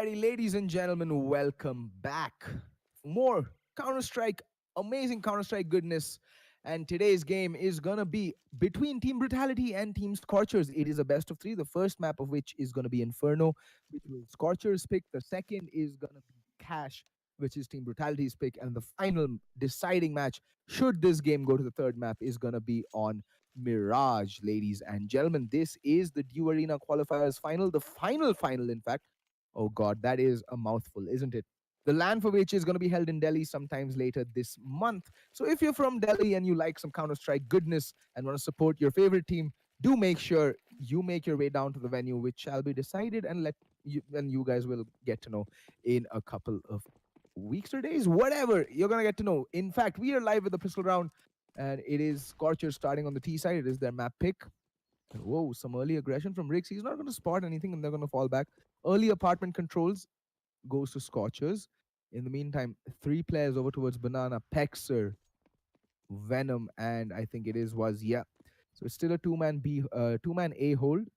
Alrighty, ladies and gentlemen, welcome back. More Counter Strike, amazing Counter Strike goodness. And today's game is gonna be between Team Brutality and Team Scorchers. It is a best of three. The first map of which is gonna be Inferno, which will Scorchers pick. The second is gonna be Cash, which is Team Brutality's pick. And the final deciding match, should this game go to the third map, is gonna be on Mirage, ladies and gentlemen. This is the Dew Arena qualifiers final, the final, in fact. Oh God, that is a mouthful, isn't it? The LAN for which is going to be held in Delhi sometimes later this month. So if you're from Delhi and you like some Counter Strike goodness and want to support your favorite team, do make sure you make your way down to the venue, which shall be decided and you guys will get to know in a couple of weeks or days, whatever you're gonna get to know. In fact, we are live with the pistol round, and it is Scorchers starting on the T side. It is their map pick. Whoa, some early aggression from Rix. He's not going to spot anything and they're going to fall back. Early apartment controls goes to Scorchers. In the meantime, three players over towards Banana, Pexer, Venom, and I think it is was yeah. So it's still a two-man A hold,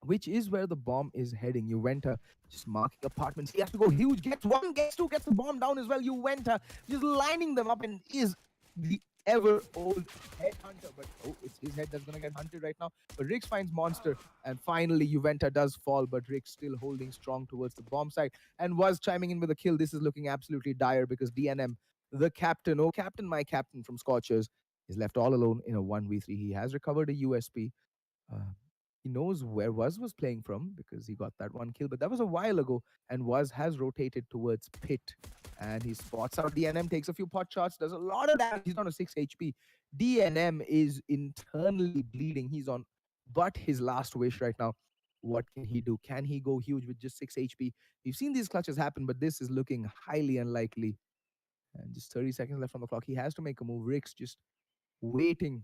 which is where the bomb is heading. Juventa just marking apartments. He has to go huge. Gets one, gets two, gets the bomb down as well. Juventa just lining them up and is the ever old headhunter. But oh, it's his head that's gonna get hunted right now. But Rix finds Monster, and finally Juventa does fall, but Rix still holding strong towards the bomb site and was chiming in with a kill. This is looking absolutely dire because DNM, the captain, oh captain, my captain from Scorchers, is left all alone in a 1v3. He has recovered a USP. Uh, he knows where was playing from because he got that one kill, but that was a while ago. And was has rotated towards Pit, and he spots out DNM, takes a few pot shots, does a lot of damage. He's on a 6 HP. DNM is internally bleeding. He's on but his last wish right now. What can he do? Can he go huge with just 6 HP? We've seen these clutches happen, but this is looking highly unlikely. And just 30 seconds left on the clock. He has to make a move. Rick's just waiting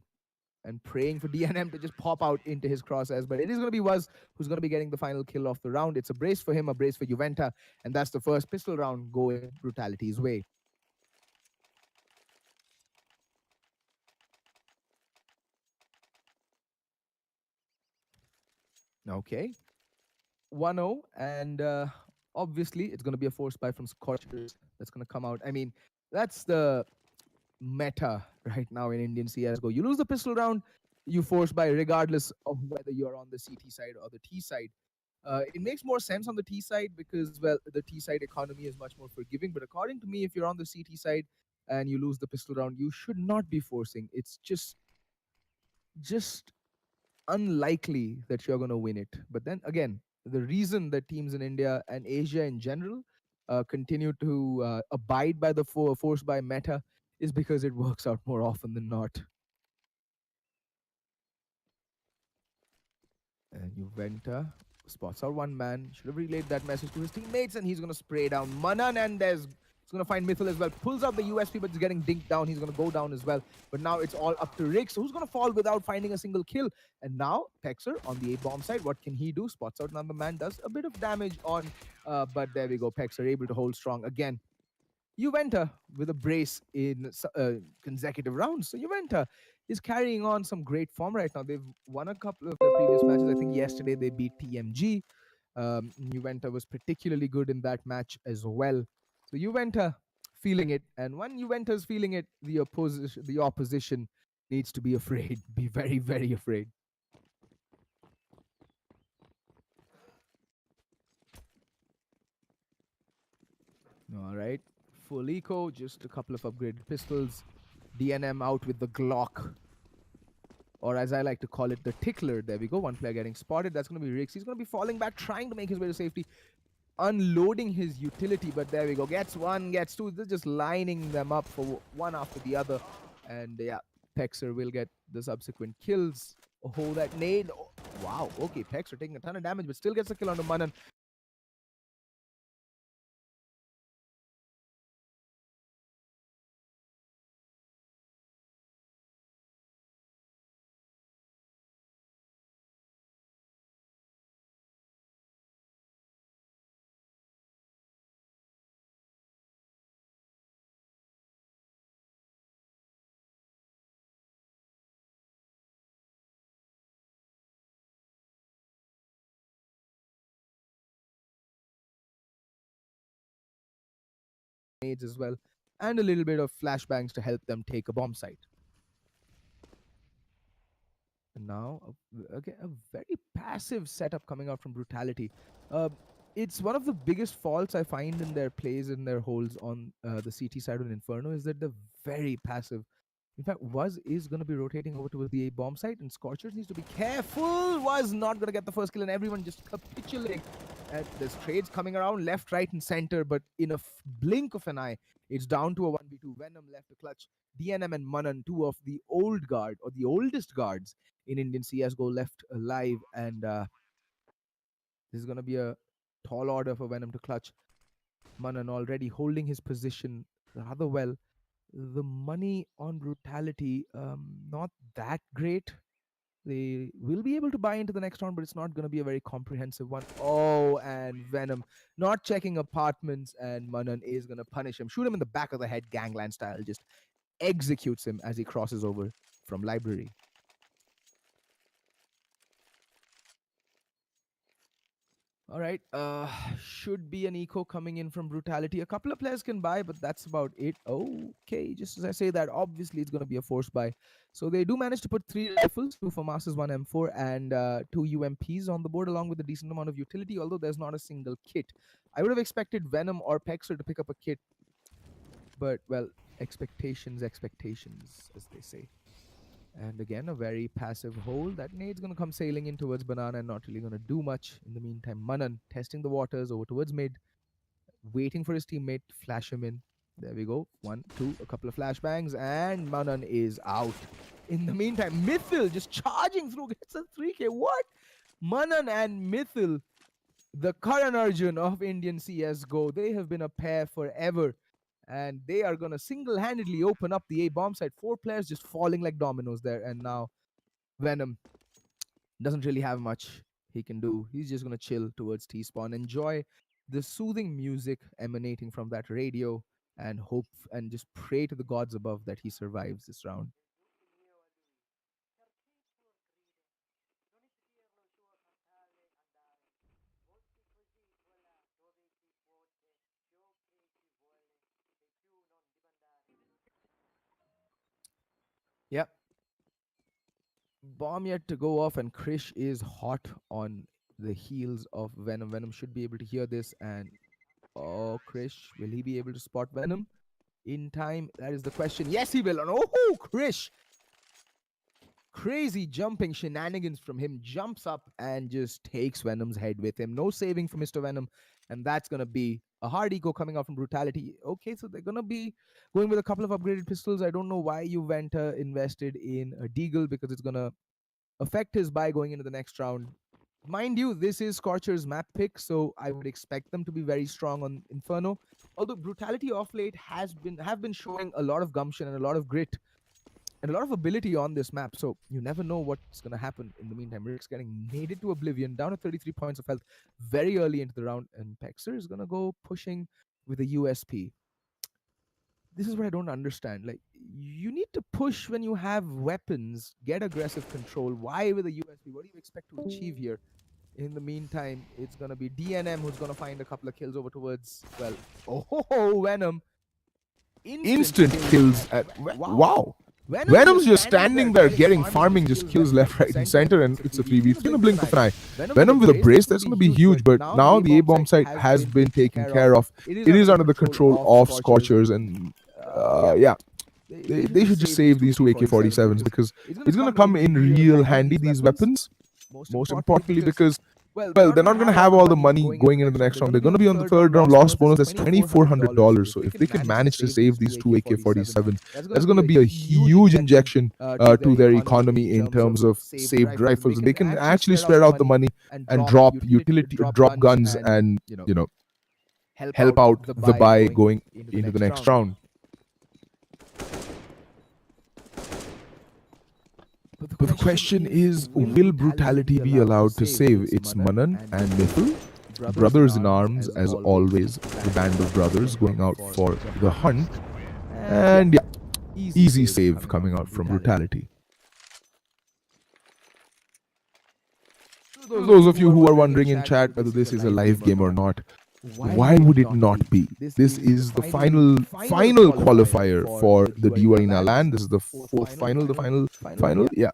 and praying for DNM to just pop out into his crosshairs. But it is going to be Was who's going to be getting the final kill of the round. It's a brace for him, a brace for Juventa, and that's the first pistol round going Brutality's way. Okay. 1-0, and obviously it's going to be a force buy from Scorchers that's going to come out. I mean, that's the meta right now in Indian CSGO. You lose the pistol round, you force buy regardless of whether you're on the CT side or the T side. It makes more sense on the T side because, well, the T side economy is much more forgiving. But according to me, if you're on the CT side and you lose the pistol round, you should not be forcing. It's just unlikely that you're going to win it. But then again, the reason that teams in India and Asia in general continue to abide by the force by meta is because it works out more often than not. And Juventa spots out one man. Should have relayed that message to his teammates, and he's going to spray down Manan, and he's going to find Mythil as well. Pulls out the USP, but he's getting dinked down. He's going to go down as well. But now it's all up to Rix, who's going to fall without finding a single kill. And now Pexer on the A-bomb side. What can he do? Spots out another man, does a bit of damage on, but there we go. Pexer able to hold strong again. Juventa with a brace in consecutive rounds. So Juventa is carrying on some great form right now. They've won a couple of their previous matches. I think yesterday they beat TMG. Juventa was particularly good in that match as well. So Juventa feeling it, and when Juventa's feeling it, the opposition needs to be afraid. Be very, very afraid. All right. Full eco, just a couple of upgraded pistols. DNM out with the Glock, or as I like to call it, the tickler. There we go. One player getting spotted. That's going to be Rix. He's going to be falling back, trying to make his way to safety, unloading his utility. But there we go. Gets one, gets two. They're just lining them up for one after the other. And yeah, Pexer will get the subsequent kills. Oh, that nade. Oh, wow. Okay, Pexer taking a ton of damage, but still gets a kill on the Manan. nades as well, and a little bit of flashbangs to help them take a bomb site. And now, again, a very passive setup coming out from Brutality. Uh, it's one of the biggest faults I find in their plays and their holds on the CT side of Inferno is that they're very passive. In fact, Waz is going to be rotating over towards the A bomb site, and Scorchers needs to be careful. Waz not going to get the first kill, and everyone just capitulating. And there's trades coming around left, right, and center, but in a blink of an eye, it's down to a 1v2. Venom left to clutch. DNM and Manan, two of the old guard, or the oldest guards in Indian CSGO, left alive, and this is going to be a tall order for Venom to clutch. Manan already holding his position rather well. The money on Brutality, not that great. They will be able to buy into the next round, but it's not going to be a very comprehensive one. Oh, and Venom not checking apartments, and Manan is going to punish him. Shoot him in the back of the head, gangland style. Just executes him as he crosses over from library. All right, should be an eco coming in from Brutality. A couple of players can buy, but that's about it. Okay, just as I say that, obviously it's going to be a force buy. So they do manage to put 3 rifles, 2 FAMASs, 1 M4, and 2 UMPs on the board, along with a decent amount of utility, although there's not a single kit. I would have expected Venom or Pexer to pick up a kit, but, well, expectations, as they say. And again, a very passive hold. That nade's going to come sailing in towards Banana and not really going to do much. In the meantime, Manan testing the waters over towards mid, waiting for his teammate to flash him in. There we go. 1, 2, a couple of flashbangs, and Manan is out. In the meantime, Mythil just charging through, gets a 3K. What? Manan and Mythil, the Karan Arjun of Indian CSGO, they have been a pair forever. And they are going to single-handedly open up the A bomb site. 4 players just falling like dominoes there. And now Venom doesn't really have much he can do. He's just going to chill towards T-spawn, enjoy the soothing music emanating from that radio, and hope and just pray to the gods above that he survives this round. Yep. Bomb yet to go off, and Krish is hot on the heels of Venom. Venom should be able to hear this, and oh, Krish, will he be able to spot Venom in time? That is the question. Yes, he will. And oh, Krish, crazy jumping shenanigans from him, jumps up and just takes Venom's head with him. No saving for Mr. Venom, and that's going to be a hard eco coming out from Brutality. Okay, so they're going to be going with a couple of upgraded pistols. I don't know why Juventa invested in a Deagle, because it's going to affect his buy going into the next round. Mind you, this is Scorcher's map pick, so I would expect them to be very strong on Inferno. Although Brutality off late have been showing a lot of gumption and a lot of grit and a lot of ability on this map, so you never know what's going to happen. In the meantime, Rick's getting naded to oblivion, down to 33 points of health very early into the round, and Pexer is going to go pushing with a USP. This is what I don't understand. Like, you need to push when you have weapons, get aggressive control. Why with a USP? What do you expect to achieve here? In the meantime, it's going to be DNM who's going to find a couple of kills over towards, well, oh, Venom. Instant kills at, wow. Venom's just standing there getting farming, just kills left, right, and center, and it's a 3v3 in a blink of an eye. Venom with a brace, that's going to be huge, but now the A-bomb site has been taken care of. It is under the control of Scorchers, and yeah, they should just save these 2 AK-47s, because it's going to come in real handy, these weapons. Most importantly, because, well, they're not going to have all the money going into the next round. They're going to be on the 3rd round loss bonus. That's $2,400. So if they can manage to save these 2 AK-47s, that's going to be a huge injection to their economy in terms of saved rifles. They can actually spread out the money and drop utility, drop guns, and, you know, help out the buy going into the next round. But the question is, will Brutality be allowed to save its Manan and Mythil? Brothers in arms, as always, the band of brothers going out for the hunt. And yeah, easy save coming out from Brutality. Those of you who are wondering in chat whether this is a live game or not, Why would it not be? This is the final qualifier for the DU Arena LAN. This is the fourth final, the final. Yeah.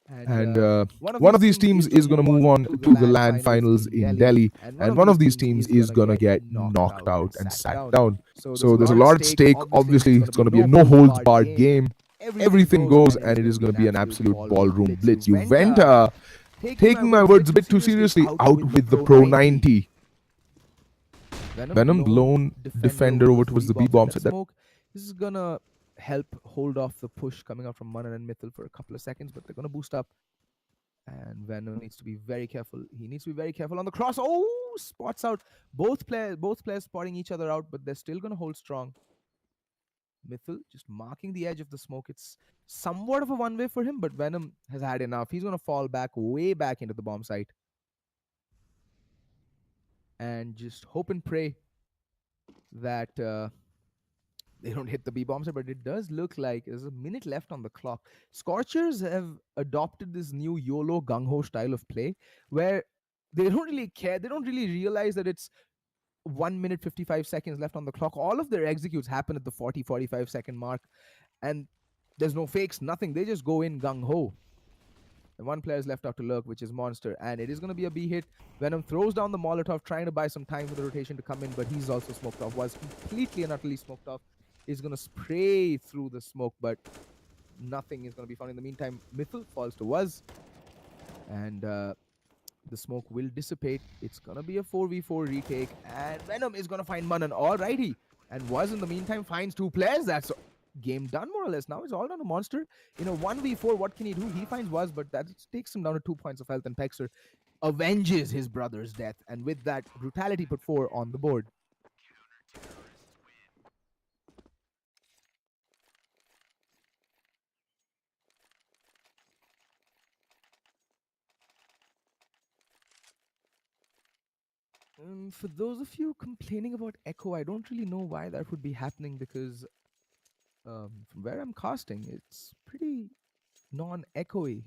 And one of these teams is going to move on to the LAN finals in Delhi, and one of these teams is going to get knocked out and sacked down. So there's a lot at stake. Obviously, it's going to be a no holds barred game. Everything goes, and it is going to be an absolute ballroom blitz. Juventa, taking my words a bit too seriously, out with the Pro 90. Venom, lone defender over towards the B bomb. That smoke. This is gonna help hold off the push coming out from Manan and Mithil for a couple of seconds, but they're gonna boost up. And Venom needs to be very careful. He needs to be very careful on the cross. Oh, spots out both players spotting each other out, but they're still gonna hold strong. Mithil just marking the edge of the smoke. It's somewhat of a one-way for him, but Venom has had enough. He's gonna fall back, way back into the bomb site, and just hope and pray that they don't hit the B bomb site. But it does look like there's a minute left on the clock. Scorchers have adopted this new YOLO gung-ho style of play where they don't really care. They don't really realize that it's 1 minute 55 seconds left on the clock. All of their executes happen at the 40-45 second mark, and there's no fakes, nothing. They just go in gung-ho. And one player is left out to lurk, which is Monster, and it is going to be a B hit. Venom throws down the Molotov, trying to buy some time for the rotation to come in, but he's also smoked off. Was completely and utterly smoked off. Is going to spray through the smoke, but nothing is going to be found. In the meantime, Mithil falls to Was, and the smoke will dissipate. It's going to be a 4v4 retake, and Venom is going to find Manan. Alrighty. And Was, in the meantime, finds two players. That's game done, more or less. Now it's all down to Monster. In a 1v4, what can he do? He finds Was, but that takes him down to 2 points of health, and Pexer avenges his brother's death. And with that, Brutality put 4 on the board. For those of you complaining about echo, I don't really know why that would be happening, because from where I'm casting, it's pretty non-echoey.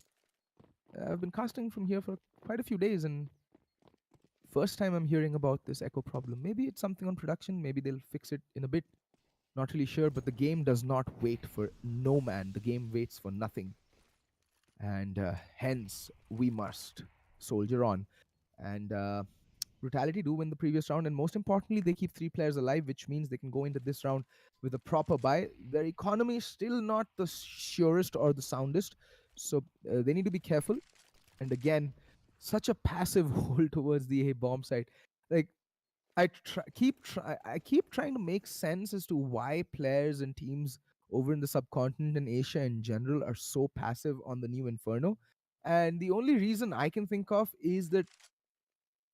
I've been casting from here for quite a few days, and first time I'm hearing about this echo problem. Maybe it's something on production, maybe they'll fix it in a bit. Not really sure, but the game does not wait for no man. The game waits for nothing. And hence, we must soldier on. And Brutality do win the previous round, and most importantly, they keep 3 players alive, which means they can go into this round with a proper buy. Their economy is still not the surest or the soundest, so they need to be careful. And again, such a passive hold towards the A bomb site. Like, I keep trying to make sense as to why players and teams over in the subcontinent and Asia in general are so passive on the new Inferno. And the only reason I can think of is that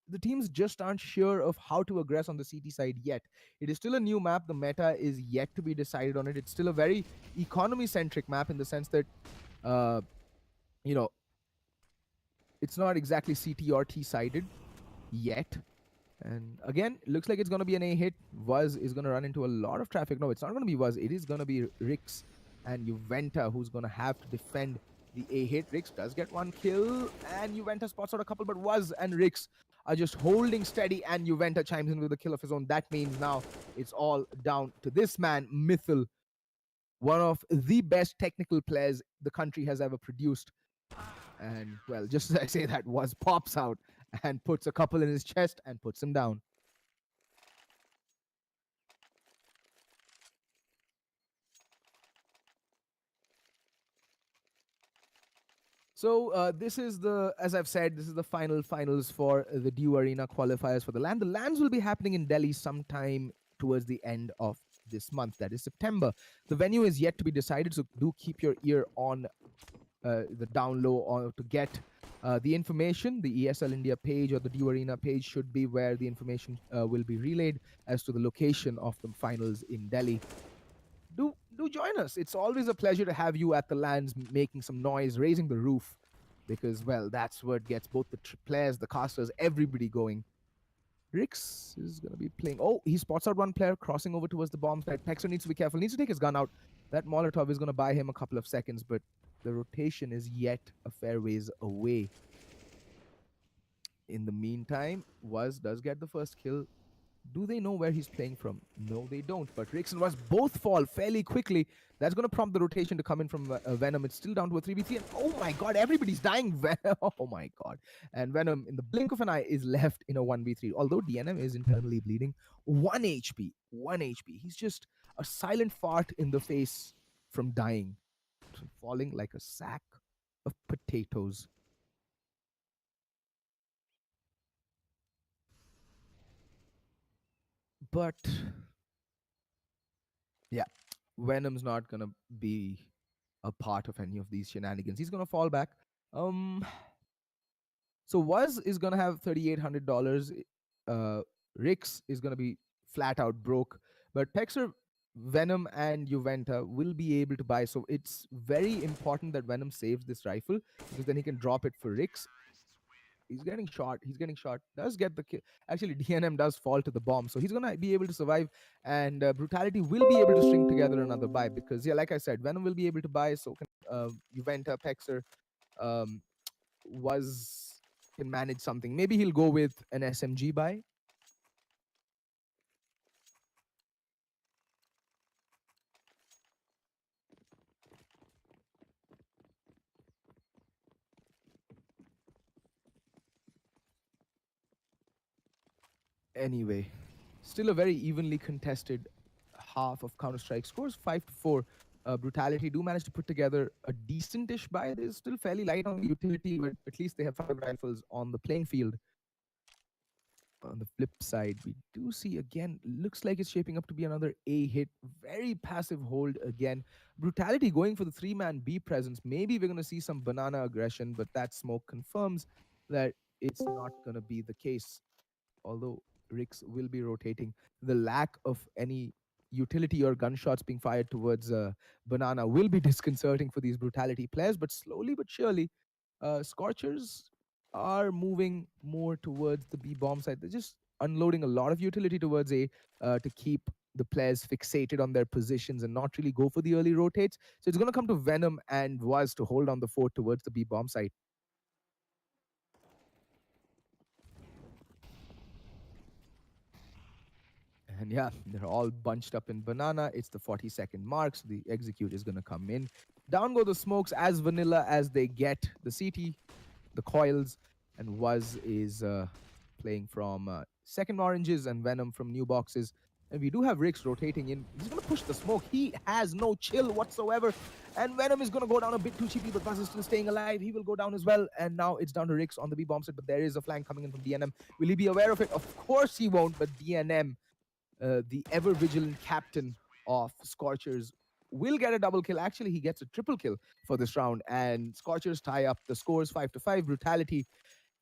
the teams just aren't sure of how to aggress on the CT side yet. It is still a new map. The meta is yet to be decided on it. It's still a very economy-centric map in the sense that, you know, it's not exactly CT or T-sided yet. And again, it looks like it's going to be an A hit. Was is going to run into a lot of traffic. No, it's not going to be Was. It is going to be Rix and Juventa who's going to have to defend the A hit. Rix does get 1 kill, and Juventa spots out a couple, but Was and Rix are just holding steady, and Juventa chimes in with a kill of his own. That means now it's all down to this man, Mithil, one of the best technical players the country has ever produced. And, well, just as I say that, Was pops out and puts a couple in his chest and puts him down. So this is the, as I've said, this is the finals for the DU Arena qualifiers for the LAN. The LANs will be happening in Delhi sometime towards the end of this month, that is September. The venue is yet to be decided, so do keep your ear on the down low or to get the information. The ESL India page or the DU Arena page should be where the information will be relayed as to the location of the finals in Delhi. Do join us. It's always a pleasure to have you at the LANs, making some noise, raising the roof, because, well, that's what gets both the players, the casters, everybody going. Rix is going to be playing. Oh, he spots out one player crossing over towards the bomb site. Pexer needs to be careful, needs to take his gun out. That Molotov is going to buy him a couple of seconds, but the rotation is yet a fair ways away. In the meantime, Was does get the first kill. Do they know where he's playing from? No, they don't. But Rix and Rust both fall fairly quickly. That's going to prompt the rotation to come in from Venom. It's still down to a 3v3. And oh my god, everybody's dying. Oh my god. And Venom, in the blink of an eye, is left in a 1v3. Although DNM is internally bleeding. 1 HP. 1 HP. He's just a silent fart in the face from dying. Falling like a sack of potatoes. But yeah, Venom's not gonna be a part of any of these shenanigans. He's gonna fall back. Um, so Waz is gonna have $3,800. Rix is gonna be flat out broke, but Pexer, Venom, and Juventa will be able to buy. So it's very important that Venom saves this rifle because then he can drop it for Rix. He's getting shot. He's getting shot. Does get the kill. Actually, DNM does fall to the bomb, so he's gonna be able to survive. And Brutality will be able to string together another buy because, yeah, like I said, Venom will be able to buy. So can Juventa, Pexer, um, was can manage something. Maybe he'll go with an SMG buy. Anyway, still a very evenly contested half of Counter Strike. Scores 5-4. Brutality do manage to put together a decentish buy. They're still fairly light on the utility, but at least they have 5 rifles on the playing field. On the flip side, we do see again, looks like it's shaping up to be another A hit. Very passive hold again. Brutality going for the 3-man B presence. Maybe we're going to see some banana aggression, but that smoke confirms that it's not going to be the case. Although Rix will be rotating, the lack of any utility or gunshots being fired towards Banana will be disconcerting for these Brutality players, but slowly but surely, Scorchers are moving more towards the B bomb side. They're just unloading a lot of utility towards A to keep the players fixated on their positions and not really go for the early rotates. So it's going to come to Venom and Waz to hold on the fort towards the B bomb side. And yeah, they're all bunched up in banana. It's the 40-second mark, so the execute is going to come in. Down go the smokes as vanilla as they get. The CT, the coils, and Waz is playing from second oranges and Venom from new boxes. And we do have Rix rotating in. He's going to push the smoke. He has no chill whatsoever. And Venom is going to go down a bit too cheaply, but Buzz is still staying alive. He will go down as well. And now it's down to Rix on the B bomb set, but there is a flank coming in from DNM. Will he be aware of it? Of course he won't, but DNM, the ever vigilant captain of Scorchers, will get a double kill. Actually, he gets a triple kill for this round, and Scorchers tie up the scores 5-5. Brutality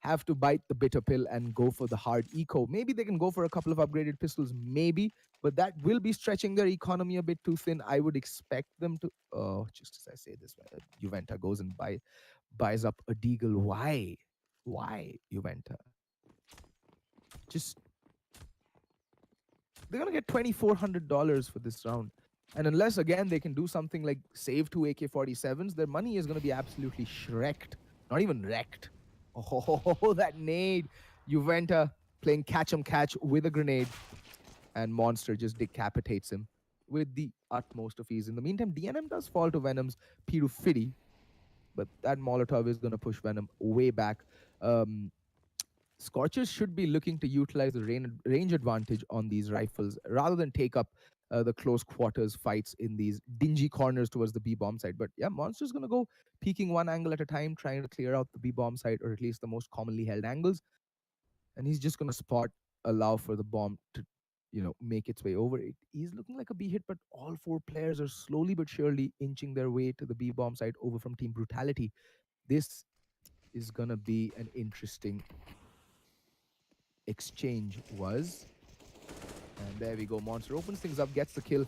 have to bite the bitter pill and go for the hard eco. Maybe they can go for a couple of upgraded pistols, maybe, but that will be stretching their economy a bit too thin. I would expect them to. Oh, just as I say this, Juventa goes and buys up a deagle. Why? Why, Juventa? Just they're gonna get $2,400 for this round. And unless again they can do something like save 2 AK-47s, their money is gonna be absolutely shreked. Not even wrecked. Oh, that nade. Juventa playing catch 'em catch with a grenade. And Monster just decapitates him with the utmost of ease. In the meantime, DNM does fall to Venom's Pirufidi. But that Molotov is gonna push Venom way back. Scorchers should be looking to utilize the range advantage on these rifles rather than take up the close quarters fights in these dingy corners towards the B bomb side. But yeah, Monster's going to go peeking one angle at a time, trying to clear out the B bomb side, or at least the most commonly held angles. And he's just going to allow for the bomb to, make its way over. He's looking like a B hit, but all 4 players are slowly but surely inching their way to the B bomb side over from Team Brutality. This is going to be an interesting exchange. And there we go. Monster opens things up, gets the kill,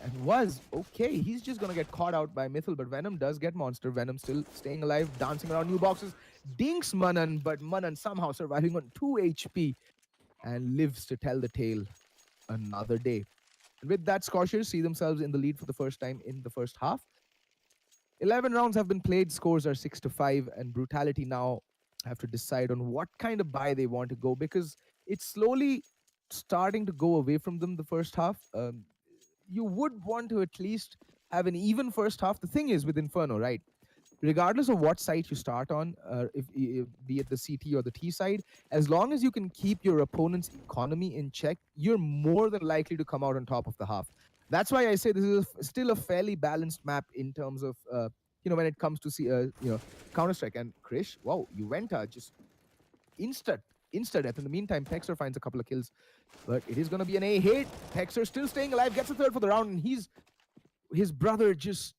and okay. He's just gonna get caught out by Mythil, but Venom does get Monster. Venom still staying alive, dancing around new boxes, dinks Manan, but Manan somehow surviving on 2 HP and lives to tell the tale another day. And with that, Scorchers see themselves in the lead for the first time in the first half. 11 rounds have been played, scores are 6-5, and Brutality now have to decide on what kind of buy they want to go, because it's slowly starting to go away from them the first half. You would want to at least have an even first half. The thing is with Inferno, right? Regardless of what site you start on, if be it the CT or the T side, as long as you can keep your opponent's economy in check, you're more than likely to come out on top of the half. That's why I say this is still a fairly balanced map in terms of when it comes to Counter Strike. And Krish, wow, Juventa just insta insta death. In the meantime, Pexer finds a couple of kills, but it is going to be an A hit. Pexer still staying alive, gets a third for the round, and his brother just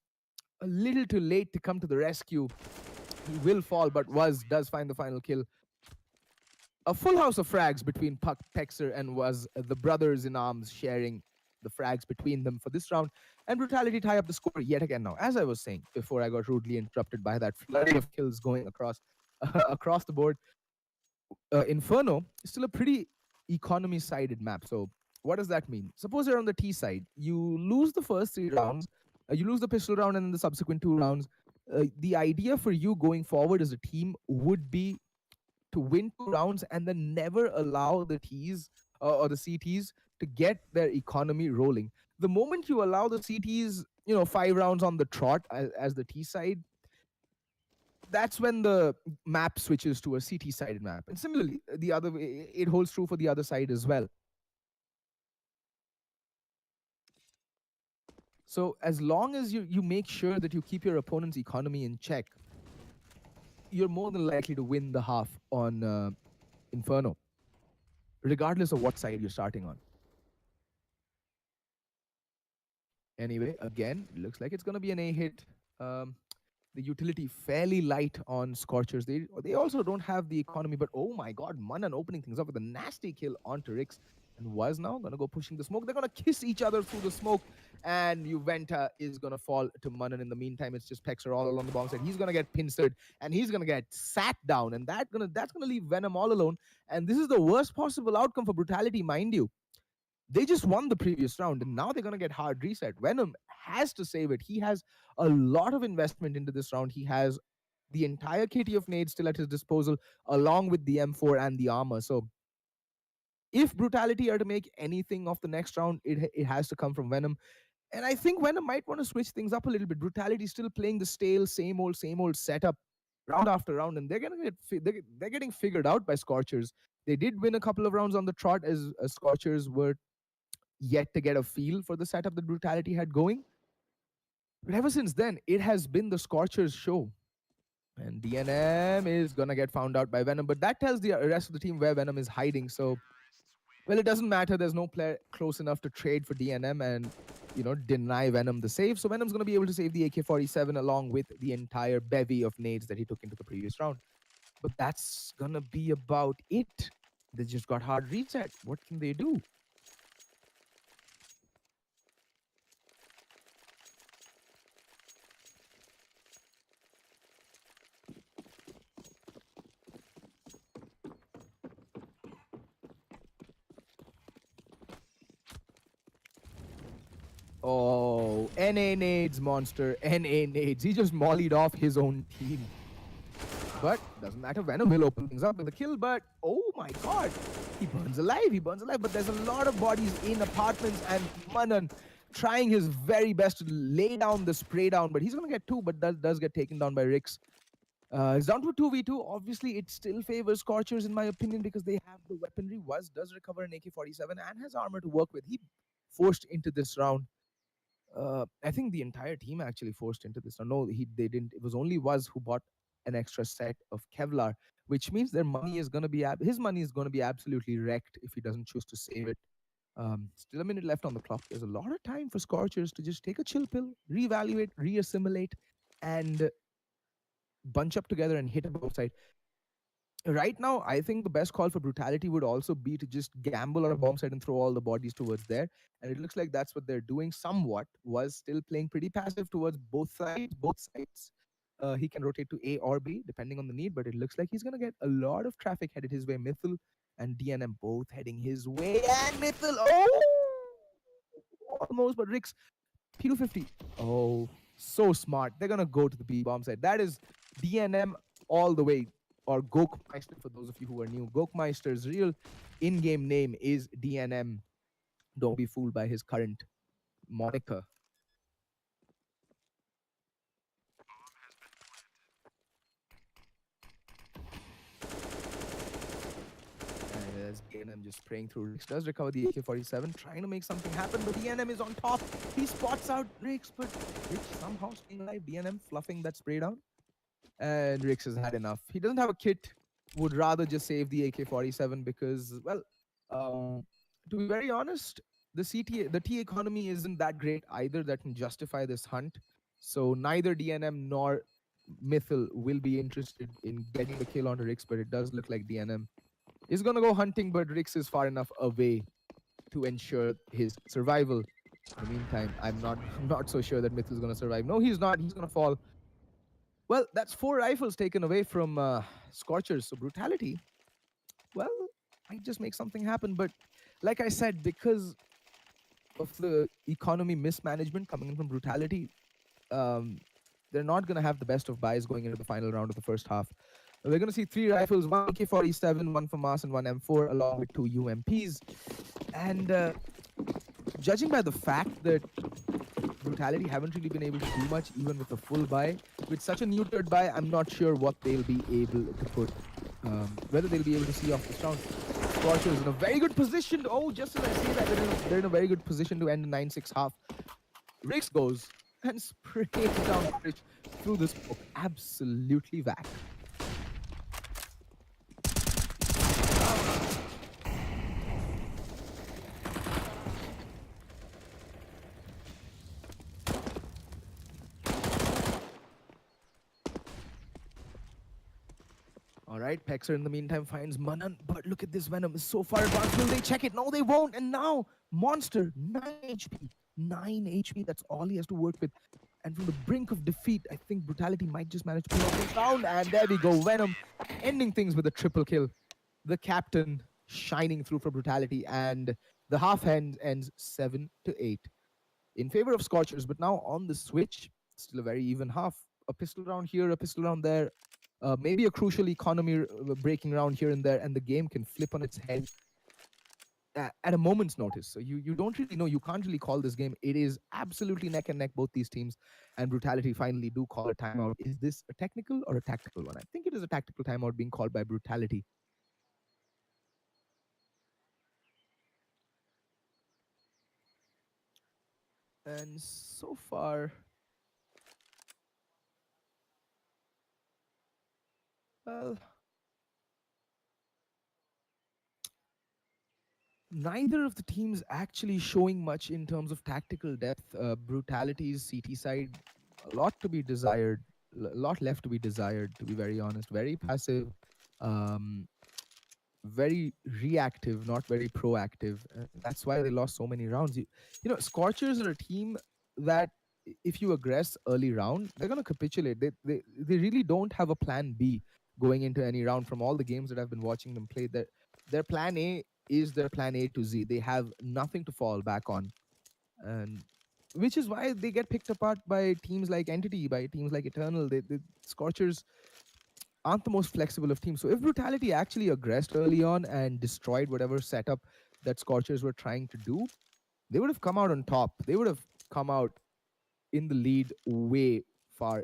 a little too late to come to the rescue. He will fall, but does find the final kill. A full house of frags between Pexer and Was, the brothers in arms sharing the frags between them for this round. And Brutality tie up the score yet again now. As I was saying before, I got rudely interrupted by that flurry of kills going across across the board. Inferno is still a pretty economy-sided map. So what does that mean? Suppose you're on the T side, you lose the first 3 rounds, you lose the pistol round and then the subsequent 2 rounds. The idea for you going forward as a team would be to win 2 rounds and then never allow the Ts or the CTs to get their economy rolling. The moment you allow the CTs, 5 rounds on the trot as the T side, that's when the map switches to a CT sided map. And similarly, the other way, it holds true for the other side as well. So as long as you make sure that you keep your opponent's economy in check, you're more than likely to win the half on Inferno, regardless of what side you're starting on. Anyway, again, it looks like it's going to be an A hit. The utility fairly light on Scorchers. They also don't have the economy, but oh my god, Manan opening things up with a nasty kill onto Rix. And Was now going to go pushing the smoke. They're going to kiss each other through the smoke. And Juventa is going to fall to Manan. In the meantime, it's just Pexer all along the bomb side. He's going to get pincered and he's going to get sat down. And that's going to leave Venom all alone. And this is the worst possible outcome for Brutality, mind you. They just won the previous round and now they're going to get hard reset. Venom has to save it. He has a lot of investment into this round. He has the entire kitty of nades still at his disposal, along with the M4 and the armor. So if Brutality are to make anything of the next round, it has to come from Venom. And I think Venom might want to switch things up a little bit. Brutality still playing the stale, same old setup round after round, and they're getting figured out by Scorchers. They did win a couple of rounds on the trot as Scorchers were yet to get a feel for the setup that Brutality had going. But ever since then, it has been the Scorchers show. And DNM is going to get found out by Venom. But that tells the rest of the team where Venom is hiding. So, well, it doesn't matter. There's no player close enough to trade for DNM and, deny Venom the save. So Venom's going to be able to save the AK-47 along with the entire bevy of nades that he took into the previous round. But that's going to be about it. They just got hard reset. What can they do? Oh, NA nades, monster. NA nades. He just mollied off his own team. But doesn't matter. Venom will open things up with a kill. But oh my god, he burns alive. He burns alive. But there's a lot of bodies in apartments, and Manan trying his very best to lay down the spray down. But he's going to get 2, but does get taken down by Rix. It's down to a 2v2. Obviously, it still favors Scorchers, in my opinion, because they have the weaponry. Does recover an AK-47 and has armor to work with. He forced into this round. I think the entire team actually forced into this. No, they didn't. It was only Was who bought an extra set of Kevlar, which means their money is going to be his money is going to be absolutely wrecked if he doesn't choose to save it. Still a minute left on the clock. There's a lot of time for Scorchers to just take a chill pill, reevaluate, reassimilate, and bunch up together and hit a bomb site. Right now, I think the best call for Brutality would also be to just gamble on a bomb site and throw all the bodies towards there. And it looks like that's what they're doing somewhat. Was still playing pretty passive towards both sides. He can rotate to A or B, depending on the need, but it looks like he's going to get a lot of traffic headed his way. Mythil and DNM both heading his way. And Mythil, almost, but Rix, P250. Oh, so smart. They're going to go to the B bomb site. That is DNM all the way. or Gokmeister for those of you who are new. Gokmeister's real in-game name is DNM. Don't be fooled by his current moniker. And as DNM just spraying through, Rix does recover the AK-47, trying to make something happen, but DNM is on top. He spots out Rix, but Rix somehow staying alive. DNM fluffing that spray down. And Rix has had enough. He doesn't have a kit, would rather just save the AK-47 because, well, to be very honest, the T economy isn't that great either that can justify this hunt. So neither DNM nor Mythil will be interested in getting the kill onto Rix, but it does look like DNM is gonna go hunting, but Rix is far enough away to ensure his survival. In the meantime, I'm not so sure that Mythil's gonna survive. No, he's not. He's gonna fall. Well, that's 4 rifles taken away from Scorchers. So Brutality, well, might just make something happen. But like I said, because of the economy mismanagement coming in from Brutality, they're not going to have the best of buys going into the final round of the first half. We're going to see 3 rifles, 1 AK-47, 1 FAMAS, and 1 M4, along with 2 UMPs. And judging by the fact that Brutality haven't really been able to do much, even with a full buy, with such a neutered buy, I'm not sure what they'll be able to put, whether they'll be able to see off this round. Scorchers in a very good position. Oh, just as I say that, they're in a very good position to end the 9-6 half. Rix goes and sprays down Rich through the smoke. Absolutely whack. All right, Pexer in the meantime finds Manan, but look at this Venom is so far advanced. Will they check it? No, they won't. And now Monster, 9 HP. 9 HP, that's all he has to work with. And from the brink of defeat, I think Brutality might just manage to pull off this round. And there we go, Venom ending things with a triple kill. The captain shining through for Brutality, and the half ends 7-8 in favor of Scorchers. But now on the switch, still a very even half. A pistol round here, a pistol round there. Maybe a crucial economy breaking round here and there, and the game can flip on its head at a moment's notice. So you don't really know. You can't really call this game. It is absolutely neck and neck, both these teams. And Brutality finally do call a timeout. Is this a technical or a tactical one? I think it is a tactical timeout being called by Brutality. And so far, well, neither of the teams actually showing much in terms of tactical depth. Brutality's CT side, a lot to be desired, a lot left to be desired, to be very honest. Very passive, very reactive, not very proactive. That's why they lost so many rounds. You know, Scorchers are a team that if you aggress early round, they're going to capitulate. They really don't have a plan B going into any round. From all the games that I've been watching them play, their plan A is their plan A to Z. They have nothing to fall back on. And which is why they get picked apart by teams like Entity, by teams like Eternal. The Scorchers aren't the most flexible of teams. So if Brutality actually aggressed early on and destroyed whatever setup that Scorchers were trying to do, they would have come out on top. They would have come out in the lead way far.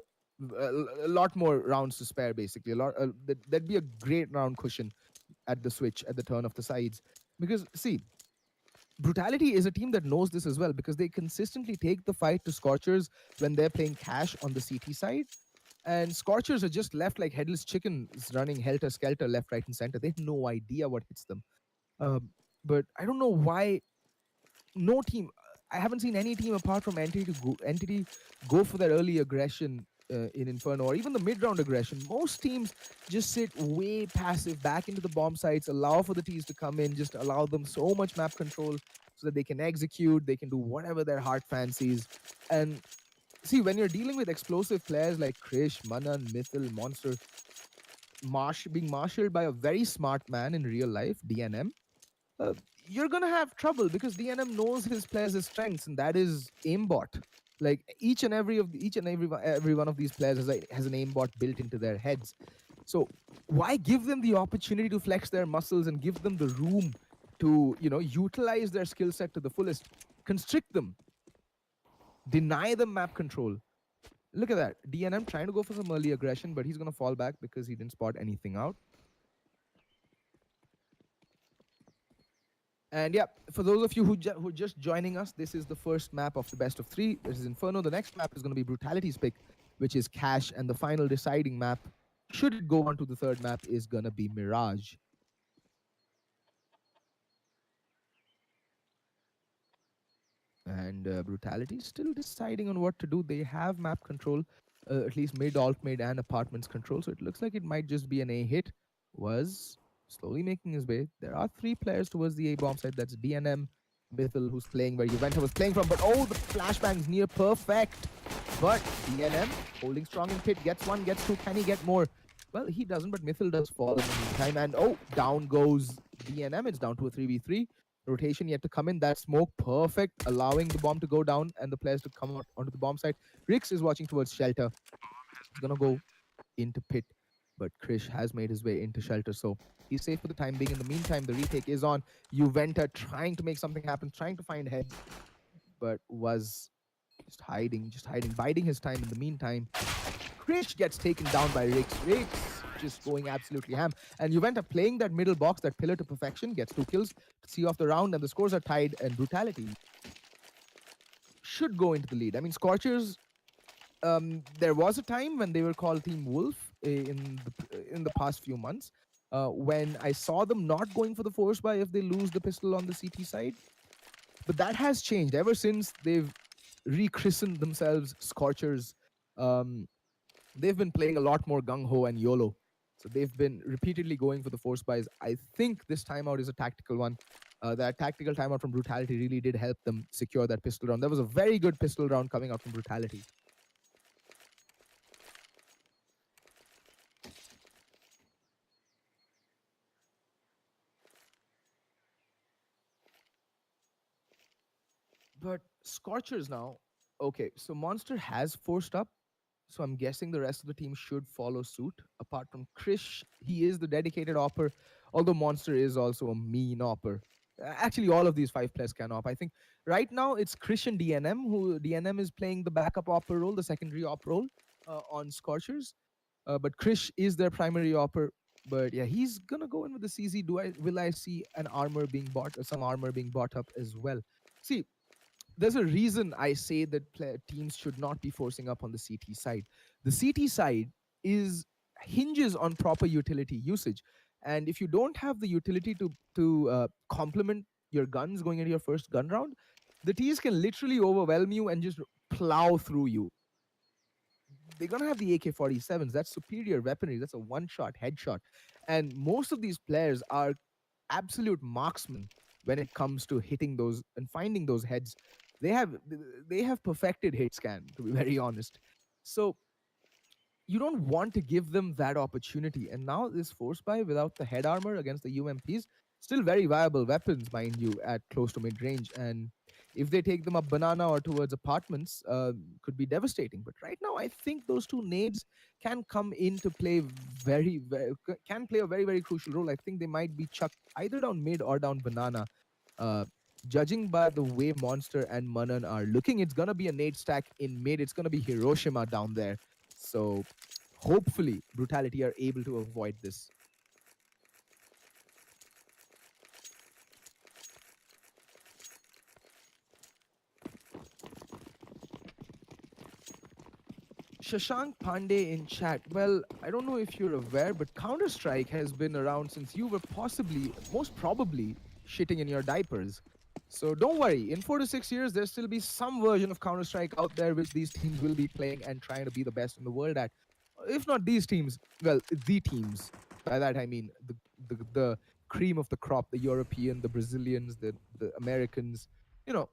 A lot more rounds to spare, basically. That'd be a great round cushion at the switch, at the turn of the sides. Because, see, Brutality is a team that knows this as well, because they consistently take the fight to Scorchers when they're playing cash on the CT side. And Scorchers are just left like headless chickens running helter-skelter left, right, and center. They have no idea what hits them. But I don't know why no team, I haven't seen any team apart from Entity go for that early aggression in Inferno, or even the mid-round aggression. Most teams just sit way passive back into the bomb sites, allow for the Ts to come in, just allow them so much map control so that they can execute, they can do whatever their heart fancies. And see, when you're dealing with explosive players like Krish, Manan, Mythil, Monster, being marshaled by a very smart man in real life, DNM, you're gonna have trouble because DNM knows his players' strengths, and that is aimbot. Like every one of these players has an aimbot built into their heads. So why give them the opportunity to flex their muscles and give them the room to, utilize their skill set to the fullest? Constrict them, deny them map control. Look at that. DNM trying to go for some early aggression, but he's going to fall back because he didn't spot anything out. And yeah, for those of you who are just joining us, this is the first map of the best of three. This is Inferno. The next map is going to be Brutality's pick, which is Cash. And the final deciding map, should it go on to the third map, is going to be Mirage. And Brutality still deciding on what to do. They have map control, at least mid, alt mid, and apartments control. So it looks like it might just be an A hit. Was slowly making his way. There are three players towards the A bomb side. That's DNM, Mythil, who's playing where Juventa was playing from. But oh, the flashbang's near perfect. But DNM holding strong in pit, gets one, gets two. Can he get more? Well, he doesn't, but Mythil does fall in the meantime. And oh, down goes DNM. It's down to a 3v3. Rotation yet to come in. That smoke perfect, allowing the bomb to go down and the players to come out onto the bomb side. Rix is watching towards shelter. He's gonna go into pit, but Krish has made his way into shelter, so he's safe for the time being. In the meantime, the retake is on. Juventa trying to make something happen, trying to find heads, but was just hiding, biding his time. In the meantime, Krish gets taken down by Rix. Rix just going absolutely ham. And Juventa playing that middle box, that pillar to perfection, gets 2 kills to see off the round, and the scores are tied, and Brutality should go into the lead. I mean, Scorchers, there was a time when they were called Team Wolf in the past few months, when I saw them not going for the force buy if they lose the pistol on the CT side. But that has changed ever since they've rechristened themselves Scorchers. They've been playing a lot more gung-ho and YOLO. So they've been repeatedly going for the force buys. I think this timeout is a tactical one. That tactical timeout from Brutality really did help them secure that pistol round. There was a very good pistol round coming out from Brutality. But Scorchers now, okay, so Monster has forced up. So I'm guessing the rest of the team should follow suit. Apart from Krish, he is the dedicated opper, although Monster is also a mean opper. Actually, all of these 5 players can op. I think right now it's Krish and DNM, who DNM is playing the backup opper role, the secondary op role on Scorchers. But Krish is their primary opper. But yeah, he's gonna go in with the CZ. Will I see an armor being bought, or some armor being bought up as well? See, there's a reason I say that teams should not be forcing up on the CT side. The CT side is hinges on proper utility usage, and if you don't have the utility to complement your guns going into your first gun round, the T's can literally overwhelm you and just plow through you. They're gonna have the AK-47s. That's superior weaponry. That's a one-shot headshot, and most of these players are absolute marksmen when it comes to hitting those and finding those heads. They have perfected hit scan, to be very honest. So you don't want to give them that opportunity. And now this force buy without the head armor against the UMPs, still very viable weapons, mind you, at close to mid range. And if they take them up banana or towards apartments, could be devastating. But right now, I think those 2 nades can come into play can play a very, very crucial role. I think they might be chucked either down mid or down banana. Uh, Judging by the way Monster and Manan are looking, it's gonna be a nade stack in mid. It's gonna be Hiroshima down there. So hopefully Brutality are able to avoid this. Shashank Pandey in chat. Well, I don't know if you're aware, but Counter-Strike has been around since you were most probably, shitting in your diapers. So don't worry, in 4 to 6 years, there'll still be some version of Counter-Strike out there which these teams will be playing and trying to be the best in the world at. If not these teams, well, the teams. By that I mean the cream of the crop, the European, the Brazilians, the Americans. You know,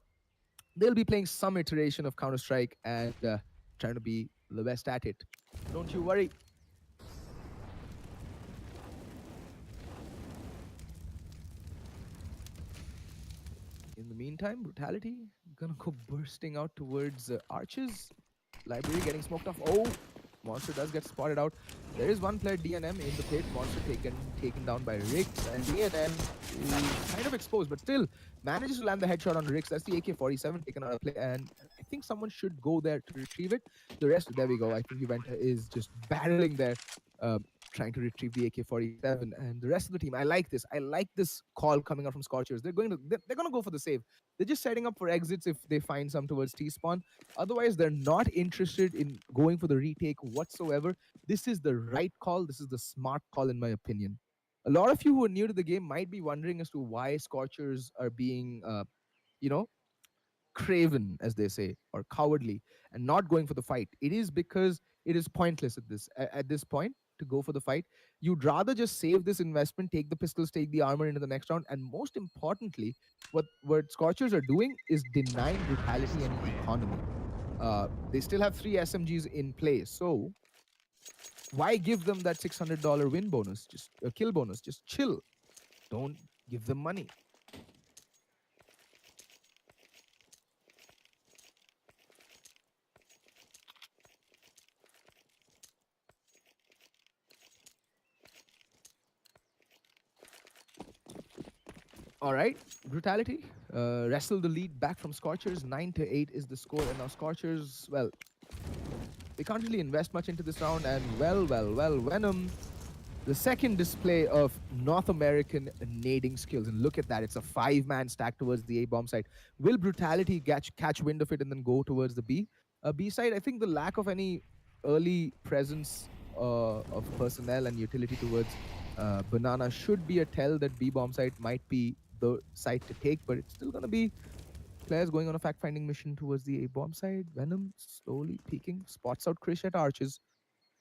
they'll be playing some iteration of Counter-Strike and trying to be the best at it. Don't you worry. In the meantime, Brutality gonna go bursting out towards Arches. Library getting smoked off. Oh, Monster does get spotted out. There is one player, DNM, in the pit. Monster taken down by Rix, and DNM is kind of exposed, but still manages to land the headshot on Rix. That's the AK-47 taken out of play, and I think someone should go there to retrieve it. The rest, there we go. I think Juventa is just barreling there, trying to retrieve the AK-47, and the rest of the team. I like this. I like this call coming out from Scorchers. They're going to go for the save. They're just setting up for exits if they find some towards T-spawn. Otherwise, they're not interested in going for the retake whatsoever. This is the right call. This is the smart call, in my opinion. A lot of you who are new to the game might be wondering as to why Scorchers are being, you know, craven, as they say, or cowardly, and not going for the fight. It is because it is pointless at this point to go for the fight. You'd rather just save this investment, take the pistols, take the armor into the next round, and most importantly, what Scorchers are doing is denying Brutality any economy. They still have 3 SMGs in play, so why give them that $600 win bonus, just a kill bonus? Just chill. Don't give them money. All right, Brutality wrestle the lead back from Scorchers. 9-8 is the score, and now Scorchers, well, they can't really invest much into this round. And well, Venom, the second display of North American nading skills, and look at that, it's a 5-man stack towards the A bomb site. Will Brutality catch wind of it and then go towards the B side? I think the lack of any early presence of personnel and utility towards Banana should be a tell that B bomb site might be the site to take, but it's still going to be players going on a fact-finding mission towards the A bomb side. Venom slowly peeking, spots out Krish at Arches.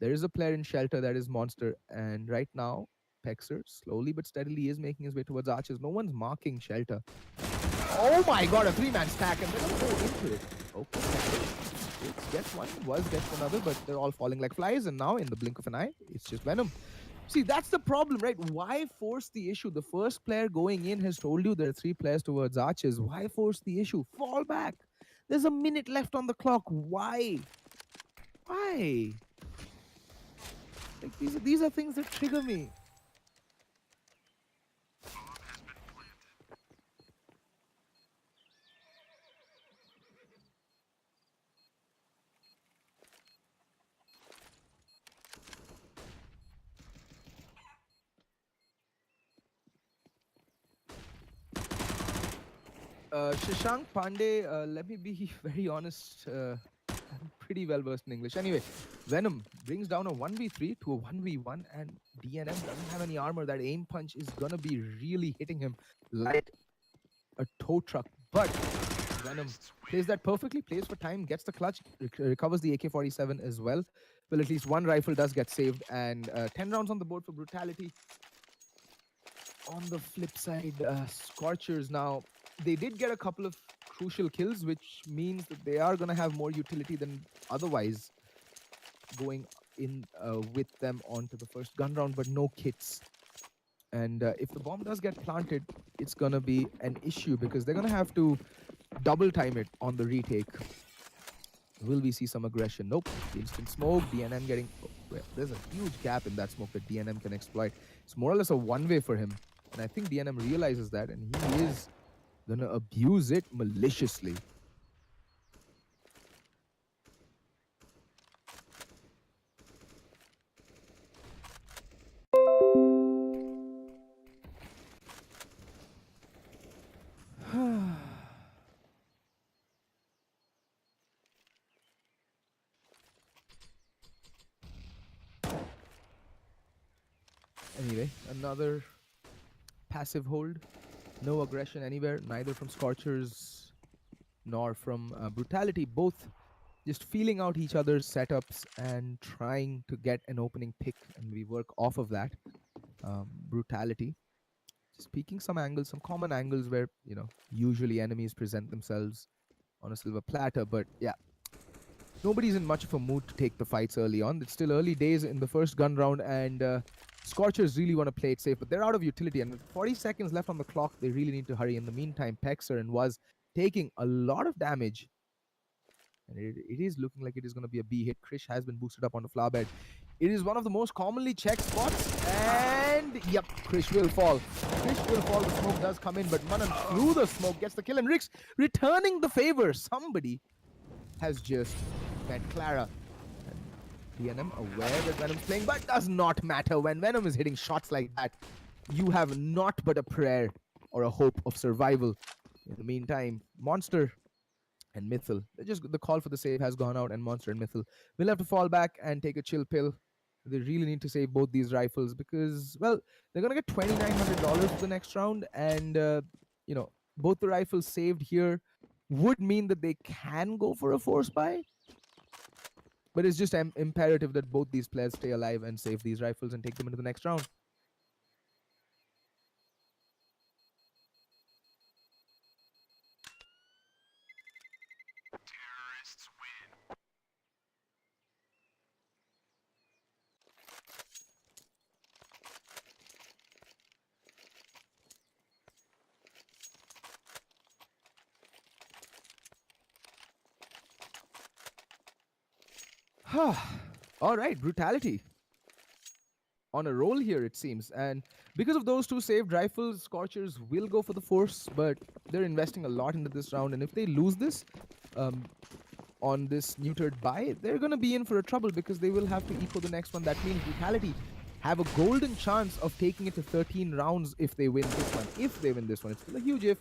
There is a player in shelter, that is Monster, and right now Pexer slowly but steadily is making his way towards Arches. No one's marking shelter. Oh my god, a 3-man stack, and they're going to go into it. Okay, it gets one, gets another, but they're all falling like flies, and now in the blink of an eye, it's just Venom. See, that's the problem, right? Why force the issue? The first player going in has told you there are 3 players towards Arches. Why force the issue? Fall back. There's a minute left on the clock. Why? Why? Like, these are things that trigger me. Shashank Pandey, let me be very honest. I'm pretty well versed in English. Anyway, Venom brings down a 1v3 to a 1v1, and DNM doesn't have any armor. That aim punch is gonna be really hitting him like a tow truck. But Venom plays that perfectly, plays for time, gets the clutch, recovers the AK-47 as well. Well, at least one rifle does get saved, and 10 rounds on the board for Brutality. On the flip side, Scorchers now, they did get a couple of crucial kills, which means that they are going to have more utility than otherwise going in with them onto the first gun round, but no kits. And if the bomb does get planted, it's going to be an issue because they're going to have to double time it on the retake. Will we see some aggression? Nope. Instant smoke, DNM getting... Oh, well, there's a huge gap in that smoke that DNM can exploit. It's more or less a one-way for him. And I think DNM realizes that, and he is going to abuse it maliciously. Anyway, another passive hold. No aggression anywhere, neither from Scorchers nor from Brutality. Both just feeling out each other's setups and trying to get an opening pick, and we work off of that. Brutality just peeking some angles, some common angles where, you know, usually enemies present themselves on a silver platter. But yeah, nobody's in much of a mood to take the fights early on. It's still early days in the first gun round, and Scorchers really want to play it safe, but they're out of utility, and with 40 seconds left on the clock, they really need to hurry. In the meantime, Pexer and was taking a lot of damage And it is looking like it is going to be a B hit. Krish has been boosted up on the flower bed. It is one of the most commonly checked spots. And yep, Krish will fall. Krish will fall. The smoke does come in, but Manan through the smoke gets the kill. And Rix returning the favor. Somebody has just met Clara. DNM aware that Venom's playing, but does not matter. When Venom is hitting shots like that, you have not but a prayer or a hope of survival. In the meantime, Monster and Mythil, the call for the save has gone out, and Monster and Mythil will have to fall back and take a chill pill. They really need to save both these rifles because, well, they're gonna get $2,900 for the next round, and both the rifles saved here would mean that they can go for a force buy. But it's just imperative that both these players stay alive and save these rifles and take them into the next round. Terrorists win. All right, Brutality on a roll here, it seems. And because of those two saved rifles, Scorchers will go for the force, but they're investing a lot into this round. And if they lose this on this neutered buy, they're going to be in for a trouble because they will have to eco the next one. That means Brutality have a golden chance of taking it to 13 rounds if they win this one. If they win this one, it's still a huge if.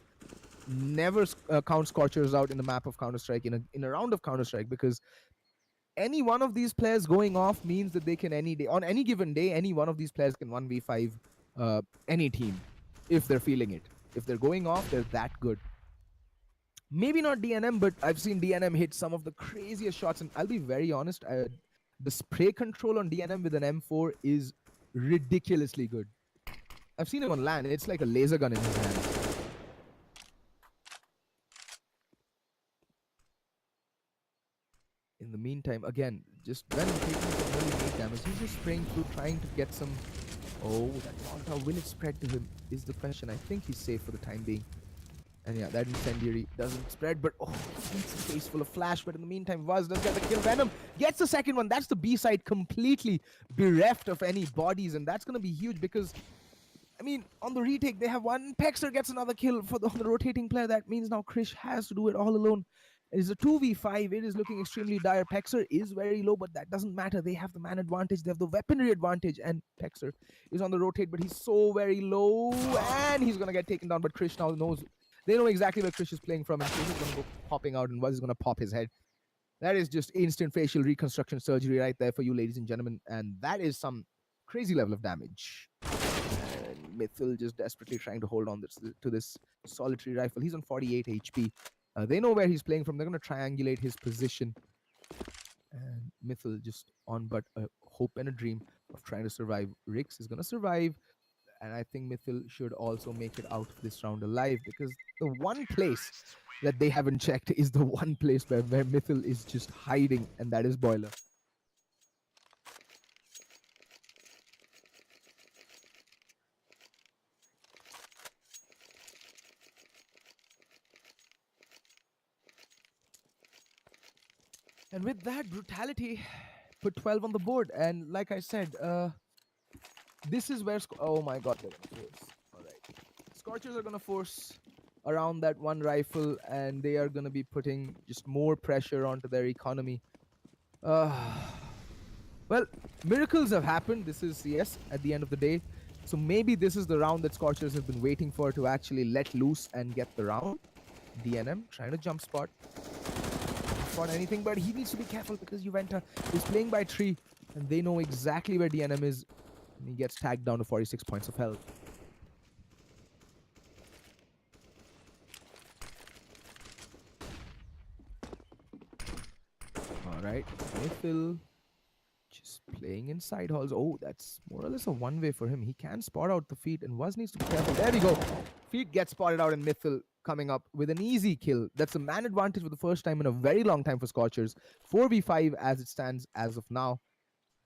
Never count Scorchers out in the map of Counter-Strike, in a round of Counter-Strike, because any one of these players going off means that they can on any given day, any one of these players can 1v5 any team if they're feeling it. If they're going off, they're that good. Maybe not DNM, but I've seen DNM hit some of the craziest shots. And I'll be very honest, the spray control on DNM with an M4 is ridiculously good. I've seen him on LAN. It's like a laser gun in his hand. In the meantime, again, just Venom taking some really big damage. He's just spraying through, trying to get some... Oh, that Molotov, will it spread to him is the question. I think he's safe for the time being. And yeah, that incendiary doesn't spread, but oh, he gets a face full of flash. But in the meantime, Vaz does get the kill. Venom gets the second one. That's the B side, completely bereft of any bodies. And that's going to be huge because, I mean, on the retake, they have one. Pexer gets another kill on the rotating player. That means now Krish has to do it all alone. It is a 2v5. It is looking extremely dire. Pexer is very low, but that doesn't matter. They have the man advantage. They have the weaponry advantage. And Pexer is on the rotate, but he's so very low. And he's going to get taken down. But Krish now knows. They know exactly where Krish is playing from. And Krish is going to go popping out. And Waz is going to pop his head. That is just instant facial reconstruction surgery right there for you, ladies and gentlemen. And that is some crazy level of damage. And Mythil just desperately trying to hold on to this solitary rifle. He's on 48 HP. They know where he's playing from. They're going to triangulate his position. And Mythil just on but a hope and a dream of trying to survive. Rix is going to survive. And I think Mythil should also make it out of this round alive, because the one place that they haven't checked is the one place where Mythil is just hiding, and that is Boiler. And with that, Brutality put 12 on the board. And like I said, this is where... Oh my god, they're going to force. All right. Scorchers are going to force around that one rifle, and they are going to be putting just more pressure onto their economy. Well, miracles have happened. This is CS at the end of the day. So maybe this is the round that Scorchers have been waiting for to actually let loose and get the round. DNM trying to jump spot. On anything, but he needs to be careful because Juventa is playing by tree, and they know exactly where DNM is, and he gets tagged down to 46 points of health. Alright, Mythil just playing in side halls. Oh, that's more or less a one-way for him. He can spot out the feet, and Waz needs to be careful. There we go. Feet gets spotted out, and Mythil coming up with an easy kill. That's a man advantage for the first time in a very long time for Scorchers. 4v5 as it stands as of now.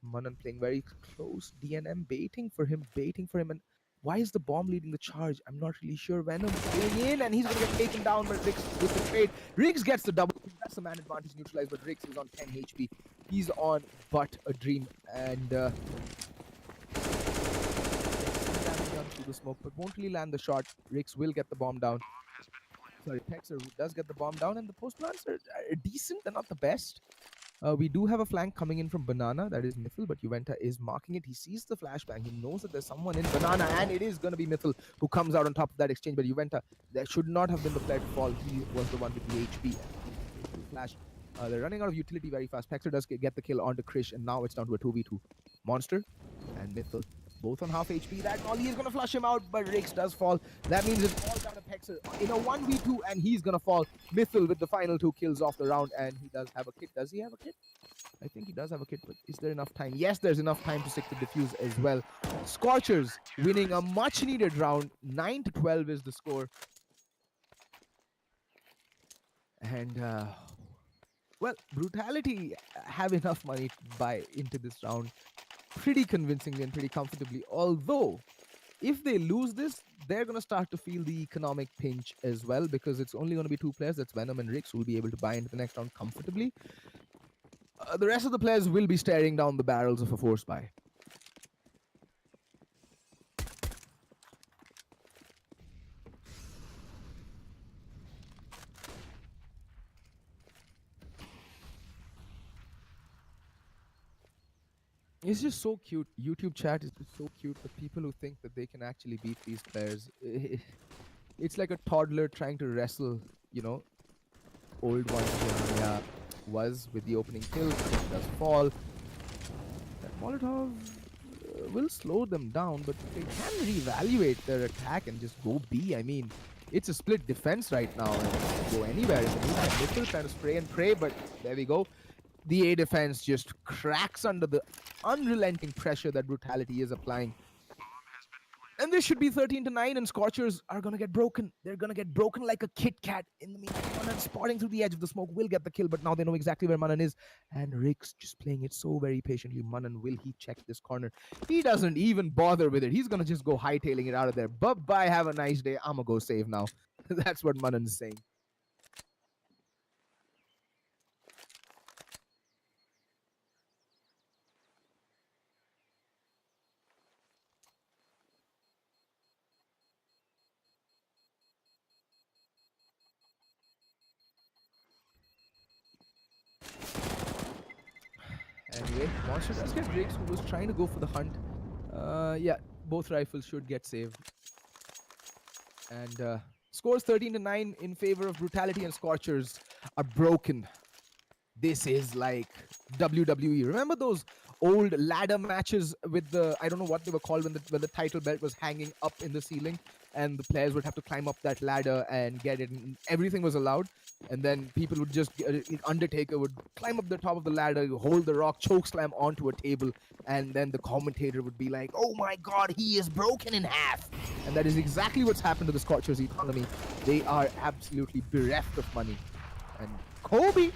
Manan playing very close. DNM baiting for him. And why is the bomb leading the charge? I'm not really sure. Venom going in, and he's going to get taken down by Riggs with the trade. Riggs gets the double. That's That's the man advantage neutralized, but Rix is on 10 HP. He's on but a dream, and through the smoke, but won't really land the shot. Rix will get the bomb down. Sorry, Texer does get the bomb down, and the post plants are decent. They're not the best. We do have a flank coming in from Banana. That is Mythil, but Juventa is marking it. He sees the flashbang. He knows that there's someone in Banana, and it is going to be Mythil who comes out on top of that exchange. But Juventa, that should not have been the player to fall. He was the one with the HP. Flash. They're running out of utility very fast. Pexer does get the kill onto Krish, and now it's down to a 2v2. Monster and Mythil, both on half HP. That Molly is going to flush him out, but Rix does fall. That means it's all down to Pexer in a 1v2, and he's going to fall. Mythil with the final 2 kills off the round, and he does have a kit. Does he have a kit? I think he does have a kit, but is there enough time? Yes, there's enough time to stick the defuse as well. Scorchers winning a much-needed round. 9-12 is the score. And, well, Brutality have enough money to buy into this round pretty convincingly and pretty comfortably. Although, if they lose this, they're going to start to feel the economic pinch as well, because it's only going to be 2 players. That's Venom and Rix who will be able to buy into the next round comfortably. The rest of the players will be staring down the barrels of a force buy. It's just so cute. YouTube chat is just so cute. The people who think that they can actually beat these players. It's like a toddler trying to wrestle, you know, old one. Was with the opening kill. It does fall. That Molotov will slow them down, but they can reevaluate their attack and just go B. I mean, it's a split defense right now, and go anywhere. In the meantime, Mythil trying to spray and pray, but there we go. The A defense just cracks under the unrelenting pressure that Brutality is applying. And this should be 13-9, and Scorchers are going to get broken. They're going to get broken like a Kit Kat. In the meantime, Manan spotting through the edge of the smoke will get the kill, but now they know exactly where Manan is. And Rix just playing it so very patiently. Manan, will he check this corner? He doesn't even bother with it. He's going to just go hightailing it out of there. Bye-bye, have a nice day. I'm going to go save now. That's what Manan's saying. Anyway, Monster does get Rix, who was trying to go for the hunt. Yeah, both rifles should get saved. And scores 13-9 in favor of Brutality, and Scorchers are broken. This is like WWE. Remember those old ladder matches with the, I don't know what they were called, when the title belt was hanging up in the ceiling, and the players would have to climb up that ladder and get it, and everything was allowed. And then people would just, Undertaker would climb up the top of the ladder, hold the rock, chokeslam onto a table, and then the commentator would be like, oh my god, he is broken in half. And that is exactly what's happened to the Scorchers economy. They are absolutely bereft of money. And Kobe,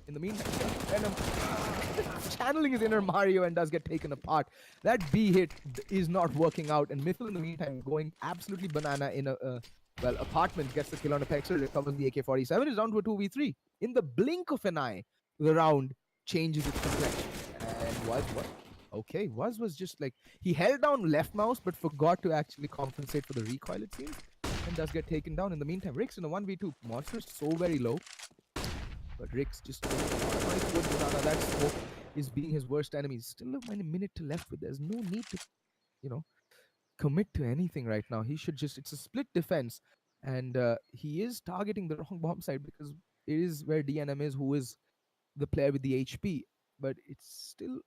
in the meantime, Venom channeling his inner Mario and does get taken apart. That B hit is not working out, and Mythil in the meantime going absolutely banana in a well, Apartment gets the kill on a Pexer, recovers the AK-47, is down to a 2v3. In the blink of an eye, the round changes its complexion. And what? Okay, was just like, he held down left mouse but forgot to actually compensate for the recoil, it seems, and does get taken down. In the meantime, Rix in a 1v2. Monster is so very low, but Rix just that smoke is being his worst enemy. Still a minute to left, but there's no need to, you know, commit to anything right now. He should just, it's a split defense, and he is targeting the wrong bomb site because it is where DNM is, who is the player with the HP, but it's still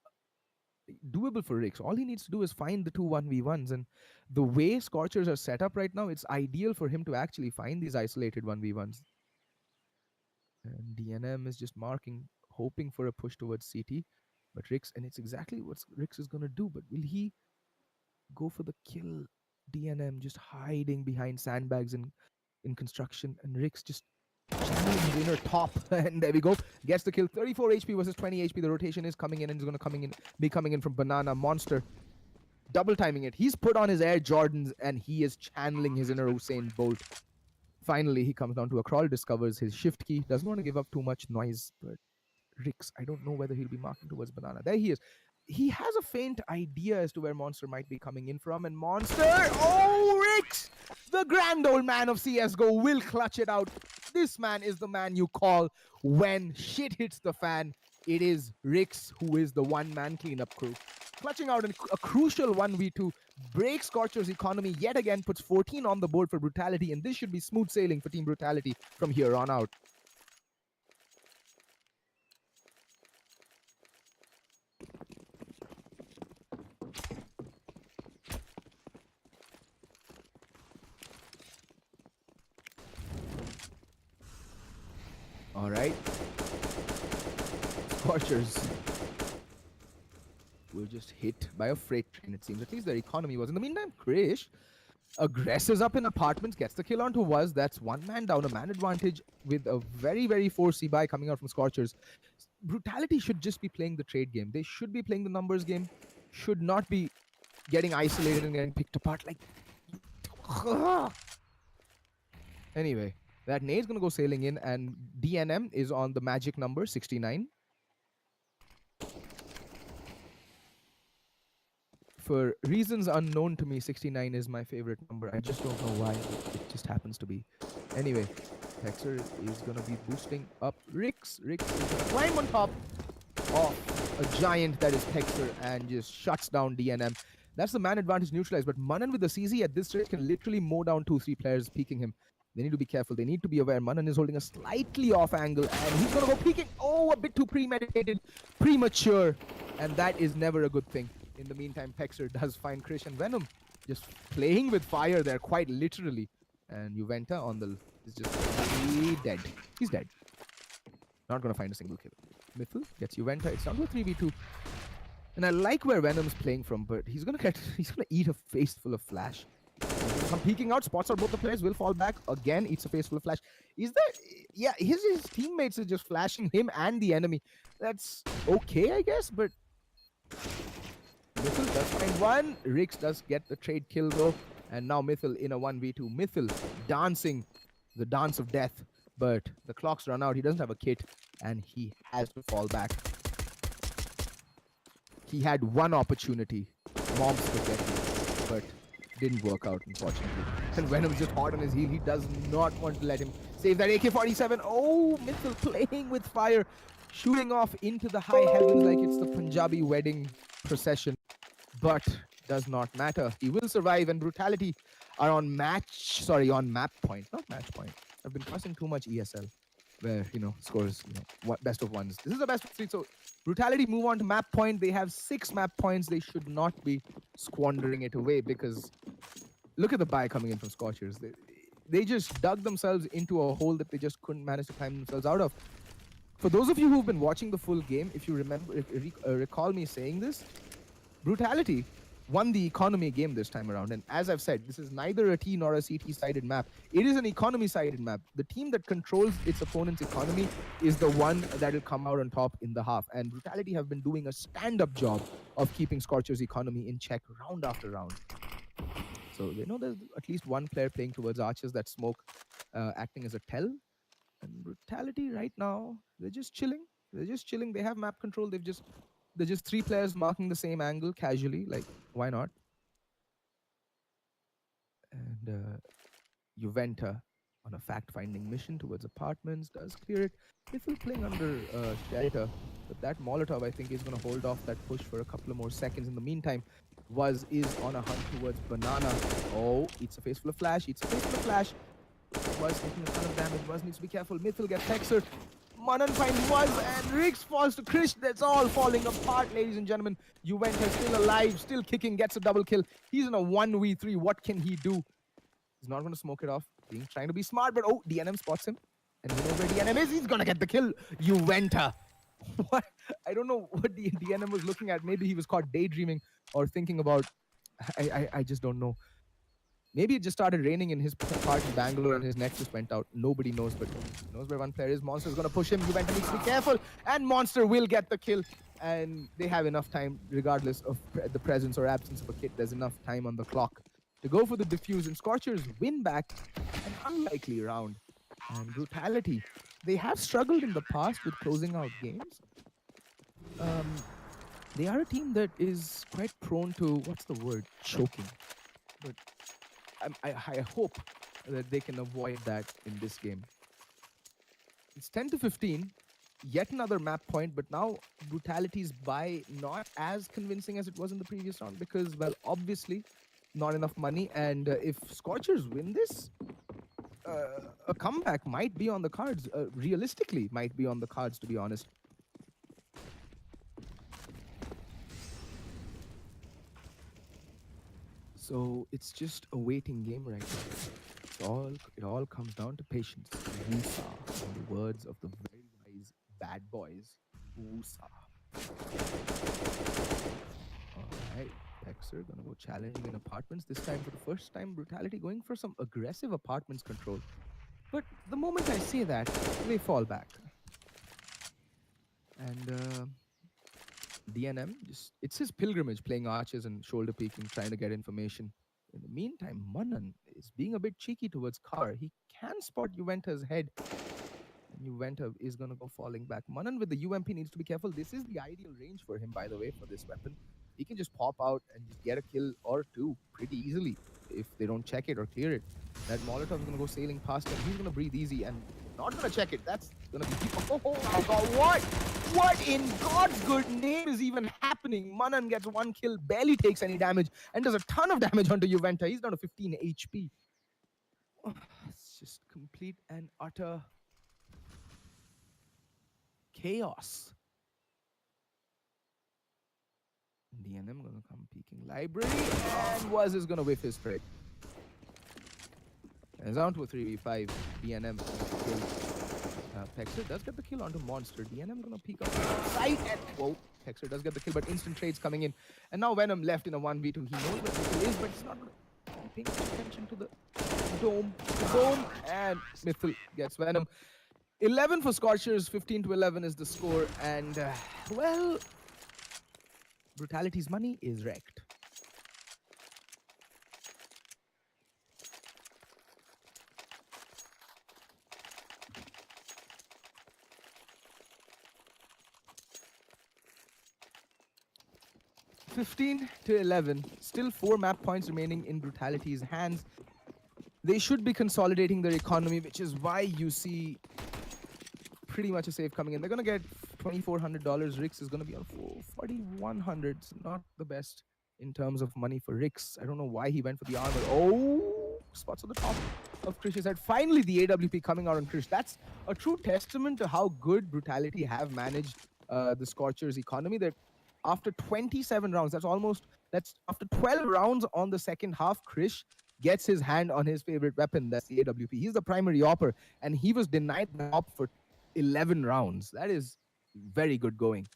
doable for Rix. All he needs to do is find the 2 1v1s, and the way Scorchers are set up right now, it's ideal for him to actually find these isolated 1v1s. And DNM is just marking, hoping for a push towards CT, but Rix, and it's exactly what Rix is going to do, but will he go for the kill? DNM just hiding behind sandbags in construction, and Rix just channeling his inner top, and there we go, gets the kill. 34 HP versus 20 HP. The rotation is coming in, and is going to be coming in from Banana. Monster double timing it. He's put on his Air Jordans, and he is channeling his inner Usain Bolt. Finally, he comes down to a crawl, discovers his shift key, doesn't want to give up too much noise, but Rix, I don't know whether he'll be marking towards Banana. There he is. He has a faint idea as to where Monster might be coming in from, and Monster, oh, Rix, the grand old man of CSGO will clutch it out. This man is the man you call when shit hits the fan. It is Rix who is the one-man cleanup crew. Clutching out a crucial 1v2, breaks Scorchers' economy yet again, puts 14 on the board for Brutality, and this should be smooth sailing for Team Brutality from here on out. All right. Scorchers were just hit by a freight train, it seems. At least their economy was. In the meantime, Krish aggresses up in apartments, gets the kill onto Waz. That's one man down, a man advantage with a very, very forcey buy coming out from Scorchers. Brutality should just be playing the trade game. They should be playing the numbers game. Should not be getting isolated and getting picked apart like... Anyway, that nade's going to go sailing in, and DNM is on the magic number, 69. For reasons unknown to me, 69 is my favorite number. I just don't know why. It just happens to be. Anyway, Hexer is going to be boosting up Rix. Rix is going to climb on top of a giant that is Hexer and just shuts down DNM. That's the man advantage neutralized, but Manan with the CZ at this stage can literally mow down 2-3 players peeking him. They need to be careful. They need to be aware. Manan is holding a slightly off angle, and he's going to go peeking. Oh, a bit too premeditated, premature, and that is never a good thing. In the meantime, Pexer does find Krish and Venom just playing with fire there, quite literally. And Juventa on the is just dead. He's dead. Not going to find a single kill. Mythil gets Juventa. It's down to a 3v2. And I like where Venom's playing from, but he's gonna eat a face full of flash. Come peeking out, spots out both the players, will fall back. Again, eats a face full of flash. Is that... Yeah, his teammates are just flashing him and the enemy. That's okay, I guess, but... Mythil does find one. Rix does get the trade kill though. And now Mythil in a 1v2. Mythil dancing the dance of death. But the clock's run out. He doesn't have a kit. And he has to fall back. He had one opportunity. Mom's spaghetti. But didn't work out, unfortunately. And Venom's just hot on his heel. He does not want to let him save that AK-47. Oh, Mythil playing with fire. Shooting off into the high heavens like it's the Punjabi wedding procession. But does not matter. He will survive, and Brutality are on map point, not match point. I've been cussing too much ESL, where, scores, best of ones. This is the best of three, so Brutality move on to map point. They have 6 map points. They should not be squandering it away, because look at the buy coming in from Scorchers. They just dug themselves into a hole that they just couldn't manage to climb themselves out of. For those of you who've been watching the full game, if you remember, recall me saying this, Brutality won the economy game this time around. And as I've said, this is neither a T nor a CT-sided map. It is an economy-sided map. The team that controls its opponent's economy is the one that will come out on top in the half. And Brutality have been doing a stand-up job of keeping Scorcher's economy in check round after round. So they know there's at least one player playing towards Archers, that Smoke acting as a tell. And Brutality right now, they're just chilling. They're just chilling. They have map control. They're just 3 players marking the same angle casually. Like, why not? And Juventa on a fact-finding mission towards apartments does clear it. Mythil playing under shelter, but that Molotov I think is going to hold off that push for a couple of more seconds. In the meantime, Waz is on a hunt towards Banana. Oh, eats a face full of flash. Eats a face full of flash. Waz taking a ton of damage. Waz needs to be careful. Mythil gets Hexer. Manan finds Waz, and Rix falls to Krish. That's all falling apart, ladies and gentlemen. Juventa still alive, still kicking, gets a double kill. He's in a 1v3. What can he do? He's not going to smoke it off. Trying to be smart, but oh, DNM spots him. And you know where DNM is? He's going to get the kill. Juventa. What? I don't know what the DNM was looking at. Maybe he was caught daydreaming or thinking about... I just don't know. Maybe it just started raining in his part in Bangalore and his net just went out. Nobody knows, but he knows where one player is. Monster's going to push him. Juventa needs to be careful. And Monster will get the kill. And they have enough time, regardless of the presence or absence of a kit. There's enough time on the clock to go for the defuse, and Scorchers win back an unlikely round. And Brutality, they have struggled in the past with closing out games. Um, they are a team that is quite prone to, what's the word, choking. But I hope that they can avoid that in this game. It's 10 to 15, yet another map point, but now Brutality's buy not as convincing as it was in the previous round because, well, obviously not enough money. And if Scorchers win this, a comeback might be on the cards. Realistically, might be on the cards, to be honest. So it's just a waiting game right now. It all comes down to patience. Wusa, in the words of the very wise bad boys. Wusa. Alright, Pexer gonna go challenging in apartments. This time for the first time, Brutality going for some aggressive apartments control. But the moment I say that, they fall back. And DNM, just it's his pilgrimage playing arches and shoulder peeking, trying to get information. In the meantime, Manan is being a bit cheeky towards Car. He can spot Juventa's head. And Juventa is going to go falling back. Manan with the UMP needs to be careful. This is the ideal range for him, by the way, for this weapon. He can just pop out and just get a kill or two pretty easily if they don't check it or clear it. That Molotov is going to go sailing past him. He's going to breathe easy and not going to check it. That's going to be... Oh, God, what? What in God's good name is even happening? Manan gets one kill, barely takes any damage, and does a ton of damage onto Juventa. He's down to 15 HP. It's just complete and utter chaos. DNM gonna come peeking library, and Was is gonna whiff his spray. And it's down to a 3v5. DNM kill. Pexer does get the kill onto Monster. DNM gonna peek up side and whoa, Pexer does get the kill, but instant trades coming in. And now Venom left in a 1v2. He knows where Mythil is, but he's not paying attention to the dome. And Mythil gets Venom. 11 for Scorchers, 15 to 11 is the score, and well, Brutality's money is wrecked. $15 to 11. Still 4 map points remaining in Brutality's hands. They should be consolidating their economy, which is why you see pretty much a save coming in. They're going to get $2,400. Rix is going to be on $4,100. Not the best in terms of money for Rix. I don't know why he went for the armor. Oh, spots on the top of Krish's head. Finally, the AWP coming out on Krish. That's a true testament to how good Brutality have managed the Scorchers economy. That after 27 rounds, that's after 12 rounds on the second half, Krish gets his hand on his favorite weapon. That's the AWP. He's the primary opper, and he was denied the op for 11 rounds. That is very good going.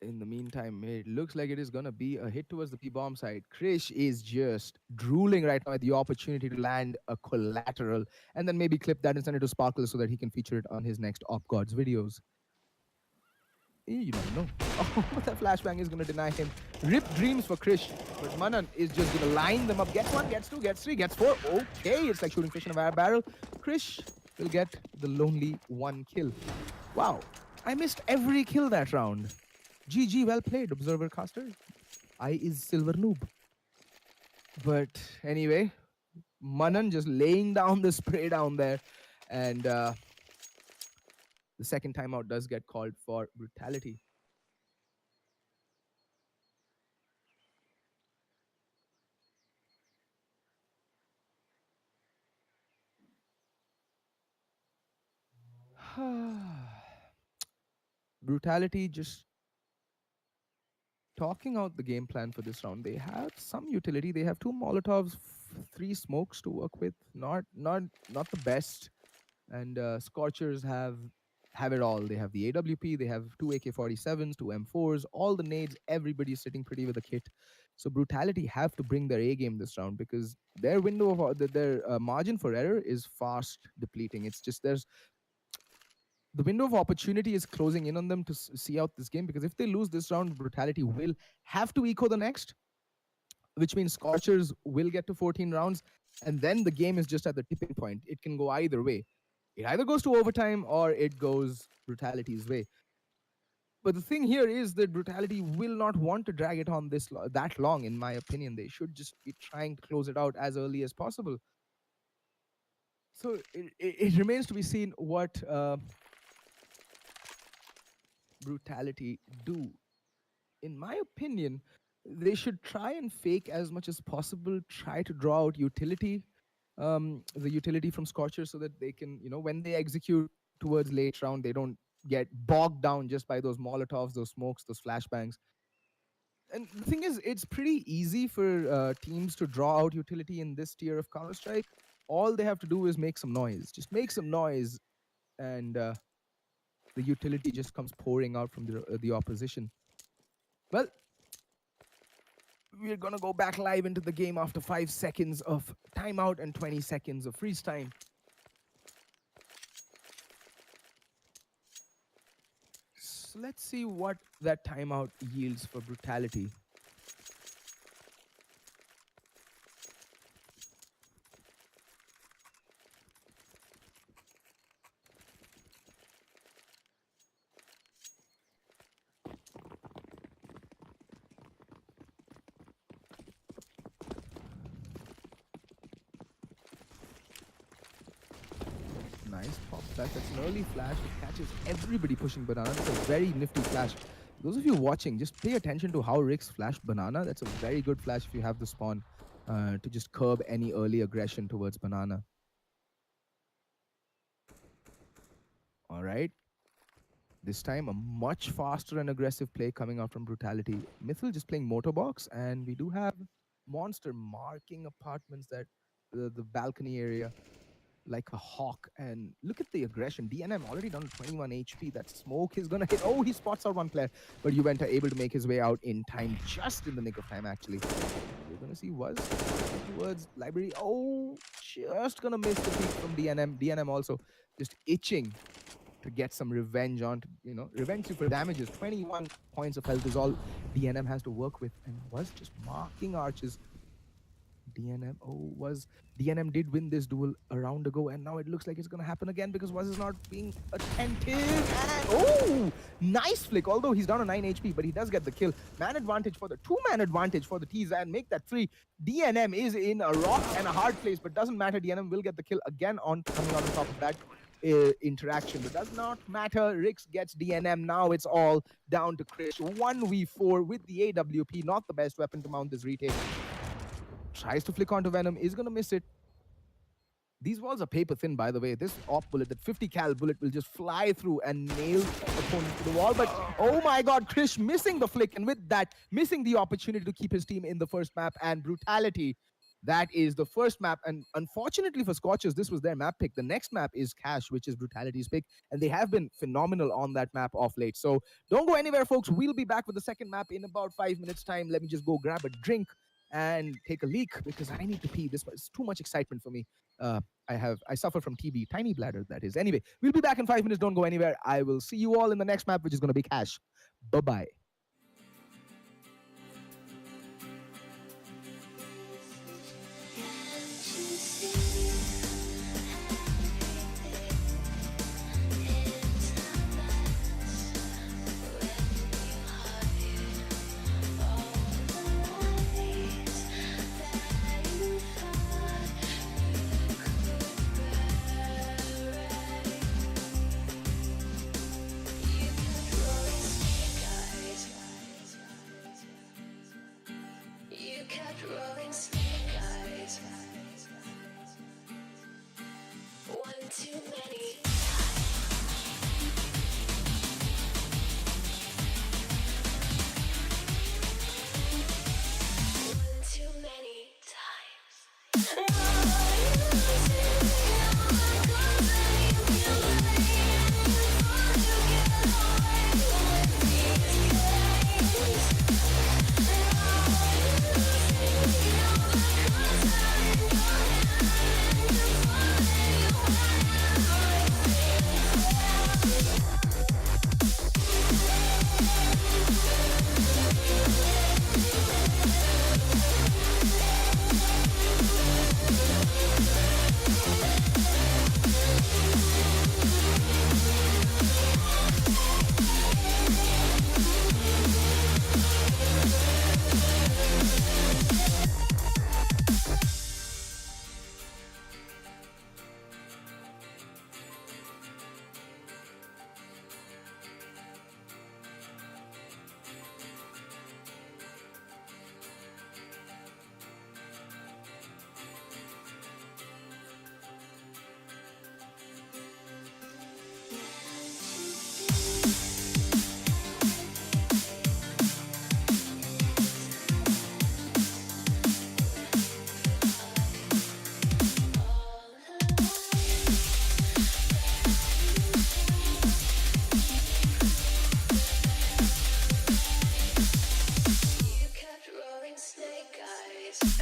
In the meantime, it looks like it is going to be a hit towards the P-bomb side. Krish is just drooling right now at the opportunity to land a collateral and then maybe clip that and send it to Sparkle so that he can feature it on his next Op Gods videos. You don't know. Oh, that flashbang is going to deny him. Rip dreams for Krish, but Manan is just going to line them up. Gets 1, gets 2, gets 3, gets 4. Okay, it's like shooting fish in a barrel. Krish will get the lonely 1 kill. Wow, I missed every kill that round. GG, well played, Observer Caster. I is Silver Noob. But anyway, Manan just laying down the spray down there. And the second timeout does get called for Brutality. Brutality just talking out the game plan for this round. They have some utility. They have 2 Molotovs, 3 smokes to work with. Not the best. And Scorchers have it all. They have the AWP. They have 2 AK-47s, 2 M4s, all the nades. Everybody's sitting pretty with a kit. So Brutality have to bring their A game this round because their window of their margin for error is fast depleting. It's just the window of opportunity is closing in on them to see out this game, because if they lose this round, Brutality will have to eco the next, which means Scorchers will get to 14 rounds, and then the game is just at the tipping point. It can go either way. It either goes to overtime or it goes Brutality's way. But the thing here is that Brutality will not want to drag it on that long, in my opinion. They should just be trying to close it out as early as possible. So it remains to be seen what Brutality do. In my opinion, they should try and fake as much as possible, try to draw out utility, the utility from Scorcher, so that they can, when they execute towards late round, they don't get bogged down just by those Molotovs, those smokes, those flashbangs. And the thing is, it's pretty easy for teams to draw out utility in this tier of Counter-Strike. All they have to do is make some noise. Just make some noise, and the utility just comes pouring out from the opposition. Well, we're gonna go back live into the game after 5 seconds of timeout and 20 seconds of freeze time. So let's see what that timeout yields for Brutality. Nice pop flash. That's an early flash. It catches everybody pushing banana. That's a very nifty flash. Those of you watching, just pay attention to how Rix flashed banana. That's a very good flash if you have the spawn to just curb any early aggression towards banana. All right. This time, a much faster and aggressive play coming out from Brutality. Mythil just playing Motorbox, and we do have Monster marking apartments, that the balcony area, like a hawk. And look at the aggression. DNM already down to 21 HP. That smoke is gonna hit. Oh, he spots out one player, but Juventa able to make his way out in time, just in the nick of time, actually. We're gonna see was towards library. Oh, just gonna miss the peak from DNM. DNM also just itching to get some revenge on, revenge super damages. 21 points of health is all DNM has to work with, and was just marking arches. DNM did win this duel a round ago, and now it looks like it's going to happen again, because Was is not being attentive. And oh, nice flick, although he's down to 9 HP, but he does get the kill. Man advantage for the two-man advantage for the T's, and make that 3. DNM is in a rock and a hard place, but doesn't matter. DNM will get the kill again on coming on top of that interaction, but does not matter. Rix gets DNM. Now it's all down to Krish. 1v4 with the AWP, not the best weapon to mount this retake. Tries to flick onto Venom, is going to miss it. These walls are paper thin, by the way. This op bullet, that 50 cal bullet, will just fly through and nail opponent to the wall. But oh my god, Krish missing the flick, and with that, missing the opportunity to keep his team in the first map. And Brutality, that is the first map. And unfortunately for Scorchers, this was their map pick. The next map is Cash, which is Brutality's pick. And they have been phenomenal on that map off late. So don't go anywhere, folks. We'll be back with the second map in about 5 minutes' time. Let me just go grab a drink and take a leak, because I need to pee. This is too much excitement for me. I suffer from TB, tiny bladder, that is. Anyway, we'll be back in 5 minutes. Don't go anywhere. I will see you all in the next map, which is going to be Cash. Bye-bye.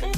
Make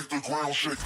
the ground shake.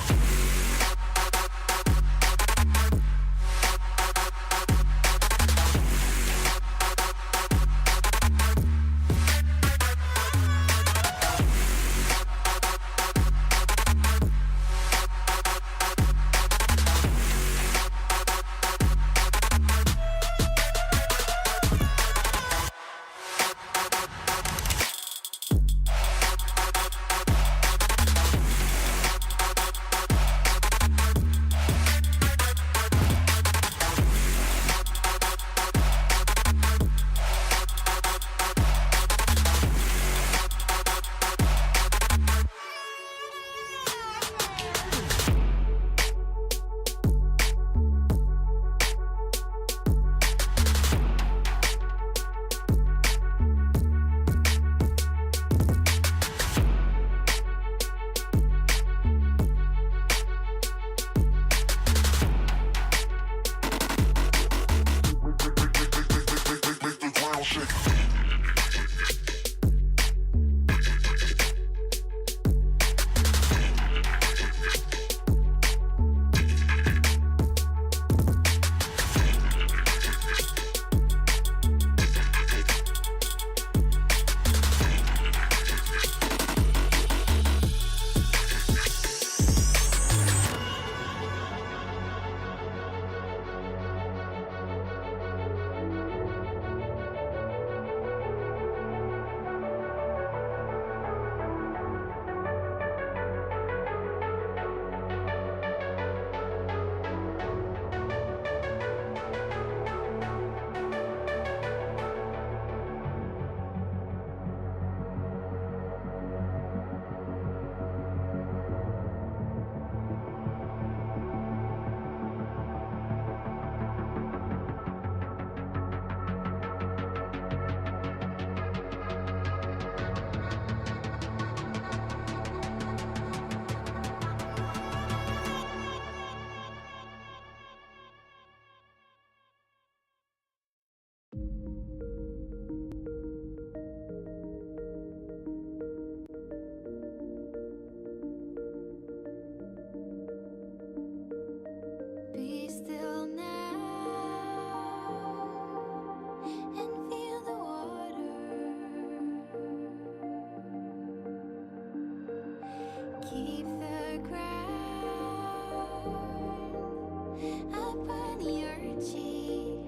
open your cheek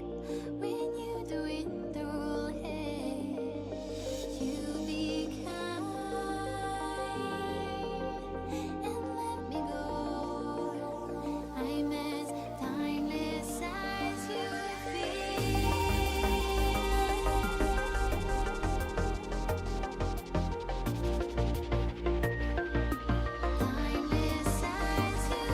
when you dwindle here. You be kind and let me go. I'm as timeless as you feel. Timeless as you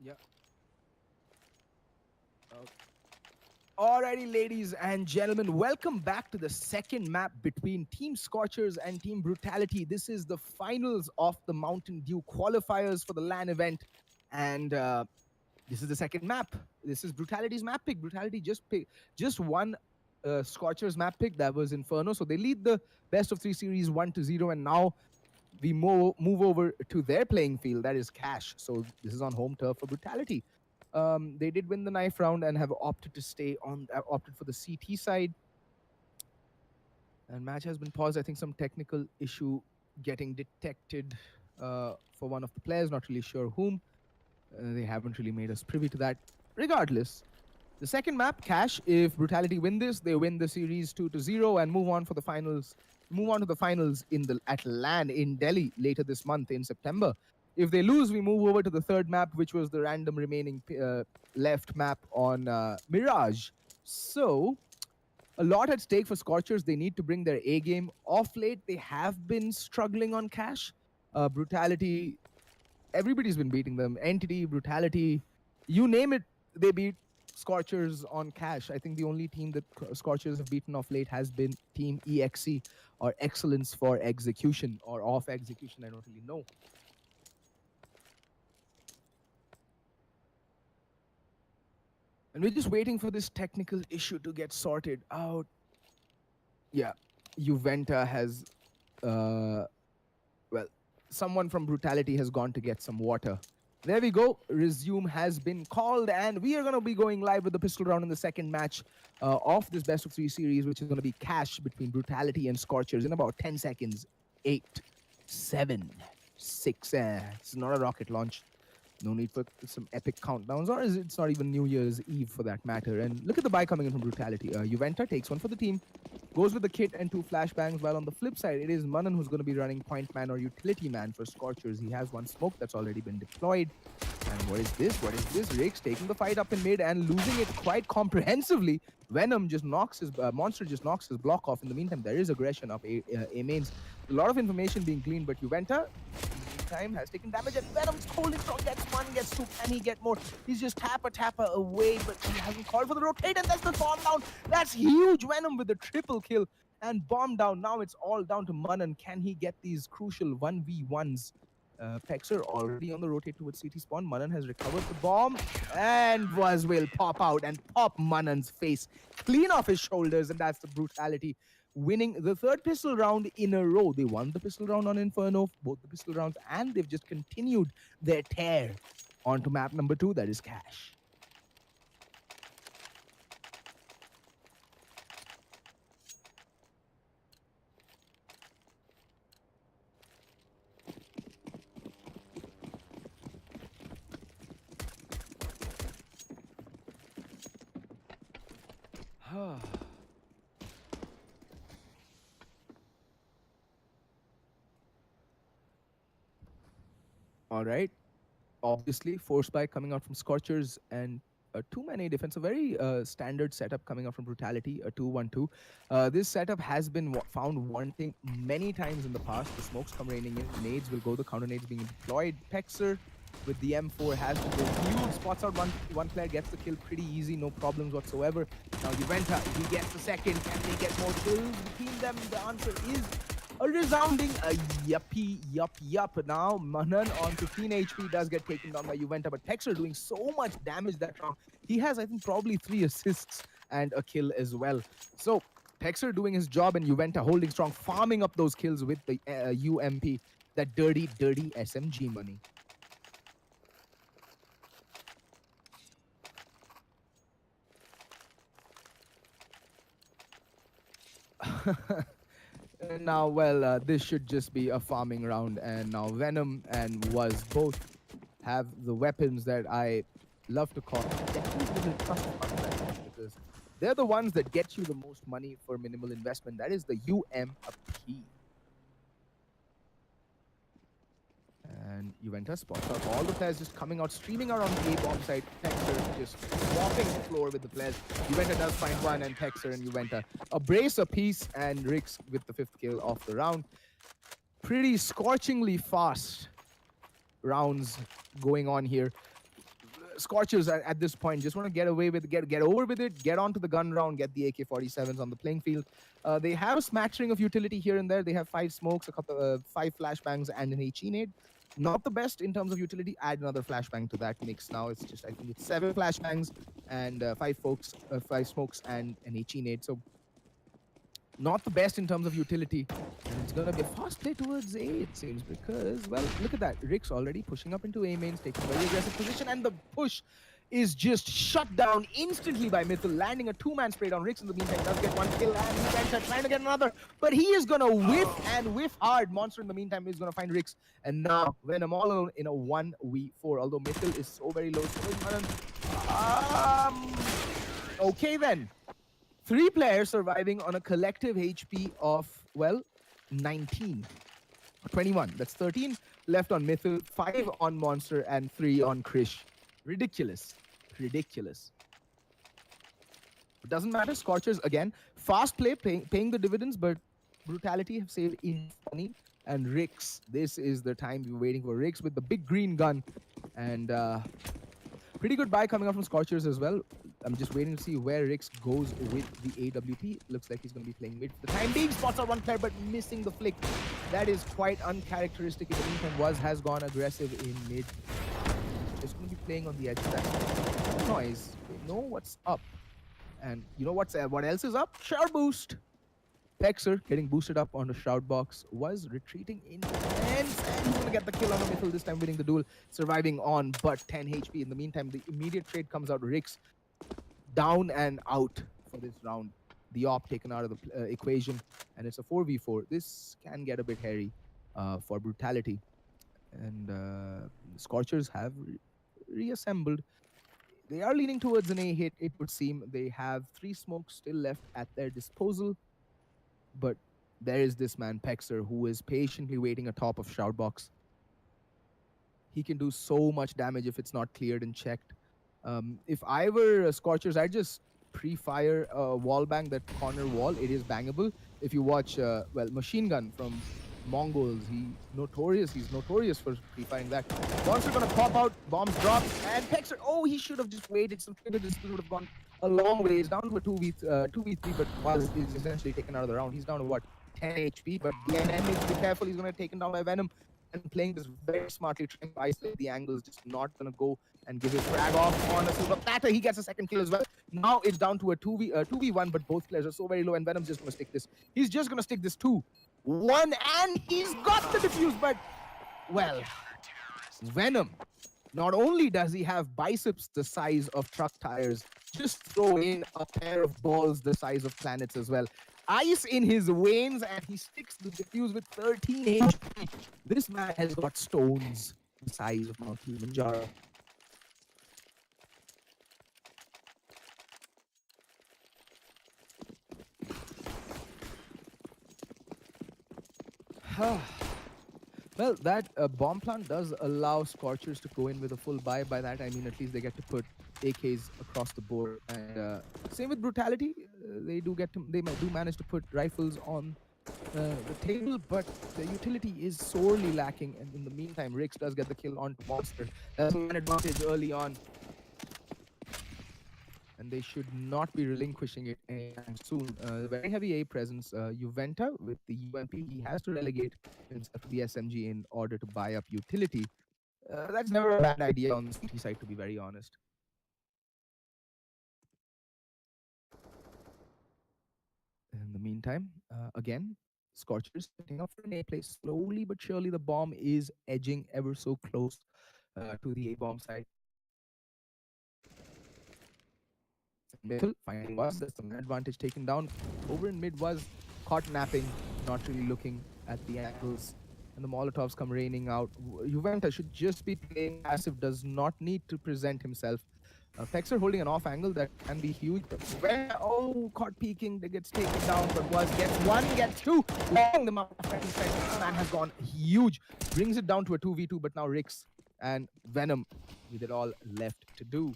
Yeah. Alrighty, ladies and gentlemen, welcome back to the second map between Team Scorchers and Team Brutality. This is the finals of the Mountain Dew qualifiers for the LAN event, and this is the second map. This is Brutality's map pick. Brutality just won Scorchers map pick, that was Inferno, so they lead the best of 3 series 1-0, and now we move over to their playing field, that is Cash. So this is on home turf for Brutality. They did win the knife round and have opted to stay on, opted for the CT side. And match has been paused. I think some technical issue getting detected for one of the players, not really sure whom. They haven't really made us privy to that. Regardless, the second map, Cash, if Brutality win this, they win the series 2-0 and move on for the finals. Move on to the finals at LAN in Delhi later this month in September. If they lose, we move over to the third map, which was the random remaining left map on Mirage. So, a lot at stake for Scorchers. They need to bring their A game. Off late, they have been struggling on Cash. Brutality, everybody's been beating them. Entity, Brutality, you name it, they beat Scorchers on Cash. I think the only team that Scorchers have beaten off late has been Team EXE, or Excellence for Execution, or Off Execution, I don't really know. And we're just waiting for this technical issue to get sorted out. Yeah, Juventa has, well, someone from Brutality has gone to get some water. There we go. Resume has been called, and we are going to be going live with the pistol round in the second match of this best of 3 series, which is going to be Cash between Brutality and Scorchers in about 10 seconds. 8, 7, 6. It's not a rocket launch. No need for some epic countdowns, or it's not even New Year's Eve for that matter. And look at the buy coming in from Brutality. Juventa takes one for the team, goes with the kit and 2 flashbangs, while on the flip side, it is Manan who's going to be running point man or utility man for Scorchers. He has 1 smoke that's already been deployed. And what is this? What is this? Rake's taking the fight up in mid and losing it quite comprehensively. Venom just knocks his, Monster just knocks his block off. In the meantime, there is aggression of A mains. A lot of information being gleaned, but Juventa time has taken damage, and Venom's holding strong, gets 1, gets 2, can he get more? He's just tapper away, but he hasn't called for the rotate, and that's the bomb down. That's huge. Venom with the triple kill and bomb down. Now it's all down to Manan. Can he get these crucial 1v1s? Pexer already on the rotate towards CT spawn. Manan has recovered the bomb, and will pop out and pop Manan's face clean off his shoulders, and that's the Brutality winning the 3rd pistol round in a row. They won the pistol round on Inferno, both the pistol rounds, and they've just continued their tear onto map number 2, that is Cash. All right. Obviously, force buy coming out from Scorchers and a 2-man A defense, a very standard setup coming out from Brutality, a 2-1-2. This setup has been found wanting many times in the past. The smokes come raining in, nades will go, the counter nades being deployed. Pexer with the M4 has to go huge, spots out one player, gets the kill pretty easy, no problems whatsoever. Now Juventa, he gets the second, can they get more kills between them? The answer is A resounding yup. Now Manan on 15 HP does get taken down by Juventa, but Texer doing so much damage that round. He has, I think, probably 3 assists and a kill as well. So Texer doing his job and Juventa holding strong, farming up those kills with the UMP, that dirty SMG money. Now, well, this should just be a farming round, and now Venom and Was both have the weapons that I love to call little trust fund weapons, because they're the ones that get you the most money for minimal investment. That is the UMP. And Juventus spots out all the players just coming out, streaming out on the A-bomb side. Texer just swapping the floor with the players. Juventa does find one, and Texer and Juventa a brace apiece, and Rix with the 5th kill of the round. Pretty scorchingly fast rounds going on here. Scorchers at this point just want to get away with get over with it, get onto the gun round, get the AK-47s on the playing field. They have a smattering of utility here and there. They have 5 smokes, a couple 5 flashbangs, and an HE nade. Not the best in terms of utility. Add another flashbang to that mix. Now it's just, I think it's 7 flashbangs and 5 smokes and an HE nade. So not the best in terms of utility. And it's gonna be a fast play towards A, it seems, because, well, look at that. Rix already pushing up into A mains, taking a very aggressive position, and the push is just shut down instantly by Mythil, landing a 2-man spray down. Rix in the meantime does get 1 kill, and Juventa trying to get another, but he is gonna whiff and whiff hard. Monster in the meantime is gonna find Rix, and now Venom all alone in a 1v4, although Mythil is so very low. Okay then. 3 players surviving on a collective HP of, well, 19. 21. That's 13 left on Mythil, 5 on Monster, and 3 on Krish. Ridiculous. Ridiculous. It doesn't matter. Scorchers, again, fast play, paying the dividends, but Brutality have saved enough money. And Rix, this is the time we were waiting for. Rix with the big green gun. And pretty good buy coming out from Scorchers as well. I'm just waiting to see where Rix goes with the AWP. Looks like he's going to be playing mid for the time being. Spots out one player, but missing the flick. That is quite uncharacteristic. In the meantime, Was has gone aggressive in mid. Just going to be playing on the edge of that noise. They know what's up. And you know what else is up? Shout boost. Texer getting boosted up on the shout box. Was retreating in defense, and he's going to get the kill on the Mythil, this time winning the duel, surviving on but 10 HP. In the meantime, the immediate trade comes out. Rix down and out for this round. The op taken out of the equation, and it's a 4v4. This can get a bit hairy for Brutality. And Scorchers have reassembled. They are leaning towards an A hit, it would seem. They have 3 smokes still left at their disposal. But there is this man, Pexer, who is patiently waiting atop of Shoutbox. He can do so much damage if it's not cleared and checked. If I were Scorchers, I'd just pre-fire a wall bang that corner wall. It is bangable. If you watch, well, Machine Gun from Mongols, he's notorious for pre-firing that. Monster gonna pop out, bombs drop, and Pexer, oh, he should have just waited. Some trigger dispute would have gone a long ways, down to a 2v3, but Was is essentially taken out of the round. He's down to what, 10 HP, but DNN needs to be careful. He's gonna get taken down by Venom, and playing this very smartly, trying to isolate the angles, just not gonna go and give his frag off on a silver platter. He gets a second kill as well. Now it's down to a 2v1, but both players are so very low, and Venom's just gonna stick this. He's just gonna stick this 2-1, and he's got the defuse, but, well, Venom, not only does he have biceps the size of truck tires, just throw in a pair of balls the size of planets as well. Ice in his veins, and he sticks the defuse with 13 HP. This man has got stones the size of Mount Kilimanjaro. Well, that bomb plant does allow Scorchers to go in with a full buy. By that, I mean at least they get to put AKs across the board. And same with Brutality. They do manage to put rifles on the table, but the utility is sorely lacking. And in the meantime, Rix does get the kill on Monster. That's an advantage early on. and they should not be relinquishing it anytime soon. Very heavy A presence. Juventa with the UMP, he has to relegate himself to the SMG in order to buy up utility. That's never a bad idea on the CT side, to be very honest. In the meantime, again, Scorchers setting up for an A place. Slowly but surely, the bomb is edging ever so close to the A bomb side. Middle finding was that's the advantage taken down. Over in mid was caught napping, not really looking at the angles. And the Molotovs come raining out. Juventa should just be playing passive, does not need to present himself. Pexer holding an off angle that can be huge, but Juventa, oh, caught peeking, that gets taken down, but was gets one, gets two. Long the amount of fighting strike. This man has gone huge, brings it down to a 2v2, but now Rix and Venom with it all left to do.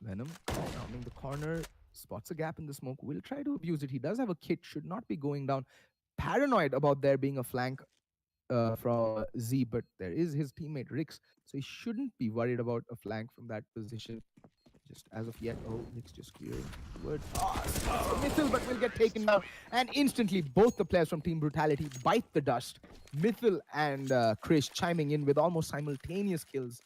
Venom rounding the corner, spots a gap in the smoke, will try to abuse it. He does have a kit, should not be going down. Paranoid about there being a flank from Z, but there is his teammate Rix, so he shouldn't be worried about a flank from that position. Just as of yet, oh, Rix just clearing towards Mythil, but will get taken down. And instantly, both the players from Team Brutality bite the dust. Mythil and Chris chiming in with almost simultaneous kills.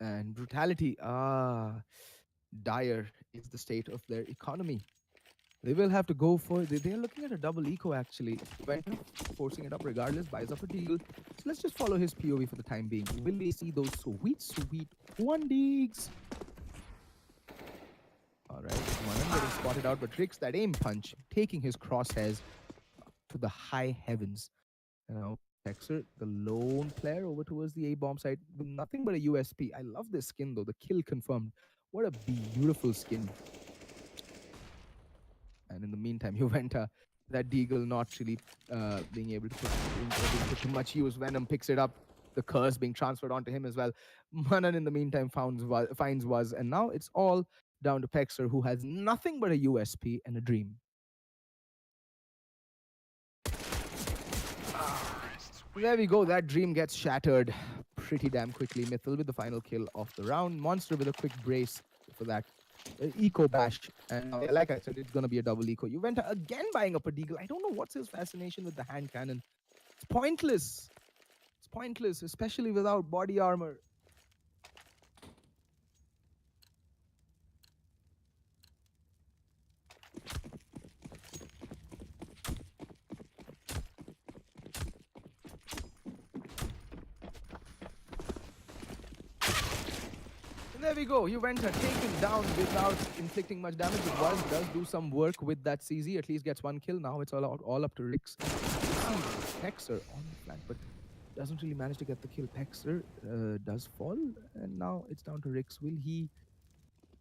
And Brutality, dire is the state of their economy. They will have to go for they're looking at a double eco actually. Venter forcing it up regardless, buys up a deal. So let's just follow his POV for the time being. Will we see those sweet one digs? Alright, one getting spotted out, but Rix, that aim punch, taking his crosshairs to the high heavens. You know, Texer, the lone player over towards the A-bomb side with nothing but a USP. I love this skin though, the kill confirmed. What a beautiful skin. And in the meantime, Juventa, that Deagle not really being able to put too much use. Venom picks it up, the curse being transferred onto him as well. Manan in the meantime finds was, and now it's all down to Pexer, who has nothing but a USP and a dream. There we go, that dream gets shattered pretty damn quickly. Mythil with the final kill of the round. Monster with a quick brace for that eco bash. And like I said, it's going to be a double eco. Juventa again buying up a deagle. I don't know what's his fascination with the hand cannon. It's pointless. It's pointless, especially without body armor. There we go. Juventa taken down without inflicting much damage. It does do some work with that CZ. At least gets one kill. Now it's all up to Rix. Pexer on the flank, but doesn't really manage to get the kill. Pexer does fall, and now it's down to Rix. Will he,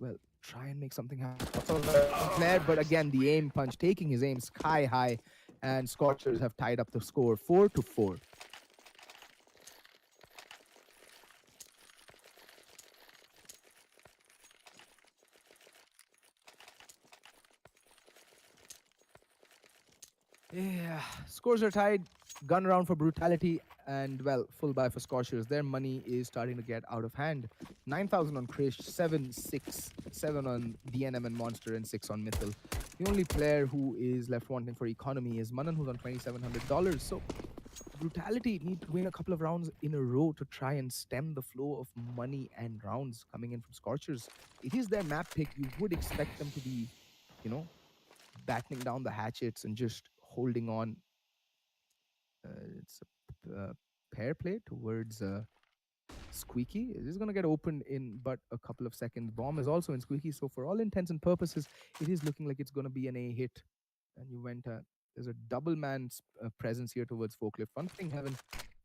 well, try and make something happen? Flare, but again, the aim punch, taking his aim sky high, and Scorchers have tied up the score 4-4. Yeah, scores are tied. Gun round for Brutality, and well, full buy for Scorchers. Their money is starting to get out of hand. 9,000 on Krish, 7 on DNM and Monster, and 6 on Mythil. The only player who is left wanting for economy is Manan, who's on $2,700. So Brutality need to win a couple of rounds in a row to try and stem the flow of money and rounds coming in from Scorchers. It is their map pick. You would expect them to be, you know, battening down the hatchets and just holding on. It's a pair play towards Squeaky. It is going to get opened in but a couple of seconds. Bomb is also in Squeaky, so for all intents and purposes, it is looking like it's going to be an A hit. And you went, there's a double man presence here towards Forklift. One playing Heaven,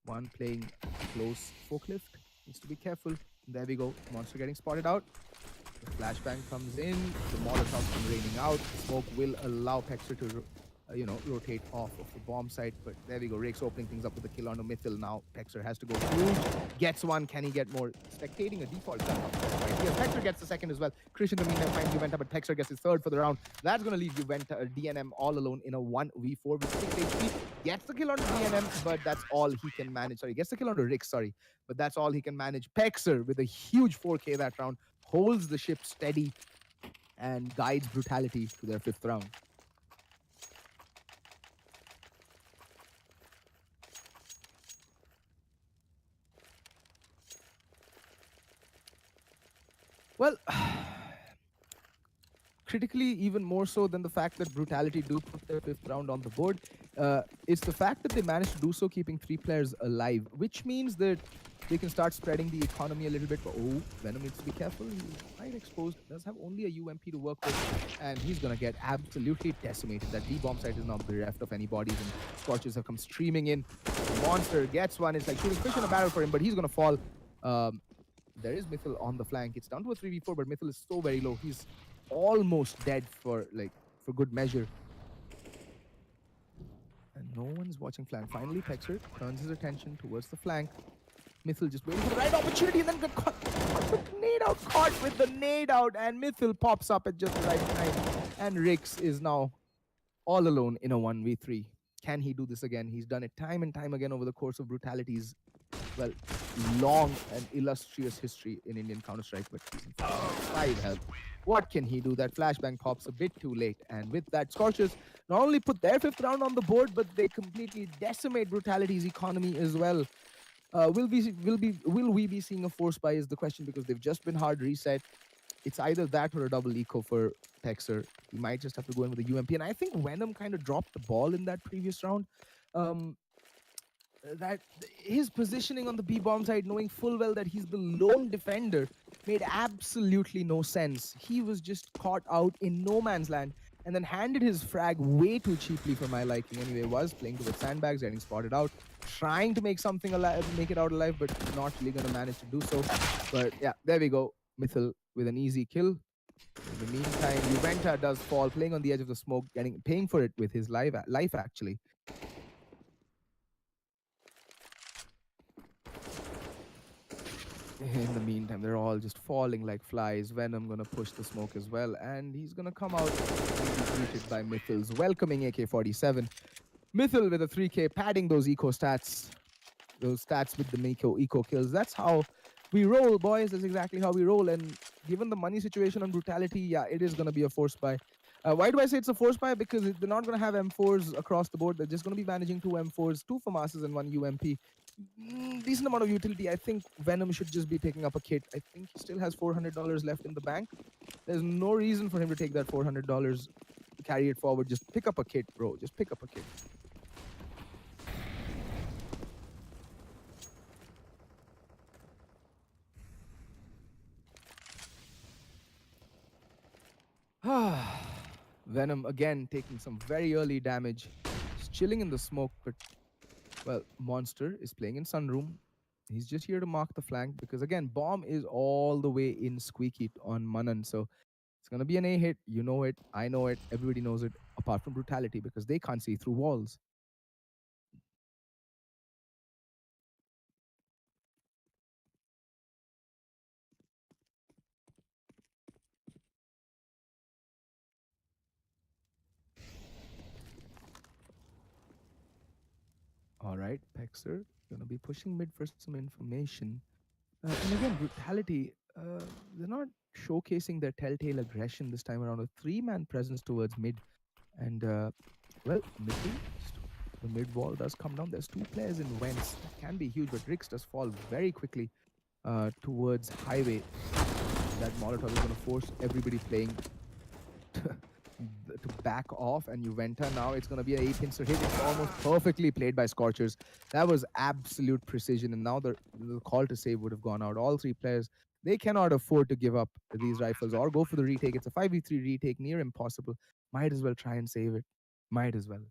one playing close. Forklift needs to be careful. There we go. Monster getting spotted out. The flashbang comes in. The Molotov come raining out. Smoke will allow Pexer to rotate off of the bomb site. But there we go. Rake's opening things up with the kill on a Mythil. Now Pexer has to go huge. Gets one. Can he get more? Spectating a default gun. Right here. Pexer gets the second as well. Krish in the meantime finds Juventa, but Pexer gets his third for the round. That's going to leave Juventa, DNM all alone in a 1v4 with 6 HP. Gets the kill on DNM, but that's all he can manage. Sorry, gets the kill on Rick, sorry. But that's all he can manage. Pexer with a huge 4K that round holds the ship steady and guides Brutality to their 5th round. Well, critically, even more so than the fact that Brutality do put their 5th round on the board, it's the fact that they managed to do so keeping 3 players alive, which means that they can start spreading the economy a little bit. But oh, Venom needs to be careful. He's quite exposed. Does have only a UMP to work with, and he's gonna get absolutely decimated. That D-bomb site is now bereft of any bodies, and Scorchers have come streaming in. The monster gets one. It's like shooting fish in a barrel for him, but he's gonna fall. There is Mythil on the flank. It's down to a 3v4, but Mythil is so very low. He's almost dead for good measure. And no one's watching flank. Finally, Pexer turns his attention towards the flank. Mythil just waiting for the right opportunity and then got caught with the nade out. Caught with the nade out, and Mythil pops up at just the right time. And Rix is now all alone in a 1v3. Can he do this again? He's done it time and time again over the course of Brutality's, well, long and illustrious history in Indian Counter-Strike, but he's in 5 health. What can he do? That flashbang pops a bit too late, and with that, Scorchers not only put their 5th round on the board, but they completely decimate Brutality's economy as well. Will we be seeing a force buy is the question, because they've just been hard reset. It's either that or a double eco for Pexer. He might just have to go in with a UMP, and I think Venom kind of dropped the ball in that previous round. That his positioning on the B bomb side, knowing full well that he's the lone defender, made absolutely no sense. He was just caught out in no man's land and then handed his frag way too cheaply for my liking. Anyway, was playing with sandbags, getting spotted out, trying to make something alive, make it out alive, but not really gonna manage to do so. But yeah, there we go. Mythil with an easy kill. In the meantime, Juventa does fall, playing on the edge of the smoke, paying for it with his life actually. In the meantime, they're all just falling like flies. Venom gonna push the smoke as well, and he's gonna come out and be greeted by Mythil's welcoming AK-47. Mythil with a 3K, padding those eco stats, those stats with the eco kills. That's how we roll, boys. That's exactly how we roll. And given the money situation on Brutality, yeah, it is gonna be a force buy. Why do I say it's a force buy? Because they're not gonna have M4s across the board. They're just gonna be managing 2 M4s, 2 FAMASs, and 1 UMP. Decent amount of utility. I think Venom should just be picking up a kit. I think he still has $400 left in the bank. There's no reason for him to take that $400, carry it forward. Just pick up a kit, bro. Just pick up a kit. Venom again taking some very early damage. Just chilling in the smoke, but well, Monster is playing in Sunroom. He's just here to mark the flank because, again, Bomb is all the way in Squeaky on Manan. So it's going to be an A hit. You know it. I know it. Everybody knows it, apart from Brutality, because they can't see through walls. All right, Pexer going to be pushing mid for some information. And again, Brutality, they're not showcasing their telltale aggression this time around. A 3-man presence towards mid. And, well, the mid wall does come down. There's 2 players in Wentz. That can be huge, but Rix does fall very quickly towards Highway. That Molotov is going to force everybody playing to back off, and Juventa now, it's going to be an 8-pincer hit. It's almost perfectly played by Scorchers. That was absolute precision, and now the call to save would have gone out. All 3 players, they cannot afford to give up these rifles or go for the retake. It's a 5v3 retake, near impossible. Might as well try and save it. Might as well.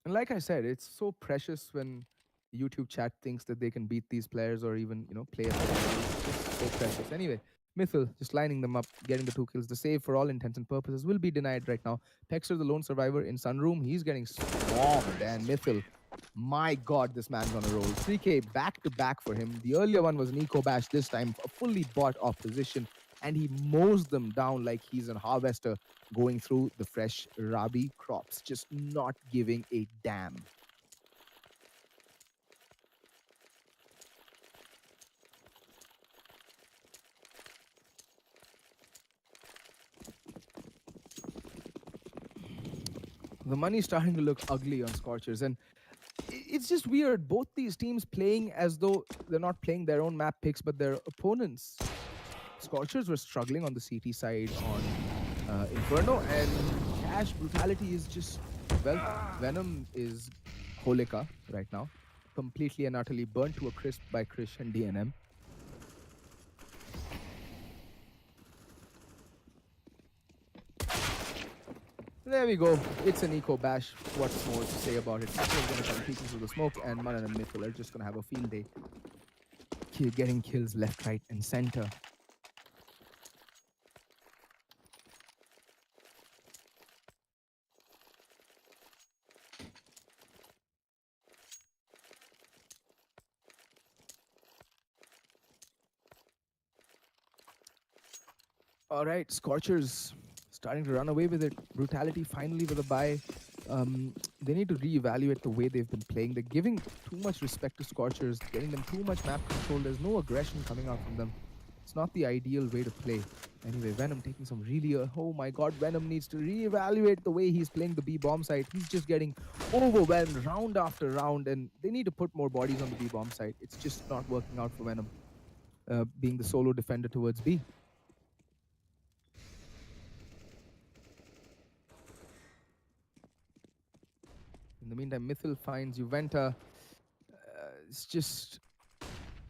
And like I said, it's so precious when YouTube chat thinks that they can beat these players or even, play at the level. It's just so precious. Anyway, Mythil just lining them up, getting the 2 kills. The save, for all intents and purposes, will be denied right now. Pexer, the lone survivor in Sunroom, he's getting swarmed. And Mythil, my god, this man's on a roll. 3K back to back for him. The earlier one was Nico Bash, this time a fully bought opposition. And he mows them down like he's a harvester going through the fresh Rabi crops, just not giving a damn. The money's starting to look ugly on Scorchers, and it's just weird. Both these teams playing as though they're not playing their own map picks, but their opponents. Scorchers were struggling on the CT side on Inferno, and Cash Brutality is just, well, Venom is Holika right now, completely and utterly burnt to a crisp by Krish and DNM. There we go. It's an eco bash. What's more to say about it? Mythil is going to come peeking through the smoke, and Manan and Mythil are just going to have a field day. Getting kills left, right, and center. All right, Scorchers starting to run away with it. Brutality finally with a buy. They need to reevaluate the way they've been playing. They're giving too much respect to Scorchers, getting them too much map control. There's no aggression coming out from them. It's not the ideal way to play. Anyway, Venom taking some really... oh my god, Venom needs to reevaluate the way he's playing the B-bomb site. He's just getting overwhelmed round after round, and they need to put more bodies on the B-bomb site. It's just not working out for Venom, being the solo defender towards B. In the meantime, Mythil finds Juventa. It's just...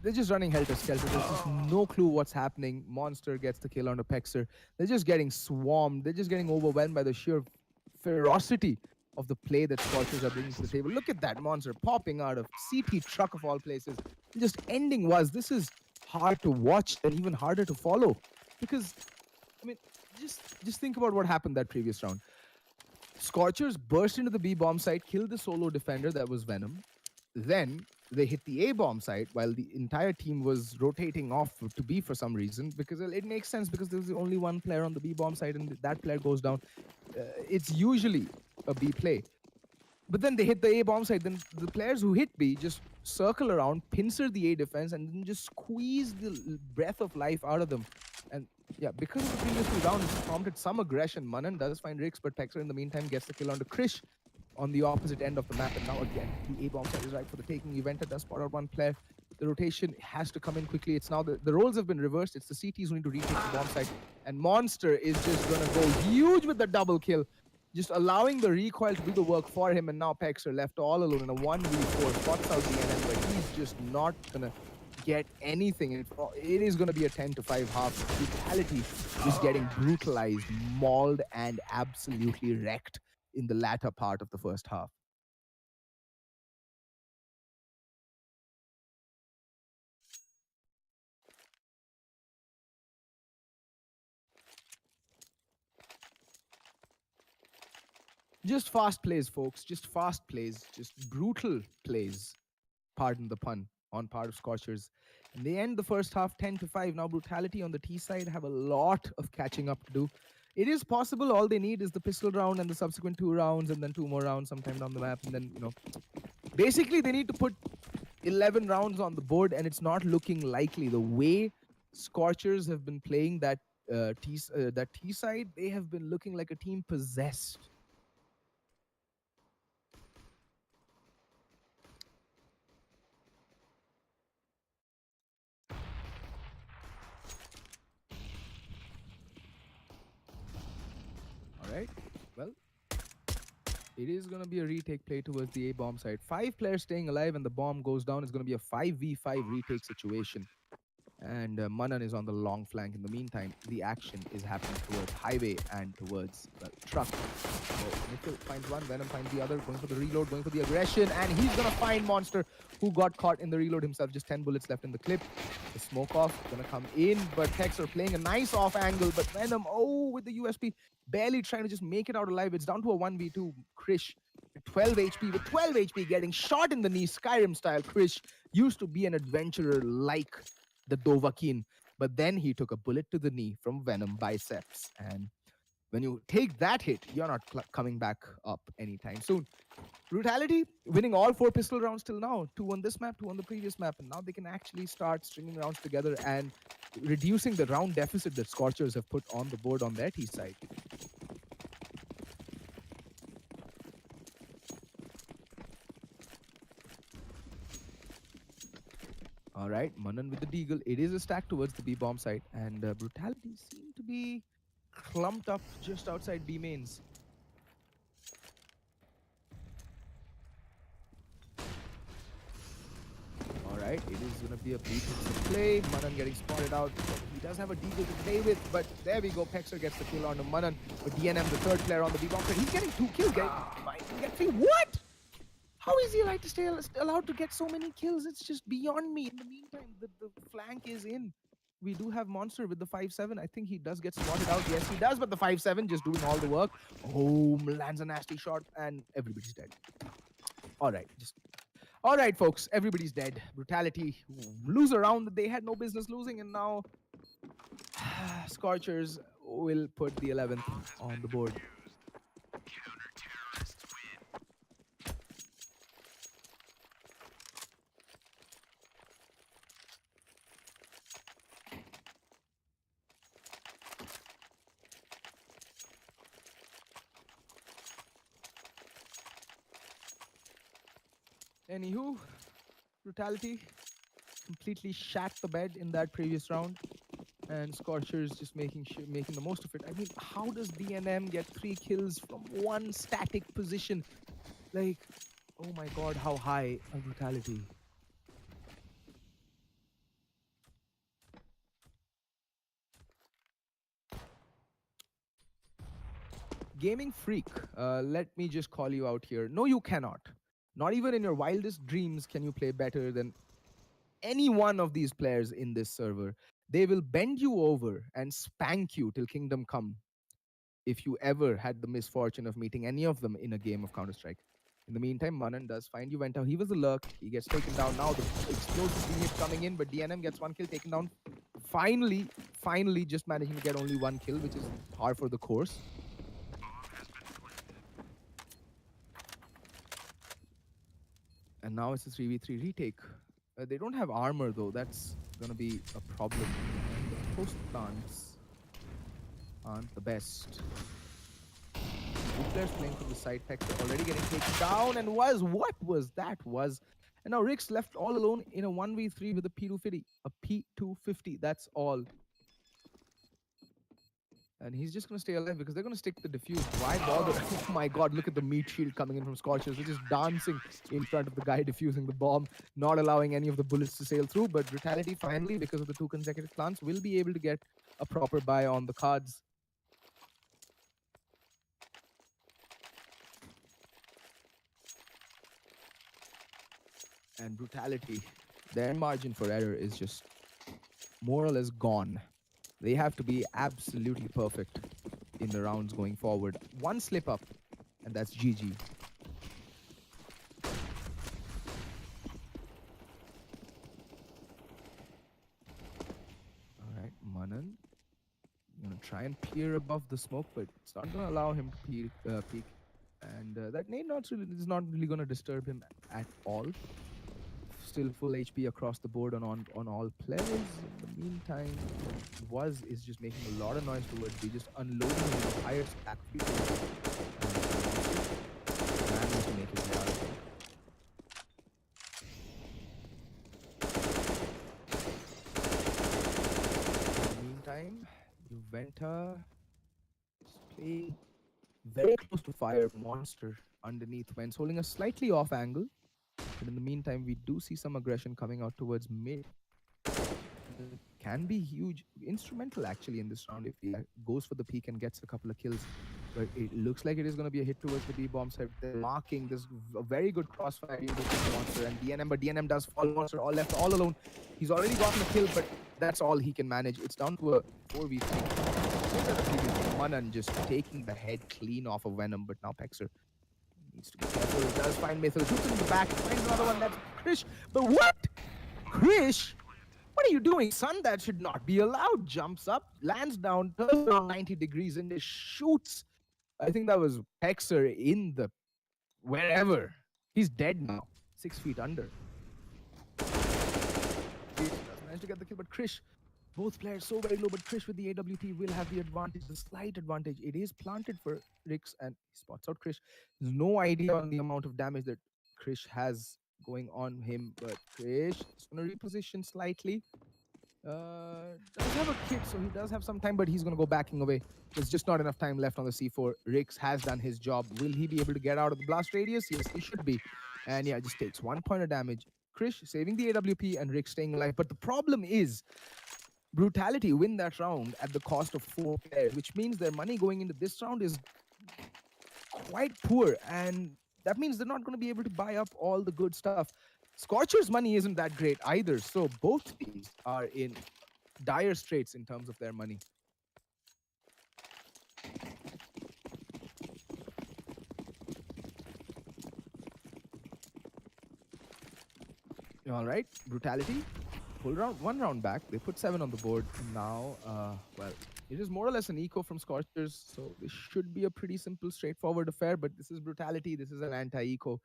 they're just running helter-skelter. There's just no clue what's happening. Monster gets the kill on the Pexer. They're just getting swarmed. They're just getting overwhelmed by the sheer ferocity of the play that Scorchers are bringing to the table. Look at that Monster popping out of CT truck of all places. And just ending was, this is hard to watch and even harder to follow. Because, I mean, just think about what happened that previous round. Scorchers burst into the B-bomb site, killed the solo defender that was Venom. Then they hit the A-bomb site while the entire team was rotating off to B for some reason, because it makes sense because there's only one player on the B-bomb site and that player goes down. It's usually a B play. But then they hit the A-bomb site, then the players who hit B just circle around, pincer the A defense, and then just squeeze the breath of life out of them. And yeah, because of the previous 2 rounds, it's prompted some aggression. Manan does find Rix, but Pexer in the meantime gets the kill onto Krish on the opposite end of the map. And now again, the A-bomb site is right for the taking. Juventa does spot out one player. The rotation has to come in quickly. It's now the roles have been reversed. It's the CTs who need to retake the bomb site. And Monster is just going to go huge with the double kill, just allowing the recoil to do the work for him. And now Pexer left all alone in a 1v4, spots out the NM, but he's just not going to get anything. It is going to be a 10-5 half. Brutality is getting brutalized, mauled, and absolutely wrecked in the latter part of the first half. Just fast plays, folks. Just fast plays. Just brutal plays. Pardon the pun. On part of Scorchers. And they end the first half 10-5. Now Brutality on the T side have a lot of catching up to do. It is possible all they need is the pistol round and the subsequent 2 rounds and then 2 more rounds sometime down the map. And then, you know, basically they need to put 11 rounds on the board, and it's not looking likely. The way Scorchers have been playing that T side, they have been looking like a team possessed. Alright, well, it is going to be a retake play towards the A-bomb side. 5 players staying alive and the bomb goes down. It's going to be a 5v5 retake situation. And Manan is on the long flank. In the meantime, the action is happening towards highway and towards the truck. So Nikhil finds one, Venom finds the other, going for the reload, going for the aggression, and he's gonna find Monster, who got caught in the reload himself. Just 10 bullets left in the clip. The smoke off gonna come in, but Tex are playing a nice off angle, but Venom, oh, with the USP, barely trying to just make it out alive. It's down to a 1v2. Krish, 12 HP, with 12 HP, getting shot in the knee, Skyrim style. Krish used to be an adventurer like the Dovahkiin, but then he took a bullet to the knee from Venom biceps. And when you take that hit, you're not coming back up anytime soon. Brutality winning all 4 pistol rounds till now. 2 on this map, 2 on the previous map. And now they can actually start stringing rounds together and reducing the round deficit that Scorchers have put on the board on their T side. All right, Manan with the deagle. It is a stack towards the B bomb site, and Brutality seem to be clumped up just outside B mains. All right, it is going to be a beat play. Manan getting spotted out. He does have a deagle to play with, but there we go. Pexer gets the kill on Manan. But DNM, the third player on the B bomb site, he's getting 2 kills. Get 3. What? How is he allowed to get so many kills? It's just beyond me. In the meantime, the flank is in. We do have Monster with the 5-7. I think he does get spotted out. Yes, he does, but the 5-7 just doing all the work. Oh, lands a nasty shot, and everybody's dead. All right, folks. Everybody's dead. Brutality lose a round that they had no business losing, and now Scorchers will put the 11th on the board. Anywho, Brutality completely shat the bed in that previous round, and Scorchers just making the most of it. I mean, how does DNM get 3 kills from one static position? Like, oh my god, how high a Brutality. Gaming Freak, let me just call you out here. No, you cannot. Not even in your wildest dreams can you play better than any one of these players in this server. They will bend you over and spank you till kingdom come if you ever had the misfortune of meeting any of them in a game of Counter-Strike. In the meantime, Manan does find Juventa. He was a lurk. He gets taken down now. The explosive unit coming in, but DNM gets 1 kill taken down. Finally, just managing to get only 1 kill, which is par for the course. And now it's a 3v3 retake. They don't have armor though. That's gonna be a problem. And the post plants aren't the best. Two players playing from the side. Pexer already getting taken down, and what was that? And now Rick's left all alone in a 1v3 with a P250. A P250. That's all. And he's just going to stay alive because they're going to stick the defuse. Why bother? Oh my god, look at the meat shield coming in from Scorchers. They're just dancing in front of the guy defusing the bomb, not allowing any of the bullets to sail through. But Brutality, finally, because of the 2 consecutive plants, will be able to get a proper buy on the cards. And Brutality, their margin for error is just more or less gone. They have to be absolutely perfect in the rounds going forward. 1 slip up, and that's GG. All right, Manan. I'm going to try and peer above the smoke, but it's not going to allow him to peek. And that nade is not really going to disturb him at all. Still full HP across the board on all players. In the meantime, is just making a lot of noise towards B, just unloading his entire stack. Managed to make his way out of it. In the meantime, Juventa is playing very close to fire. Monster underneath Wentz, holding a slightly off angle. But in the meantime, we do see some aggression coming out towards mid. can be huge, instrumental actually in this round if he goes for the peak and gets a couple of kills. But it looks like it is going to be a hit towards the B bomb side. They're marking this a very good crossfire here with Monster and DNM, but DNM does fall. Monster all left all alone. He's already gotten a kill, but that's all he can manage. It's down to a 4v3. Manan just taking the head clean off of Venom, but now Pexer needs to be careful. He does find Mythil, shoots him in the back, finds another one. That's Krish. But what? Krish? What are you doing, son? That should not be allowed. Jumps up, lands down, turns around 90 degrees, and just shoots. I think that was Pexer in the wherever. He's dead now. 6 feet under. Krish does manage to get the kill, but Krish, both players so very low, but Krish with the AWP will have the advantage, the slight advantage. It is planted for Rix, and he spots out Krish. There's no idea on the amount of damage that Krish has going on him, but Krish is going to reposition slightly. Does have a kit, so he does have some time, but he's going to go backing away. There's just not enough time left on the C4. Rix has done his job. Will he be able to get out of the blast radius? Yes, he should be. And yeah, just takes 1 point of damage. Krish saving the AWP and Rix staying alive. But the problem is, Brutality win that round at the cost of 4 players, which means their money going into this round is quite poor. And that means they're not going to be able to buy up all the good stuff. Scorchers' money isn't that great either, so both teams are in dire straits in terms of their money. All right, Brutality, full round, 1 round back. They put 7 on the board. Now, well, it is more or less an eco from Scorchers, so this should be a pretty simple, straightforward affair, but this is Brutality, this is an anti-eco.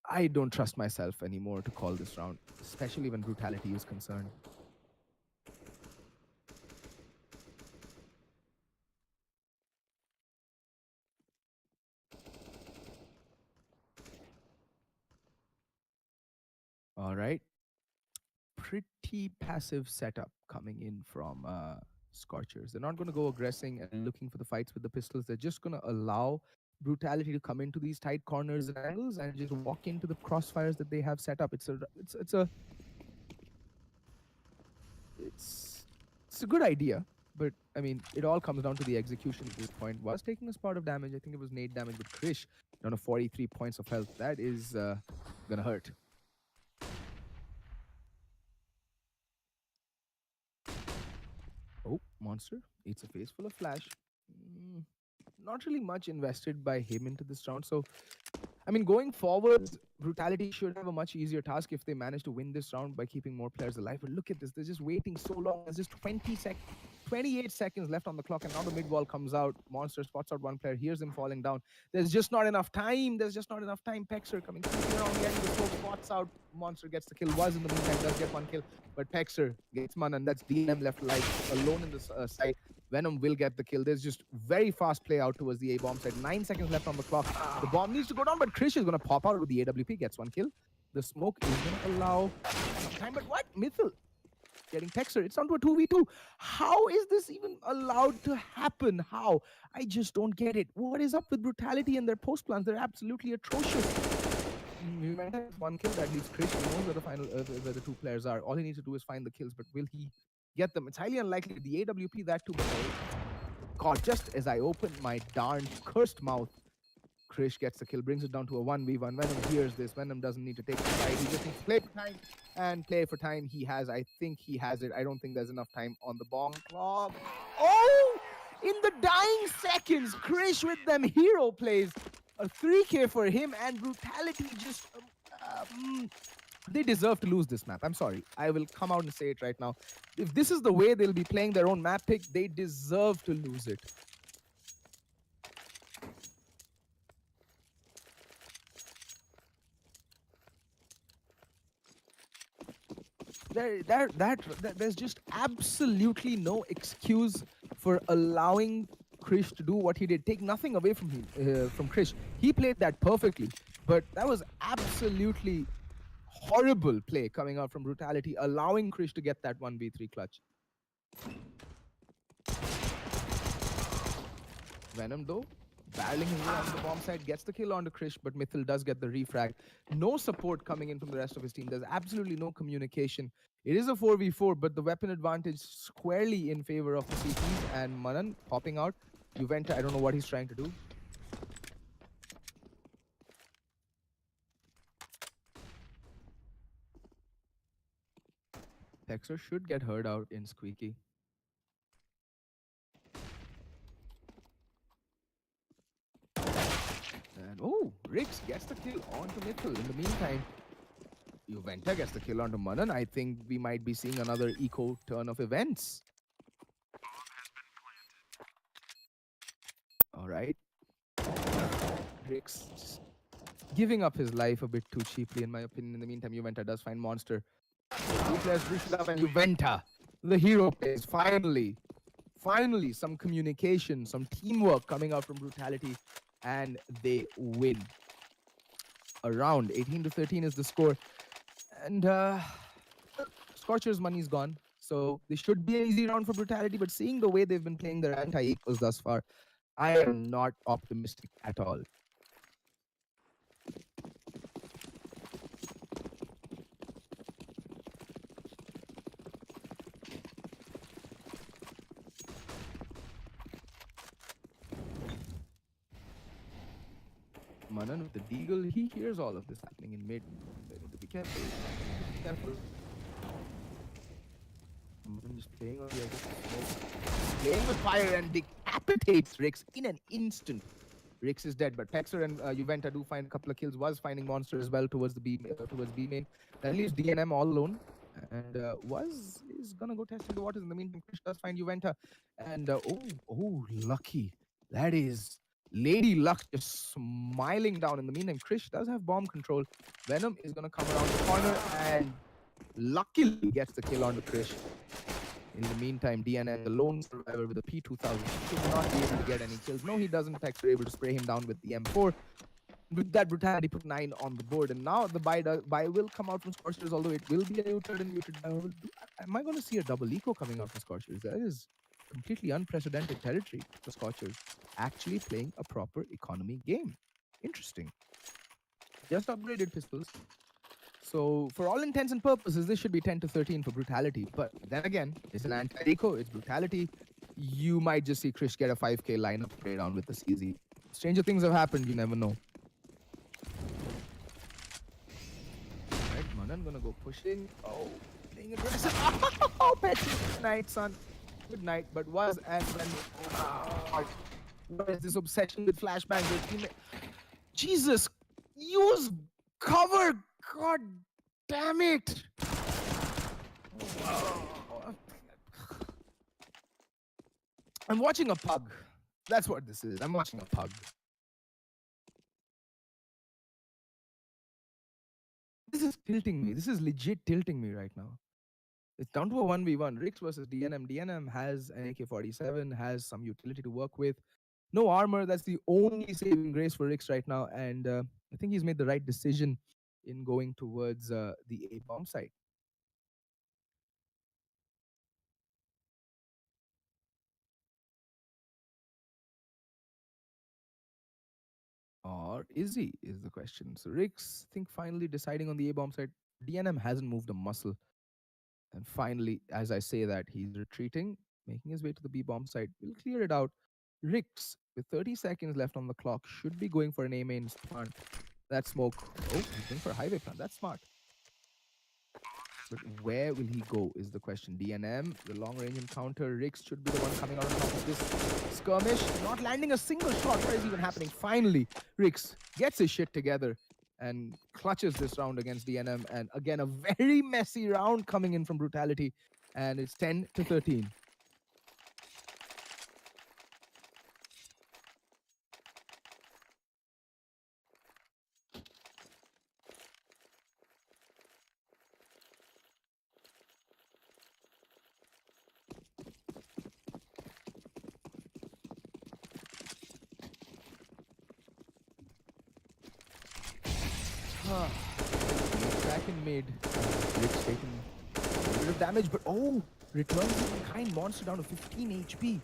I don't trust myself anymore to call this round, especially when Brutality is concerned. All right. Pretty passive setup coming in from Scorchers. They're not going to go aggressing and looking for the fights with the pistols. They're just going to allow Brutality to come into these tight corners and angles and just walk into the crossfires that they have set up. It's a good idea, but I mean, it all comes down to the execution at this point. Was taking a spot of damage. I think it was nade damage with Krish down to 43 points of health. That is gonna hurt. Oh, Monster eats a face full of flash. Not really much invested by him into this round. So, I mean, going forward, Brutality should have a much easier task if they manage to win this round by keeping more players alive. But look at this. They're just waiting so long. There's just 28 seconds left on the clock, and now the mid wall comes out. Monster spots out 1 player, hears him falling down. There's just not enough time. Pexer coming through around the end of the smoke, spots out. Monster gets the kill. Was in the meantime, does get 1 kill. But Pexer gets man, and that's DNM left alive alone in this side. Venom will get the kill. There's just very fast play out towards the A-bomb side. 9 seconds left on the clock. The bomb needs to go down, but Krish is going to pop out with the AWP, gets 1 kill. The smoke is going to allow some time, but what? Mythil getting Pexer. It's down to a 2v2. How is this even allowed to happen? How? I just don't get it. What is up with Brutality and their post plans? They're absolutely atrocious. We might have 1 kill. That leaves Krish. He knows where the final, where the 2 players are. All he needs to do is find the kills, but will he get them? It's highly unlikely. The AWP, that too. But God, just as I open my darn cursed mouth, Krish gets the kill, brings it down to a 1v1. Venom hears this. Venom doesn't need to take the fight. He just needs to play for time. And play for time. He has, I think he has it. I don't think there's enough time on the bomb clock. Oh! In the dying seconds, Krish with them hero plays. A 3k for him, and Brutality just... they deserve to lose this map. I'm sorry. I will come out and say it right now. If this is the way they'll be playing their own map pick, they deserve to lose it. There's just absolutely no excuse for allowing Krish to do what he did. Take nothing away from him, from Krish. He played that perfectly, but that was absolutely horrible play coming out from Brutality, allowing Krish to get that 1v3 clutch. Venom though, barreling his way onto the bomb side, gets the kill onto Krish, but Mithil does get the refrag. No support coming in from the rest of his team. There's absolutely no communication. It is a 4v4, but the weapon advantage squarely in favor of the CTs, and Manan popping out. Juventa, I don't know what he's trying to do. Texer should get heard out in Squeaky. And oh, Rix gets the kill onto Mithil. In the meantime, Juventa gets the kill onto Manan. I think we might be seeing another eco turn of events. All right. Rix just giving up his life a bit too cheaply, in my opinion. In the meantime, Juventa does find Monster. Two players push up, and Juventa, the hero plays. Finally, some communication, some teamwork coming out from Brutality, and they win. Around 18-13 is the score, and Scorchers' money's gone. So this should be an easy round for Brutality, but seeing the way they've been playing their anti-equals thus far, I am not optimistic at all. Manan with the deagle, he hears all of this happening in mid. They need to be careful. Be careful. Manan just playing on the edge of the smoke. Playing with fire and decapitates Rix in an instant. Rix is dead, but Texer and Juventa do find a couple of kills. Was finding Monster as well towards the towards B main. That leaves DNM all alone. And Was is gonna go testing the waters. In the meantime, Krish does find Juventa. And oh, lucky. That is Lady Luck just smiling down. In the meantime, Krish does have bomb control. Venom is gonna come around the corner and luckily gets the kill onto Krish. In the meantime, DNM, the lone survivor with a P2000, should not be able to get any kills. No, he doesn't. Texter able to spray him down with the M4. With that Brutality, put 9 on the board, and now the buy will come out from Scorchers, although it will be a muted and muted. Am I going to see a double eco coming out from Scorchers? That is completely unprecedented territory for Scorchers. Actually playing a proper economy game. Interesting. Just upgraded pistols. So for all intents and purposes, this should be 10-13 for Brutality. But then again, it's an anti-eco, it's Brutality. You might just see Krish get a 5k lineup play down with the CZ. Stranger things have happened, you never know. Alright, Manan gonna go pushing. Oh, playing aggressive. Oh, Petty. Good night, son. Good night. But was and when. What is this obsession with flashbangs? Jesus, use cover. God damn it. I'm watching a pug. That's what this is. I'm watching a pug. This is tilting me. This is legit tilting me right now. It's down to a 1v1. Rix versus DNM. DNM has an AK-47, has some utility to work with. No armor. That's the only saving grace for Rix right now. And I think he's made the right decision in going towards the A bomb site. Or is he, is the question. So Rix, I think finally deciding on the A bomb site. DNM hasn't moved a muscle. And finally, as I say that, he's retreating, making his way to the B bomb site. We'll clear it out. Rix, with 30 seconds left on the clock, should be going for an A main plant. That smoke. Oh, he's going for a highway plant. That's smart. But where will he go is the question. DNM, the long range encounter. Rix should be the one coming out on top of this skirmish. Not landing a single shot. What is even happening? Finally, Rix gets his shit together and clutches this round against DNM. And again, a very messy round coming in from Brutality. And it's 10-13. Back in mid. Rix taking a bit of damage, but oh, returns in kind. Monster down to 15 HP.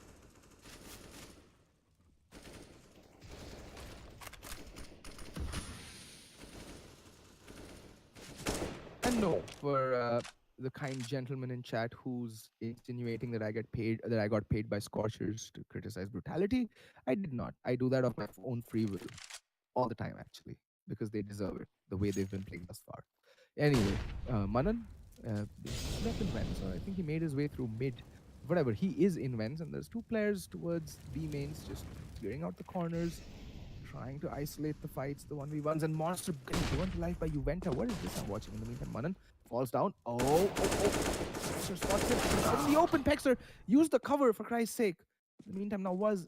no for the kind gentleman in chat who's insinuating that I got paid by Scorchers to criticize brutality. I did not. I do that of my own free will all the time, actually, because they deserve it the way they've been playing thus far. Anyway, Manan left in Vents, so I think he made his way through mid. Whatever, he is in Vents, and there's two players towards B mains just clearing out the corners, trying to isolate the fights, the 1v1s, and Monster getting burned alive by Juventa. What is this I'm watching? In the meantime, Manan falls down. Oh. Pexer spots him. He's in the open. Pexer, use the cover for Christ's sake. In the meantime, now was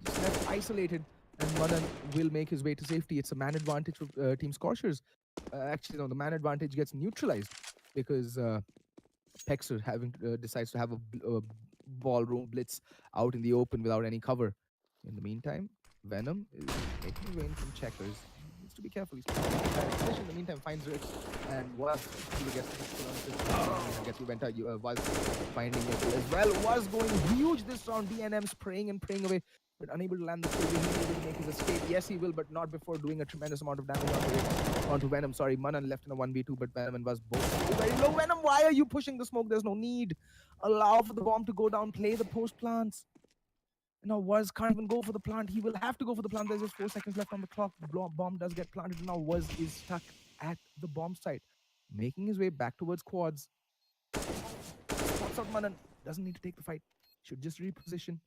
just left isolated, and Manan will make his way to safety. It's a man advantage for Team Scorchers. Actually, no, the man advantage gets neutralized because Pexer decides to have a ballroom blitz out in the open without any cover. In the meantime, Venom is making his way in from Checkers. He needs to be careful. He's in the meantime finds Rich and was gets Juventa. Was finding it as well. Was going huge this round. DNM spraying and praying away, but unable to land the kill. He will make his escape. Yes, he will, but not before doing a tremendous amount of damage onto Venom. Sorry, Manan left in a 1v2, but Venom and was both very low. Venom, why are you pushing the smoke? There's no need. Allow for the bomb to go down. Play the post plants. Now Was can't even go for the plant. He will have to go for the plant. There's just 4 seconds left on the clock. The bomb does get planted. Now Was is stuck at the bomb site, making his way back towards quads. Spots out Manan. Doesn't need to take the fight. Should just reposition.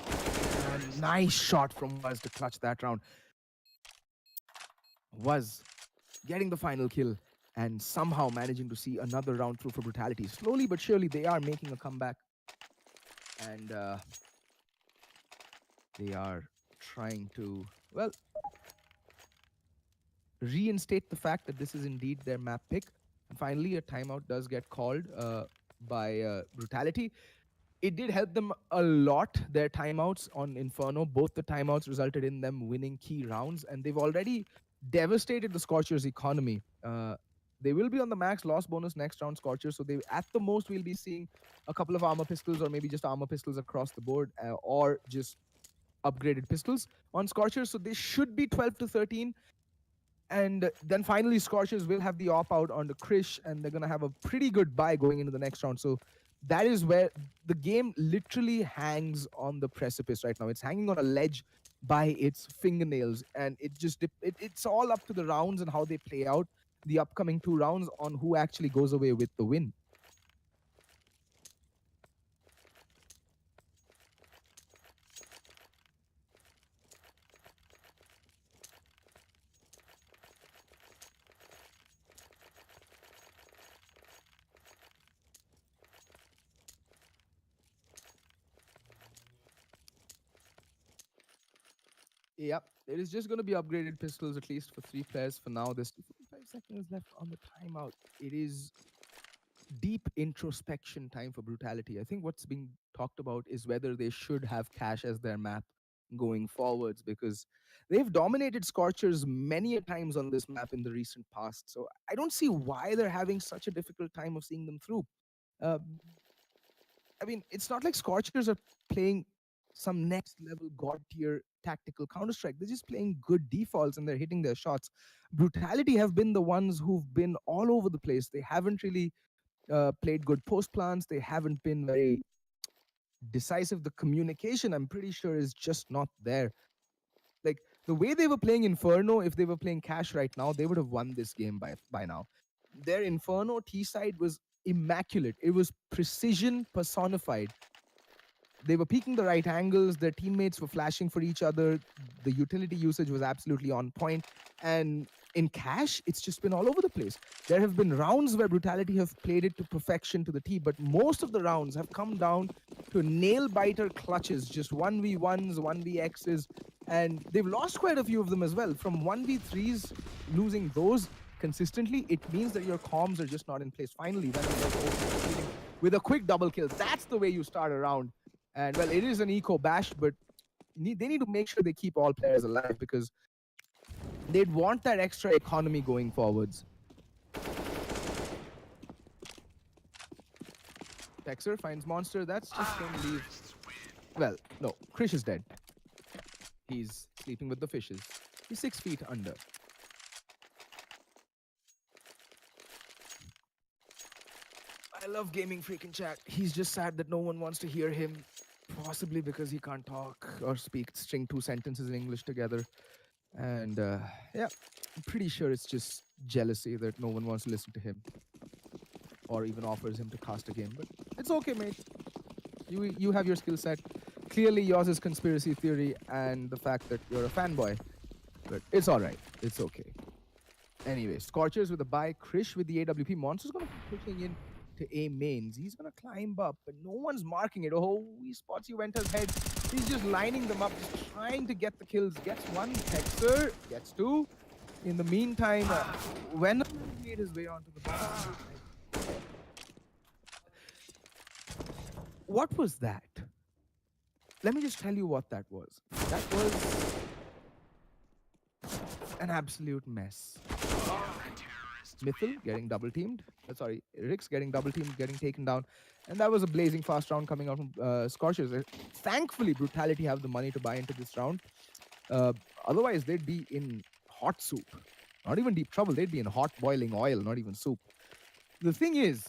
And nice shot from Was to clutch that round. Was getting the final kill and somehow managing to see another round through for Brutality. Slowly but surely, they are making a comeback. And they are trying to, well, reinstate the fact that this is indeed their map pick. And finally, a timeout does get called by Brutality. It did help them a lot, their timeouts on Inferno. Both the timeouts resulted in them winning key rounds, and they've already devastated the Scorchers' economy. They will be on the max loss bonus next round, Scorchers, so they at the most we'll be seeing a couple of armor pistols or maybe just armor pistols across the board or just upgraded pistols on Scorchers. So they should be 12 to 13. And then finally, Scorchers will have the op-out on the Krish, and they're going to have a pretty good buy going into the next round. So that is where the game literally hangs on the precipice right now. It's hanging on a ledge by its fingernails, and it's all up to the rounds and how they play out the upcoming 2 rounds on who actually goes away with the win. Yep, it is just going to be upgraded pistols, at least for 3 players for now. There's 5 seconds left on the timeout. It is deep introspection time for Brutality. I think what's being talked about is whether they should have Cash as their map going forwards, because they've dominated Scorchers many a times on this map in the recent past. So I don't see why they're having such a difficult time of seeing them through. I mean, it's not like Scorchers are playing some next level god tier tactical Counter-Strike. They're just playing good defaults and they're hitting their shots. Brutality have been the ones who've been all over the place. They haven't really played good post plans. They haven't been very decisive. The communication, I'm pretty sure, is just not there. Like the way they were playing Inferno, if they were playing Cash right now, they would have won this game by now. Their Inferno T side was immaculate. It was precision personified. They were peeking the right angles. Their teammates were flashing for each other. The utility usage was absolutely on point. And in Cash, it's just been all over the place. There have been rounds where Brutality have played it to perfection to the T, but most of the rounds have come down to nail-biter clutches, just 1v1s, 1vx's, and they've lost quite a few of them as well. From 1v3s, losing those consistently, it means that your comms are just not in place. Finally, with a quick double kill, that's the way you start a round. And well, it is an eco bash, but they need to make sure they keep all players alive because they'd want that extra economy going forwards. Pexer finds Monster. That's just going to leave. Well, no, Krish is dead. He's sleeping with the fishes. He's 6 feet under. I love gaming freaking chat. He's just sad that no one wants to hear him, possibly because he can't talk or speak, string two sentences in English together. And yeah, I'm pretty sure it's just jealousy that no one wants to listen to him or even offers him to cast a game. But it's okay, mate. You have your skill set. Clearly, yours is conspiracy theory and the fact that you're a fanboy. But it's all right. It's okay. Anyway, Scorchers with a buy, Krish with the AWP. Monster's gonna be pushing in to A mains. He's gonna climb up, but no one's marking it. Oh, he spots Juventus' head. He's just lining them up, just trying to get the kills. Gets one, Texter, gets two. In the meantime, Venom made his way onto the bottom. What was that? Let me just tell you what that was. That was an absolute mess. Mythil getting double teamed. Sorry, Rix getting double teamed, getting taken down. And that was a blazing fast round coming out from Scorchers. Thankfully, Brutality have the money to buy into this round. Otherwise, they'd be in hot soup. Not even deep trouble. They'd be in hot boiling oil, not even soup. The thing is,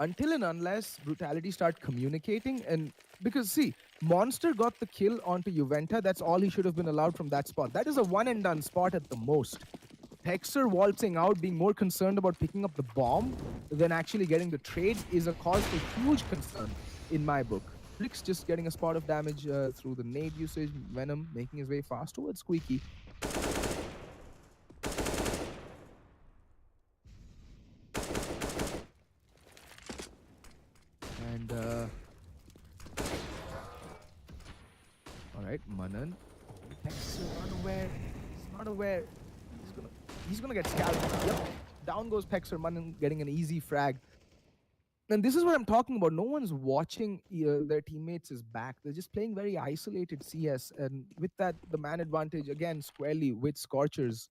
until and unless Brutality start communicating, and because see, Monster got the kill onto Juventa, that's all he should have been allowed from that spot. That is a one and done spot at the most. Hexer waltzing out, being more concerned about picking up the bomb than actually getting the trade is a cause for huge concern in my book. Rix just getting a spot of damage through the nade usage, Venom making his way fast towards Squeaky. And all right, Manan. Hexer unaware. He's not aware. He's gonna get scalped. Yep. Down goes Pexer, Manan getting an easy frag. And this is what I'm talking about. No one's watching their teammates' back. They're just playing very isolated CS. And with that, the man advantage, again, squarely with Scorchers.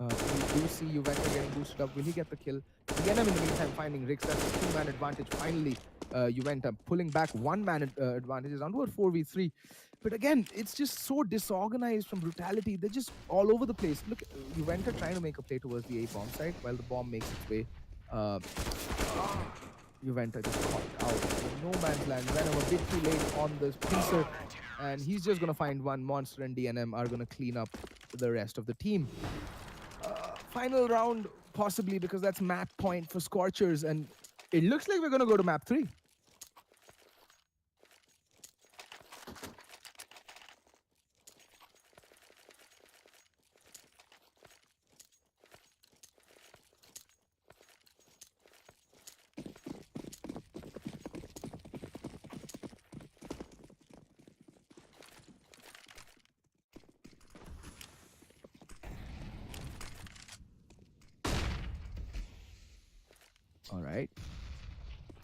We do see Juventa getting boosted up. Will he get the kill? Again, in the meantime, finding Rix. That's a two-man advantage. Finally, Juventa pulling back one-man advantage. Is onto a 4v3. But again, it's just so disorganized from Brutality. They're just all over the place. Look, Juventa trying to make a play towards the A-bomb side while the bomb makes its way. Juventa just caught out. No man's land. Venom a bit too late on the pincer. And he's just going to find one. Monster and DNM are going to clean up the rest of the team. Final round, possibly, because that's map point for Scorchers. And it looks like we're going to go to map 3. All right.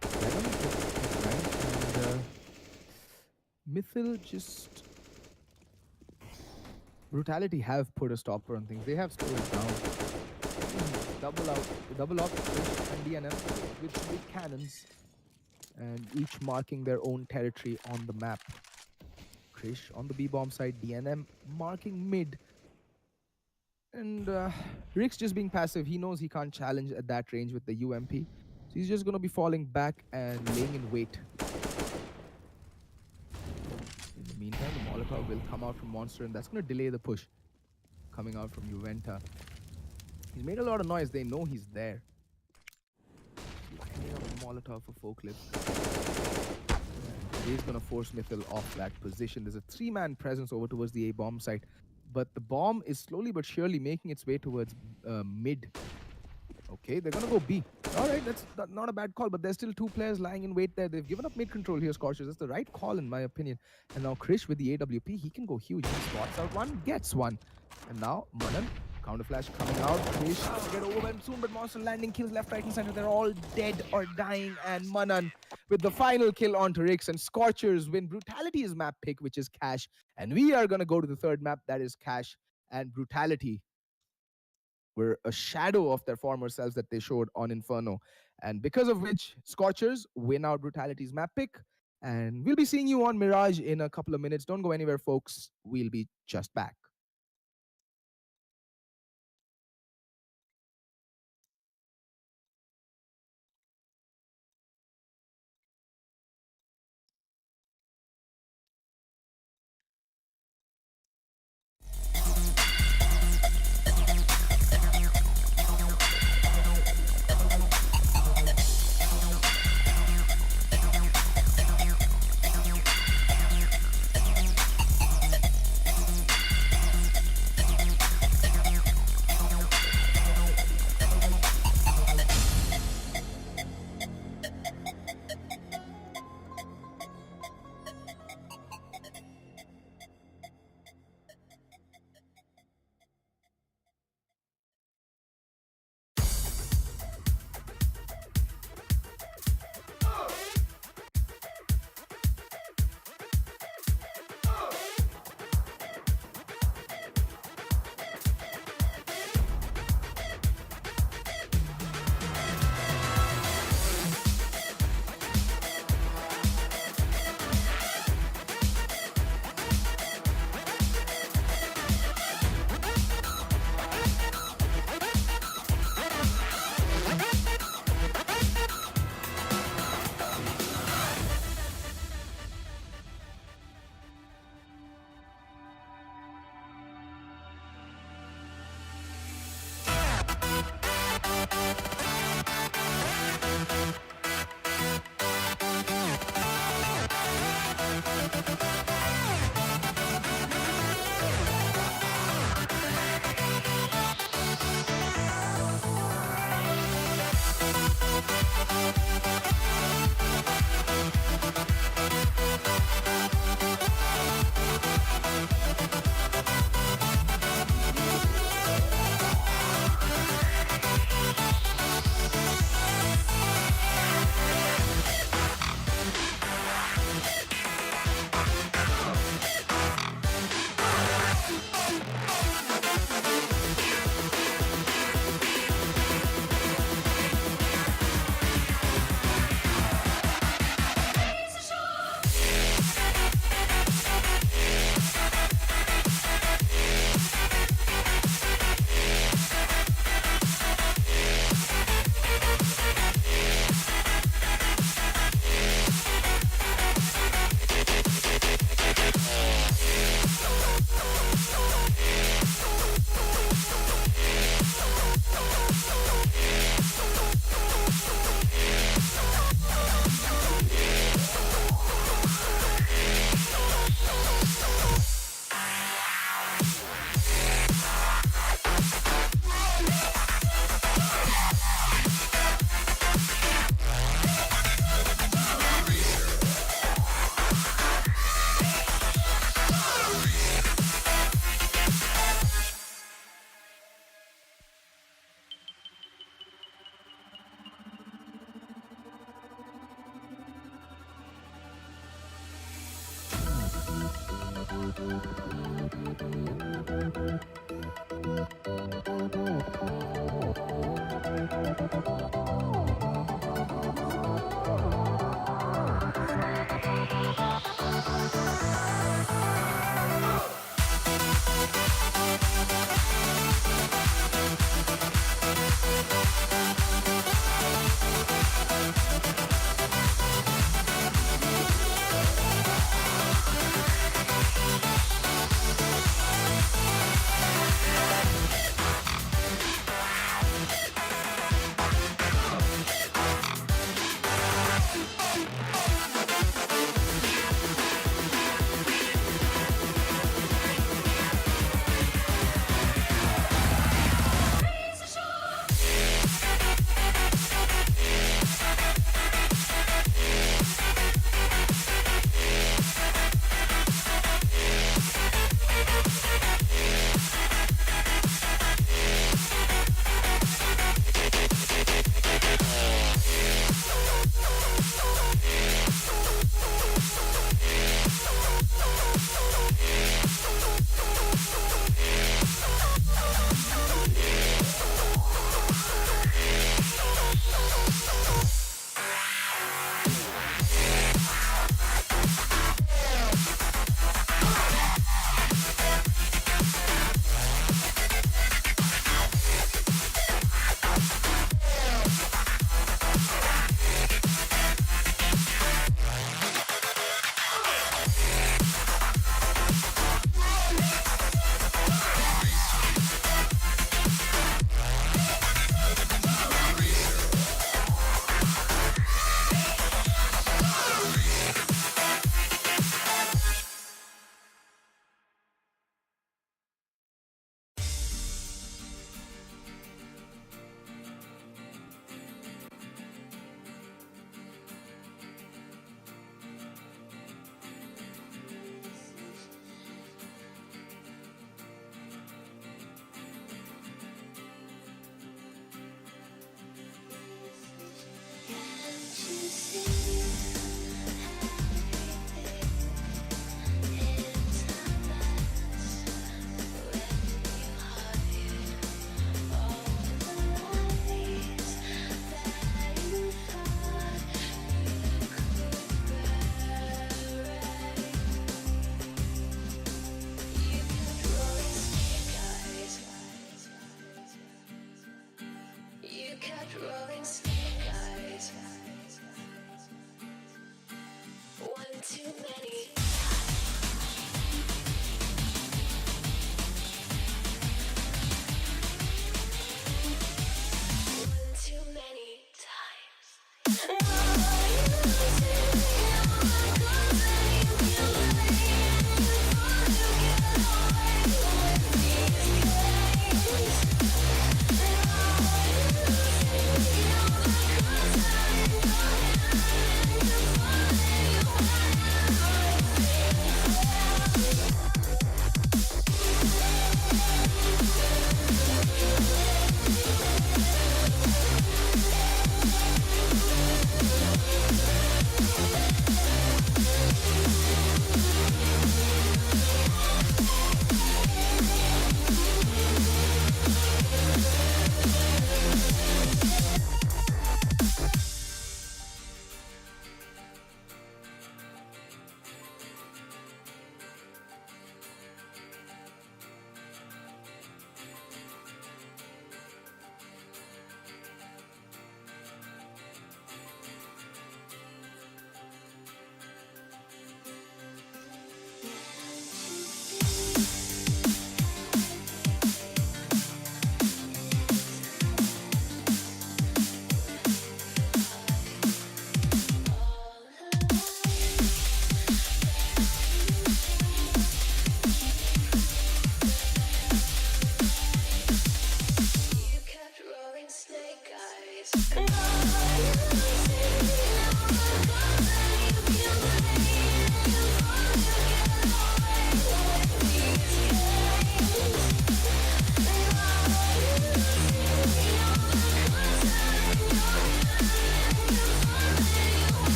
Venom is right, and Mythil just Brutality have put a stopper on things. They have slowed it down. Double up, Krish and DNM with cannons, and each marking their own territory on the map. Krish on the B bomb side, DNM marking mid. And Rick's just being passive. He knows he can't challenge at that range with the UMP. So he's just going to be falling back and laying in wait. In the meantime, the Molotov will come out from Monster, and that's going to delay the push coming out from Juventa. He's made a lot of noise. They know he's there. Lining up the Molotov for Forklift. He's going to force Mythil off that position. There's a 3-man presence over towards the A-bomb site. But the bomb is slowly but surely making its way towards mid. Okay, they're going to go B. All right, that's not a bad call, but there's still 2 players lying in wait there. They've given up mid control here, Scorchers. That's the right call, in my opinion. And now Krish with the AWP, he can go huge. He spots out one, gets one. And now Manan, counter flash coming out. Krish gonna get overwhelmed soon, but Monster landing kills left, right, and center. They're all dead or dying. And Manan with the final kill onto Rix, and Scorchers win Brutality's map pick, which is Cash. And we are gonna go to the third map, that is Cash and Brutality. Were a shadow of their former selves that they showed on Inferno. And because of which, Scorchers win out Brutality's map pick. And we'll be seeing you on Mirage in a couple of minutes. Don't go anywhere, folks. We'll be just back.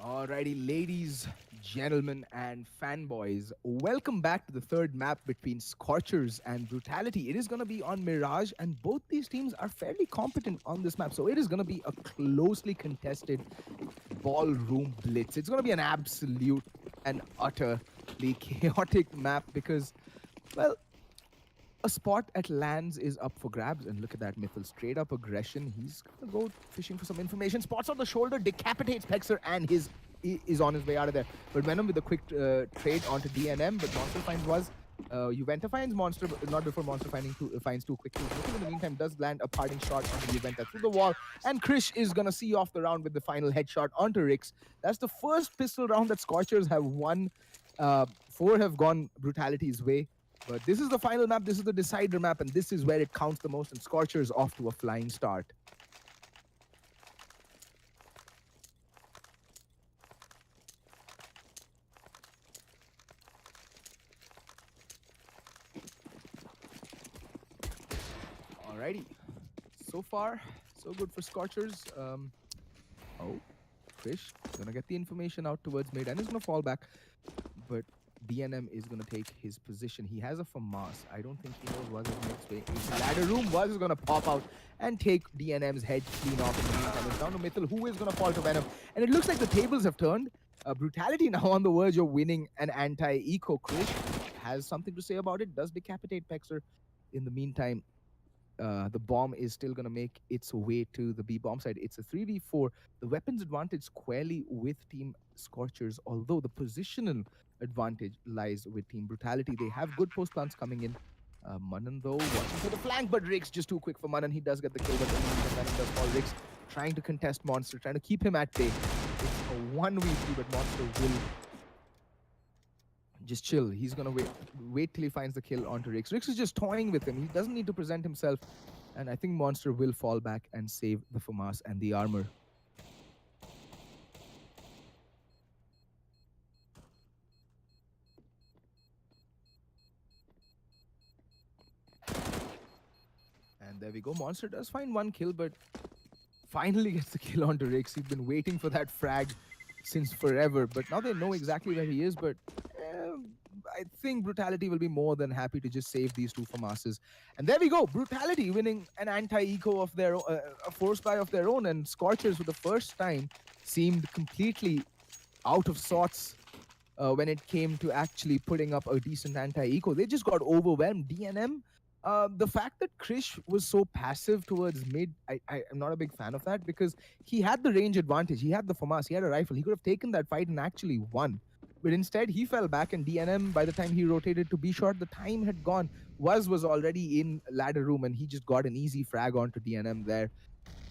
Alrighty, ladies, gentlemen, and fanboys, welcome back to the third map between Scorchers and Brutality. It is going to be on Mirage, and both these teams are fairly competent on this map. So it is going to be a closely contested ballroom blitz. It's going to be an absolute and utterly chaotic map because, well, a spot at lands is up for grabs, and look at that Mythil. Straight up aggression. He's gonna go fishing for some information. Spots on the shoulder, decapitates Pexer, and is on his way out of there. But Venom with a quick trade onto DNM, but Monster finds was. Juventa finds Monster, but not before Monster finds two quick kills. Mythil in the meantime does land a parting shot onto Juventa through the wall, and Krish is gonna see off the round with the final headshot onto Rix. That's the first pistol round that Scorchers have won. Four have gone Brutality's way. But this is the final map, this is the decider map, and this is where it counts the most, and Scorchers off to a flying start. Alrighty. So far, so good for Scorchers. Oh, Krish gonna get the information out towards mid, and is gonna fall back. But DNM is going to take his position. He has a FAMAS. I don't think he knows what his next way is. Ladder room was going to pop out and take DNM's head clean off. In the meantime, it's down to Mythil, who is going to fall to Venom. And it looks like the tables have turned. Brutality now on the verge of winning an anti-eco. Krish has something to say about it. Does decapitate Pexer. In the meantime, the bomb is still going to make its way to the B bomb side. It's a 3v4. The weapons advantage squarely with Team Scorchers, although the positional advantage lies with Team Brutality. They have good post plants coming in. Manan though watching for the flank, but Rix just too quick for Manan. He does get the kill, but then does fall. Rix trying to contest Monster, trying to keep him at bay. It's a 1v3, but Monster will just chill. He's gonna wait till he finds the kill onto Rix. Rix is just toying with him. He doesn't need to present himself, and I think Monster will fall back and save the FAMAS and the armor. And there we go. Monster does find one kill, but finally gets the kill onto Rix. He's been waiting for that frag since forever, but now they know exactly where he is. But I think Brutality will be more than happy to just save these two FAMASes. And there we go. Brutality winning an anti-eco of their own, a force buy of their own, and Scorchers for the first time seemed completely out of sorts when it came to actually putting up a decent anti-eco. They just got overwhelmed. DNM, the fact that Krish was so passive towards mid, I am not a big fan of that, because he had the range advantage. He had the FAMAS, he had a rifle. He could have taken that fight and actually won. But instead, he fell back, and DNM, by the time he rotated to B short, the time had gone. Was already in ladder room, and he just got an easy frag onto DNM there.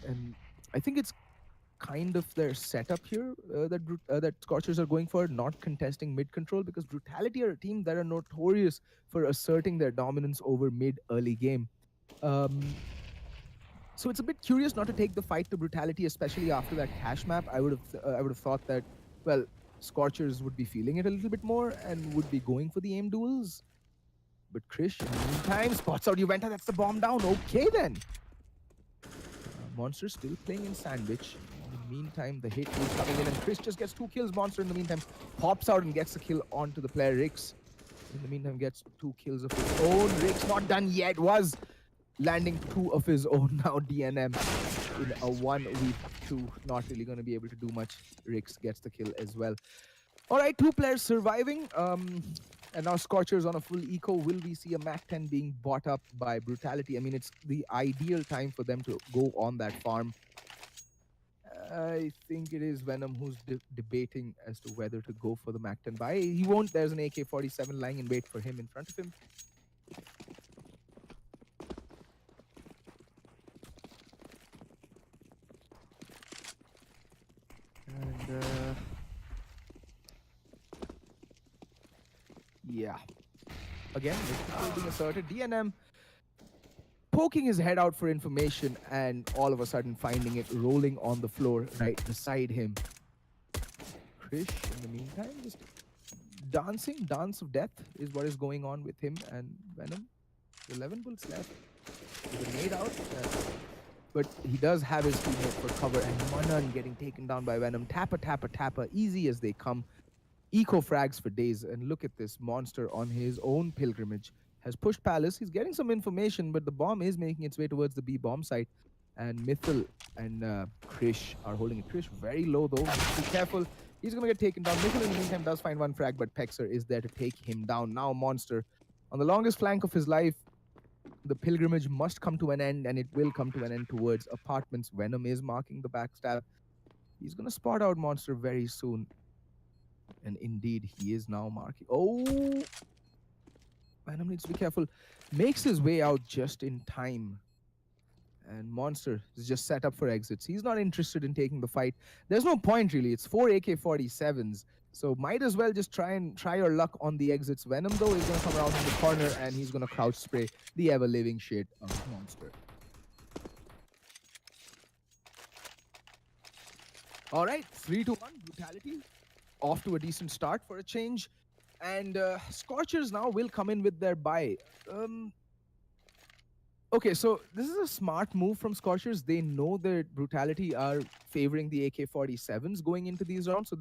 And I think it's kind of their setup here that Scorchers are going for, not contesting mid control, because Brutality are a team that are notorious for asserting their dominance over mid early game. So it's a bit curious not to take the fight to Brutality, especially after that cash map. I would have thought that, well, Scorchers would be feeling it a little bit more and would be going for the aim duels. But Krish, in the meantime, spots out Juventa. That's the bomb down. Okay then. Monster still playing in sandwich. In the meantime, the hit is coming in, and Krish just gets 2 kills. Monster, in the meantime, pops out and gets the kill onto the player Rix. In the meantime, gets 2 kills of his own. Rix not done yet. Was landing 2 of his own now. DNM in a 1v2. Not really going to be able to do much. Rix gets the kill as well. All right, 2 players surviving. And now Scorchers on a full eco. Will we see a MAC-10 being bought up by Brutality? I mean, it's the ideal time for them to go on that farm. I think it is Venom who's debating as to whether to go for the MAC-10 buy. He won't. There's an AK-47 lying in wait for him in front of him. And yeah. Again, being asserted. DNM poking his head out for information, and all of a sudden finding it rolling on the floor right beside him. Krish, in the meantime, just dancing. Dance of death is what is going on with him and Venom. 11 bullets left. With a nade out. but he does have his teammate for cover, and Manan getting taken down by Venom. Tapper, tapper, tapper, easy as they come. Eco frags for days, and look at this monster on his own pilgrimage. Has pushed Palace. He's getting some information, but the bomb is making its way towards the B bomb site. And Mithil and Krish are holding it. Krish very low though. Be careful. He's gonna get taken down. Mithil in the meantime does find one frag, but Pexer is there to take him down. Now Monster on the longest flank of his life. The pilgrimage must come to an end, and it will come to an end towards apartments. Venom is marking the backstab. He's gonna spot out Monster very soon. And indeed, he is now marking. Oh, Venom needs to be careful. Makes his way out just in time. And Monster is just set up for exits. He's not interested in taking the fight. There's no point really. It's 4 AK-47s. So might as well just try your luck on the exits. Venom though is going to come around in the corner, and he's going to crouch spray the ever-living shit of Monster. All right, 3-1 Brutality. Off to a decent start for a change. And Scorchers now will come in with their buy. Okay, so this is a smart move from Scorchers. They know that Brutality are favoring the AK-47s going into these rounds, so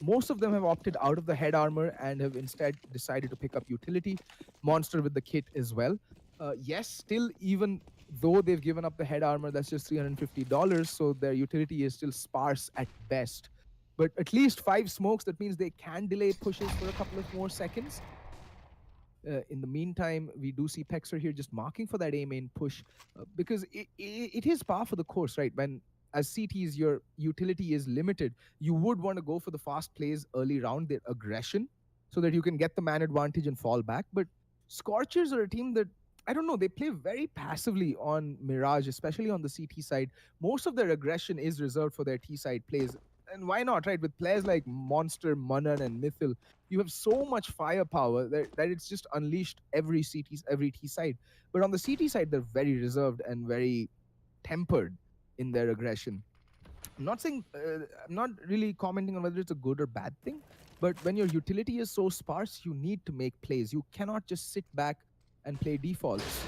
most of them have opted out of the head armor and have instead decided to pick up utility. Monster with the kit as well. Yes, still, even though they've given up the head armor, that's just $350, so their utility is still sparse at best. But at least 5 smokes, that means they can delay pushes for a couple of more seconds. In the meantime, we do see Pexer here just marking for that A main push, because it is par for the course, right? When as CTs, your utility is limited, you would want to go for the fast plays early round, their aggression, so that you can get the man advantage and fall back. But Scorchers are a team that, I don't know, they play very passively on Mirage, especially on the CT side. Most of their aggression is reserved for their T side plays. And why not, right? With players like Monster, Manan, and Mithil, you have so much firepower that it's just unleashed every T side. But on the CT side, they're very reserved and very tempered in their aggression. I'm not saying, I'm not really commenting on whether it's a good or bad thing, but when your utility is so sparse, you need to make plays. You cannot just sit back and play defaults.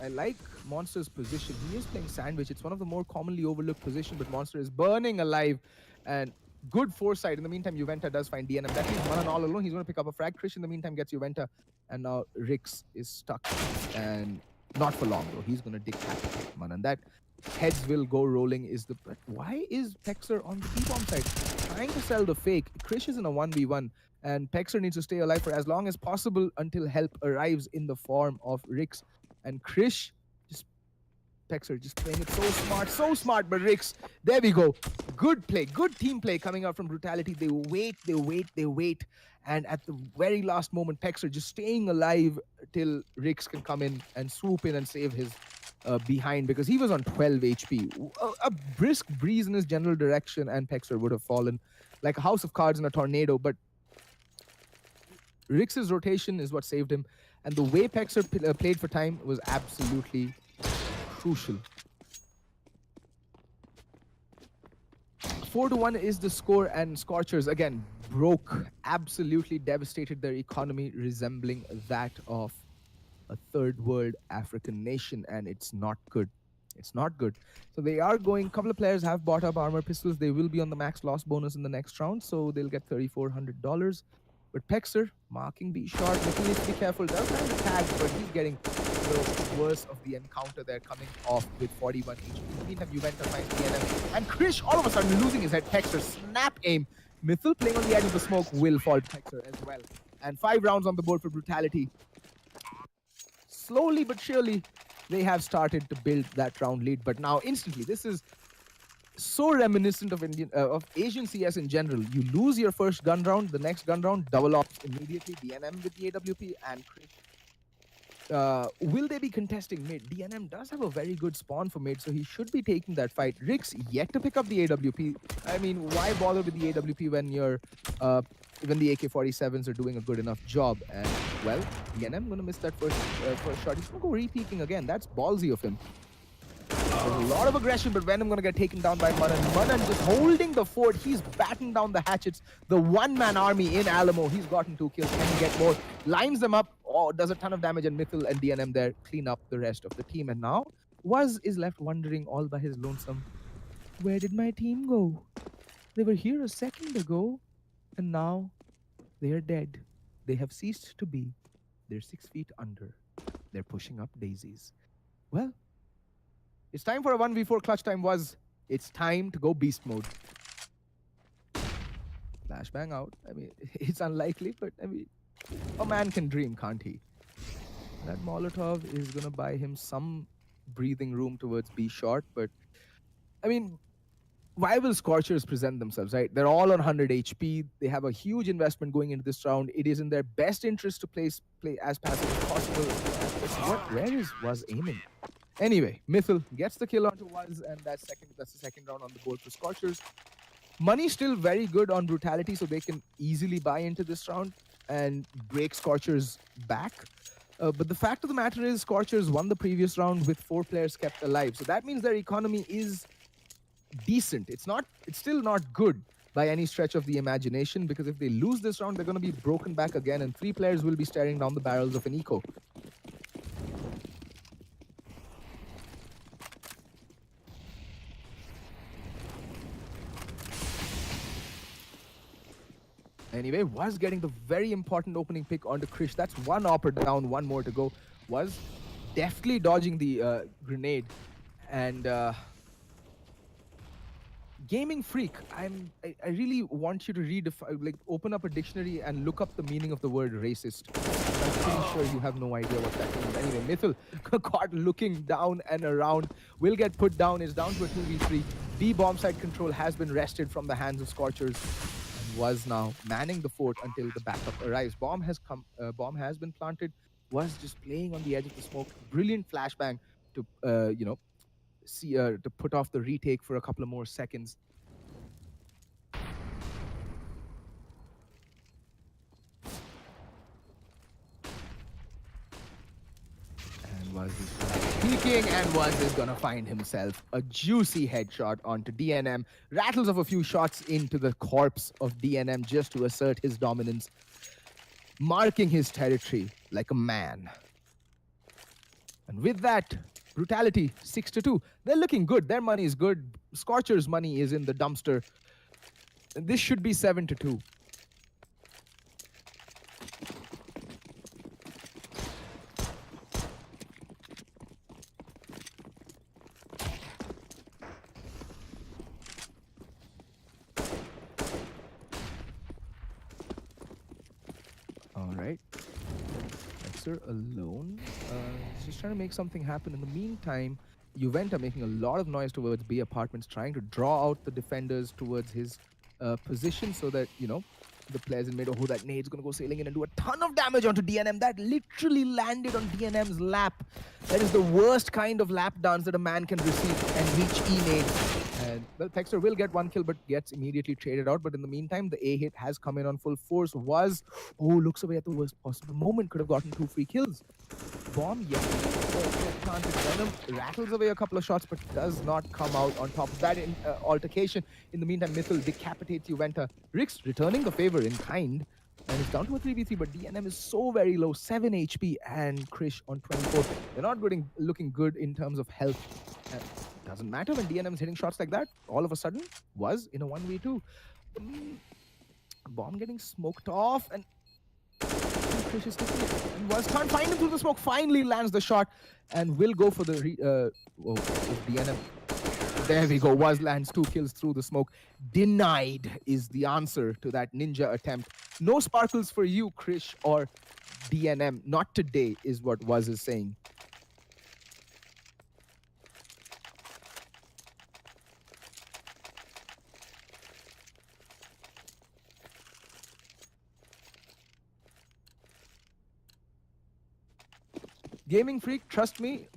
I like Monster's position. He is playing sandwich. It's one of the more commonly overlooked positions, but Monster is burning alive, and good foresight. In the meantime, Juventa does find DNM. That means Manan all alone. He's going to pick up a frag. Krish in the meantime gets Juventa, and now Rix is stuck, and not for long though. He's going to decapitate Manan. That heads will go rolling is the... But why is Pexer on the T-bomb side trying to sell the fake? Krish is in a 1v1, and Pexer needs to stay alive for as long as possible until help arrives in the form of Rix. And Krish, Pexer just playing it so smart, but Rix, there we go. Good play, good team play coming out from Brutality. They wait, and at the very last moment, Pexer just staying alive till Rix can come in and swoop in and save his behind, because he was on 12 HP. A brisk breeze in his general direction, and Pexer would have fallen like a house of cards in a tornado, but Rix's rotation is what saved him. And the way Pexer played for time was absolutely crucial. 4-1 is the score, and Scorchers again broke, absolutely devastated their economy, resembling that of a third world African nation, and it's not good. It's not good. So they are going, a couple of players have bought up armor pistols. They will be on the max loss bonus in the next round, so they'll get $3,400. But Pexer, marking B shot, he needs to be careful. Does have the tag, but he's getting the worst of the encounter there, coming off with 41 HP. In the meantime, Juventa finds DNM. And Krish all of a sudden losing his head. Pexer, snap aim. Mithil playing on the edge of the smoke will fall to Pexer as well. And 5 rounds on the board for Brutality. Slowly but surely, they have started to build that round lead. But now instantly, this is so reminiscent of Asian CS in general. You lose your first gun round, the next gun round, double ops immediately, DNM with the AWP, and will they be contesting mid? DNM does have a very good spawn for mid, so he should be taking that fight. Rix yet to pick up the AWP. I mean, why bother with the AWP when you're when the AK-47s are doing a good enough job? And well, DNM gonna miss that first shot. He's gonna go re-peeking again. That's ballsy of him. There's a lot of aggression, but Venom gonna get taken down by Manan. Manan just holding the fort. He's batting down the hatchets. The one-man army in Alamo. He's gotten 2 kills. Can he get more? Lines them up. Oh, does a ton of damage, and Mithil and DNM there clean up the rest of the team. And now Was is left wondering all by his lonesome. Where did my team go? They were here a second ago, and now they are dead. They have ceased to be. They're 6 feet under. They're pushing up daisies. Well, it's time for a 1v4 clutch time. Was it's time to go beast mode. Flashbang out. I mean, it's unlikely, but I mean, a man can dream, can't he? That Molotov is gonna buy him some breathing room towards B short, but I mean, why will Scorchers present themselves, right? They're all on 100 HP. They have a huge investment going into this round. It is in their best interest to play as passive as possible. Where is Was aiming? Anyway, Mythil gets the kill onto Was, and that's the second round on the board for Scorchers. Money still very good on Brutality, so they can easily buy into this round and break Scorchers back. But the fact of the matter is, Scorchers won the previous round with 4 players kept alive. So that means their economy is decent. It's still not good by any stretch of the imagination, because if they lose this round, they're going to be broken back again, and 3 players will be staring down the barrels of an eco. Anyway, Was getting the very important opening pick onto Krish. That's 1 opper down, 1 more to go. Was deftly dodging the grenade. And Gaming Freak, I really want you to open up a dictionary and look up the meaning of the word racist. I'm pretty sure you have no idea what that means. Anyway, Mythil caught looking down and around, will get put down, is down to a 2v3. B bomb site control has been wrested from the hands of Scorchers. Was now manning the fort until the backup arrives. Bomb has been planted. Was just playing on the edge of the smoke. Brilliant flashbang to to put off the retake for a couple of more seconds. And Was is peeking, and Was is gonna find himself a juicy headshot onto DNM. Rattles of a few shots into the corpse of DNM just to assert his dominance, marking his territory like a man. And with that, Brutality 6-2. They're looking good. Their money is good. Scorcher's money is in the dumpster. And this should be 7-2. All right. Dexter alone. He's just trying to make something happen. In the meantime, Juventa making a lot of noise towards B apartments, trying to draw out the defenders towards his position so that, the players in mid, oh, that nade's gonna go sailing in and do a ton of damage onto DNM. That literally landed on DNM's lap. That is the worst kind of lap dance that a man can receive and reach E-nade. And, well, Texter will get 1 kill, but gets immediately traded out. But in the meantime, the A hit has come in on full force. Looks away at the worst possible moment. Could have gotten 2 free kills. Bomb, yes. Planted Venom, rattles away a couple of shots, but does not come out on top of that altercation. In the meantime, Mythil decapitates Juventa. Rix returning the favor in kind. And it's down to a 3v3, but DNM is so very low, 7 HP, and Krish on 24. They're not looking good in terms of health. Doesn't matter when DNM is hitting shots like that. All of a sudden, Was in a 1v2. Bomb getting smoked off, and Krish is taking it. And Was can't find him through the smoke. Finally lands the shot, and will go for the DNM. There we go. Was lands 2 kills through the smoke. Denied is the answer to that ninja attempt. No sparkles for you, Krish or DNM. Not today is what Was is saying. Gaming Freak, trust me,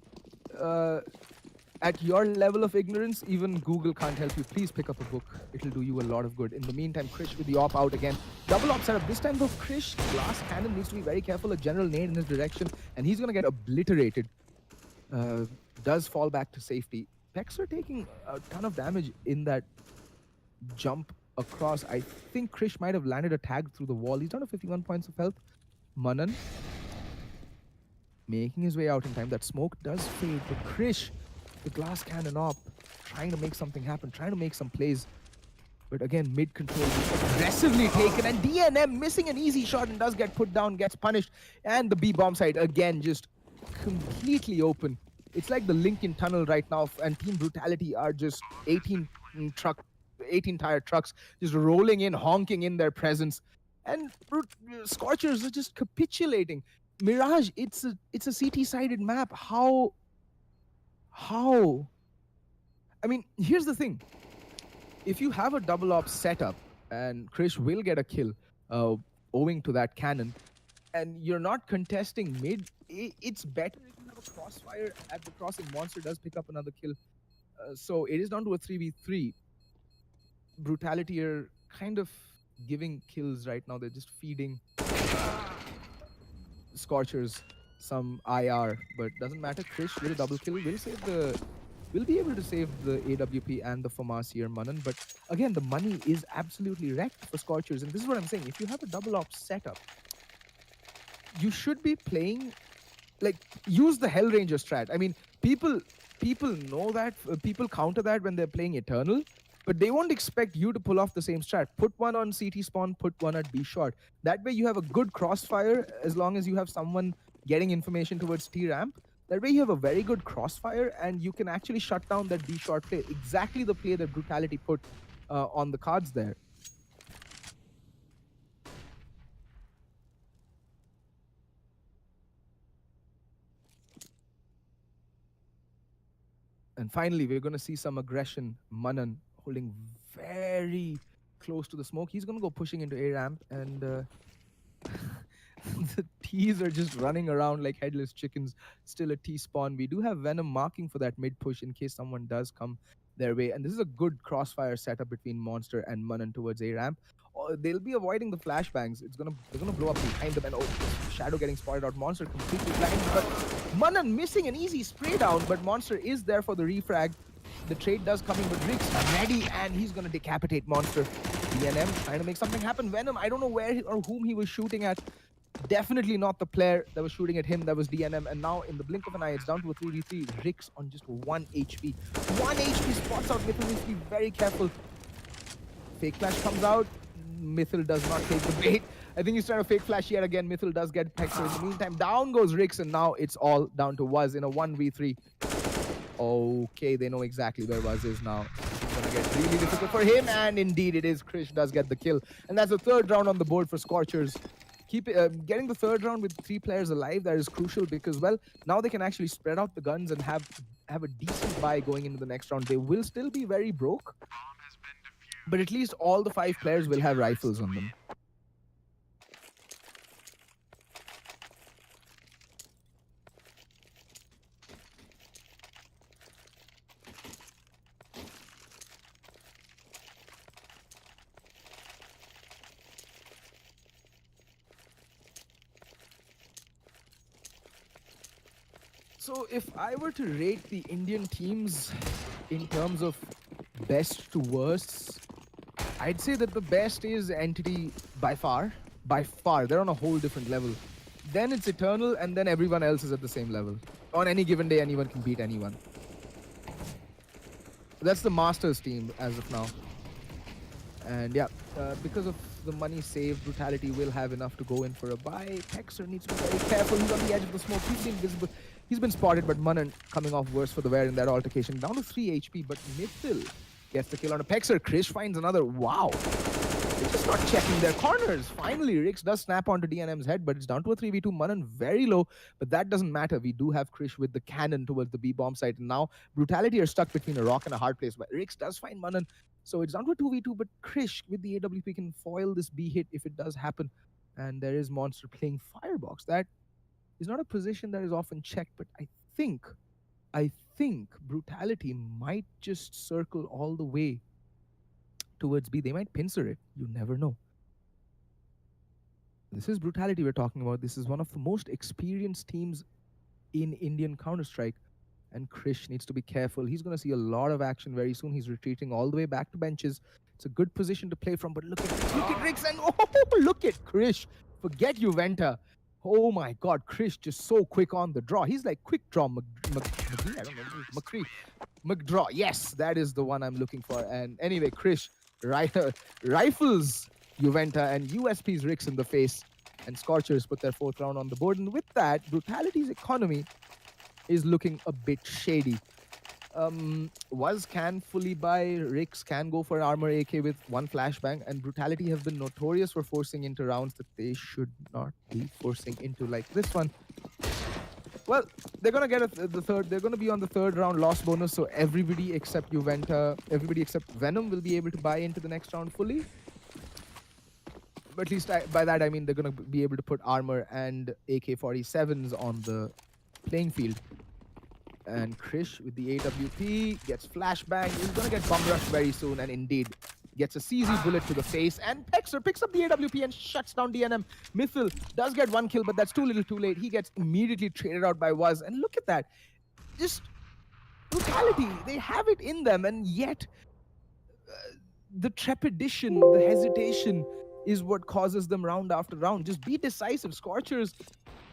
at your level of ignorance, even Google can't help you. Please pick up a book. It'll do you a lot of good. In the meantime, Krish with the op out again. Double op setup. This time though, Krish, glass cannon, needs to be very careful. A general nade in his direction, and he's gonna get obliterated. Does fall back to safety. Pexer taking a ton of damage in that jump across. I think Krish might have landed a tag through the wall. He's down to 51 points of health. Manan making his way out in time. That smoke does fade, but Krish the glass cannon op, trying to make something happen, trying to make some plays. But again, mid control aggressively taken, and DNM missing an easy shot and does get put down, gets punished. And the B bomb site again just completely open. It's like the Lincoln Tunnel right now, and Team Brutality are just 18 tire trucks just rolling in, honking in their presence. And Scorchers are just capitulating. Mirage, it's a CT-sided map. How? I mean, here's the thing. If you have a double op setup, and Krish will get a kill owing to that cannon, and you're not contesting mid, it's better if you have a crossfire at the crossing. Monster does pick up another kill. So it is down to a 3v3. Brutality are kind of giving kills right now. They're just feeding Scorchers some IR, but doesn't matter. Krish with a double kill will be able to save the AWP and the FAMAS here, Manan. But again, the money is absolutely wrecked for Scorchers. And this is what I'm saying. If you have a double op setup, you should be playing, like, use the Hellranger strat. I mean, people know that, people counter that when they're playing Eternal, but they won't expect you to pull off the same strat. Put one on CT spawn, put one at B short. That way you have a good crossfire as long as you have someone getting information towards T ramp. That way you have a very good crossfire and you can actually shut down that B short play. Exactly the play that Brutality put on the cards there. And finally, we're going to see some aggression. Manan holding very close to the smoke. He's going to go pushing into A ramp, and the T's are just running around like headless chickens. Still a T spawn. We do have Venom marking for that mid push in case someone does come their way. And this is a good crossfire setup between Monster and Manan towards A ramp. They'll be avoiding the flashbangs. They're gonna blow up behind them, and Shadow getting spotted out. Monster completely blind, but Manan missing an easy spray down. But Monster is there for the refrag. The trade does come in, but Rick's ready, and he's gonna decapitate Monster. DNM trying to make something happen. Venom, I don't know where or whom he was shooting at. Definitely not the player that was shooting at him. That was DNM. And now in the blink of an eye, it's down to a 3v3. Rick's on just 1 HP. 1 HP spots out Mythil. Needs to be very careful. Fake flash comes out. Mythil does not take the bait. I think he's trying to fake flash yet again. Mythil does get Pexer. In the meantime, down goes Rix, and now it's all down to Waz in a 1v3. Okay, they know exactly where Waz is now. It's gonna get really difficult for him, and indeed it is. Krish does get the kill. And that's the third round on the board for Scorchers. Getting the third round with 3 players alive, that is crucial because, well, now they can actually spread out the guns and have a decent buy going into the next round. They will still be very broke, but at least all the 5 players will have rifles on them. So if I were to rate the Indian teams in terms of best to worst, I'd say that the best is Entity by far. By far. They're on a whole different level. Then it's Eternal, and then everyone else is at the same level. On any given day, anyone can beat anyone. That's the Masters team as of now. And yeah, because of the money saved, Brutality will have enough to go in for a buy. Pexer needs to be very careful. He's on the edge of the smoke. He's invisible. He's been spotted, but Manan coming off worse for the wear in that altercation. Down to 3 HP, but Mythil gets the kill on a Pexer. Krish finds another. Wow. They're just not checking their corners. Finally, Rix does snap onto DNM's head, but it's down to a 3v2. Manan very low, but that doesn't matter. We do have Krish with the cannon towards the B-bomb site, and now Brutality are stuck between a rock and a hard place. But Rix does find Manan, so it's down to a 2v2, but Krish with the AWP can foil this B hit if it does happen. And there is Monster playing Firebox. That is not a position that is often checked, but I think Brutality might just circle all the way towards B. They might pincer it. You never know. This is Brutality we're talking about. This is one of the most experienced teams in Indian Counter-Strike. And Krish needs to be careful. He's going to see a lot of action very soon. He's retreating all the way back to benches. It's a good position to play from, but look at Rix, and oh, look at Krish. Forget Juventa. Oh my God, Krish just so quick on the draw. He's like quick draw McGee. I don't know. McCree. McDraw. Yes, that is the one I'm looking for. And anyway, Krish rifles Juventa and USP's Ricks in the face. And Scorchers put their fourth round on the board. And with that, Brutality's economy is looking a bit shady. Was can fully buy, Ricks can go for armor AK with one flashbang, and Brutality have been notorious for forcing into rounds that they should not be forcing into, like this one. Well, they're gonna get the third. They're gonna be on the third round loss bonus, so everybody except Juventa, everybody except Venom will be able to buy into the next round fully. But at least by that I mean they're gonna be able to put armor and AK-47s on the playing field. And Krish with the AWP gets flashbang. He's gonna get bum rushed very soon, and indeed gets a CZ bullet to the face. And Pexer picks up the AWP and shuts down DNM. Mithil does get one kill, but that's too little too late. He gets immediately traded out by Waz. And look at that. Just Brutality. They have it in them, and yet the trepidation, the hesitation is what causes them round after round. Just be decisive. Scorchers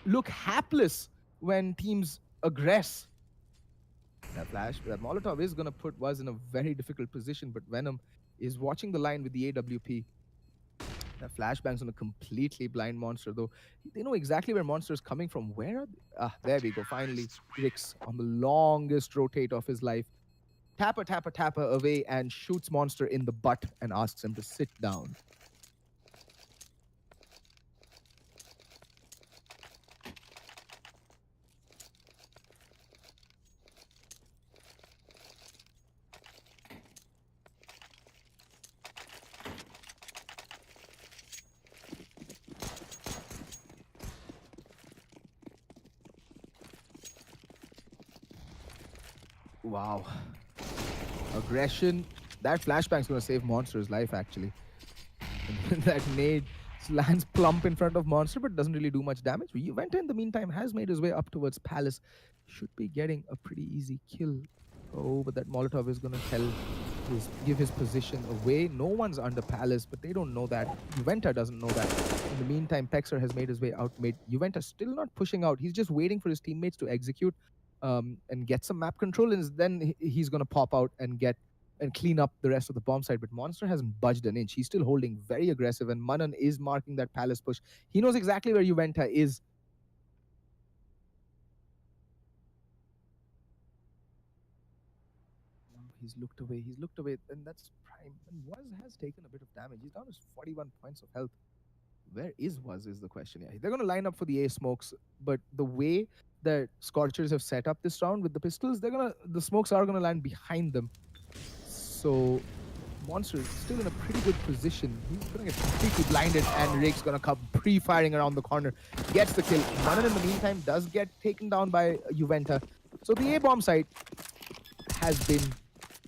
look hapless when teams aggress. That Molotov is going to put Waz in a very difficult position, but Venom is watching the line with the AWP. That flashbang's on a completely blind Monster, though. They know exactly where Monster is coming from. Where are they? Ah, there we go. Finally, Ricks on the longest rotate of his life. Tapper away and shoots Monster in the butt and asks him to sit down. Wow. Aggression. That flashbang's going to save Monster's life, actually. That nade lands plump in front of Monster, but doesn't really do much damage. Juventa, in the meantime, has made his way up towards Palace. Should be getting a pretty easy kill. Oh, but that Molotov is going to give his position away. No one's under Palace, but they don't know that. Juventa doesn't know that. In the meantime, Pexer has made his way out. Juventa still not pushing out. He's just waiting for his teammates to execute. And get some map control, and then he's going to pop out and clean up the rest of the bomb site. But Monster hasn't budged an inch. He's still holding very aggressive, and Manan is marking that Palace push. He knows exactly where Juventa is. He's looked away, and that's prime. And Waz has taken a bit of damage. He's down to 41 points of health. Where is Waz is the question. Yeah, they're going to line up for the A smokes, but the way that Scorchers have set up this round with the pistols, the smokes are gonna land behind them. So Monster is still in a pretty good position. He's gonna get completely blinded, and Rake's gonna come pre-firing around the corner. Gets the kill. Manan in the meantime does get taken down by Juventa. So the A-bomb site has been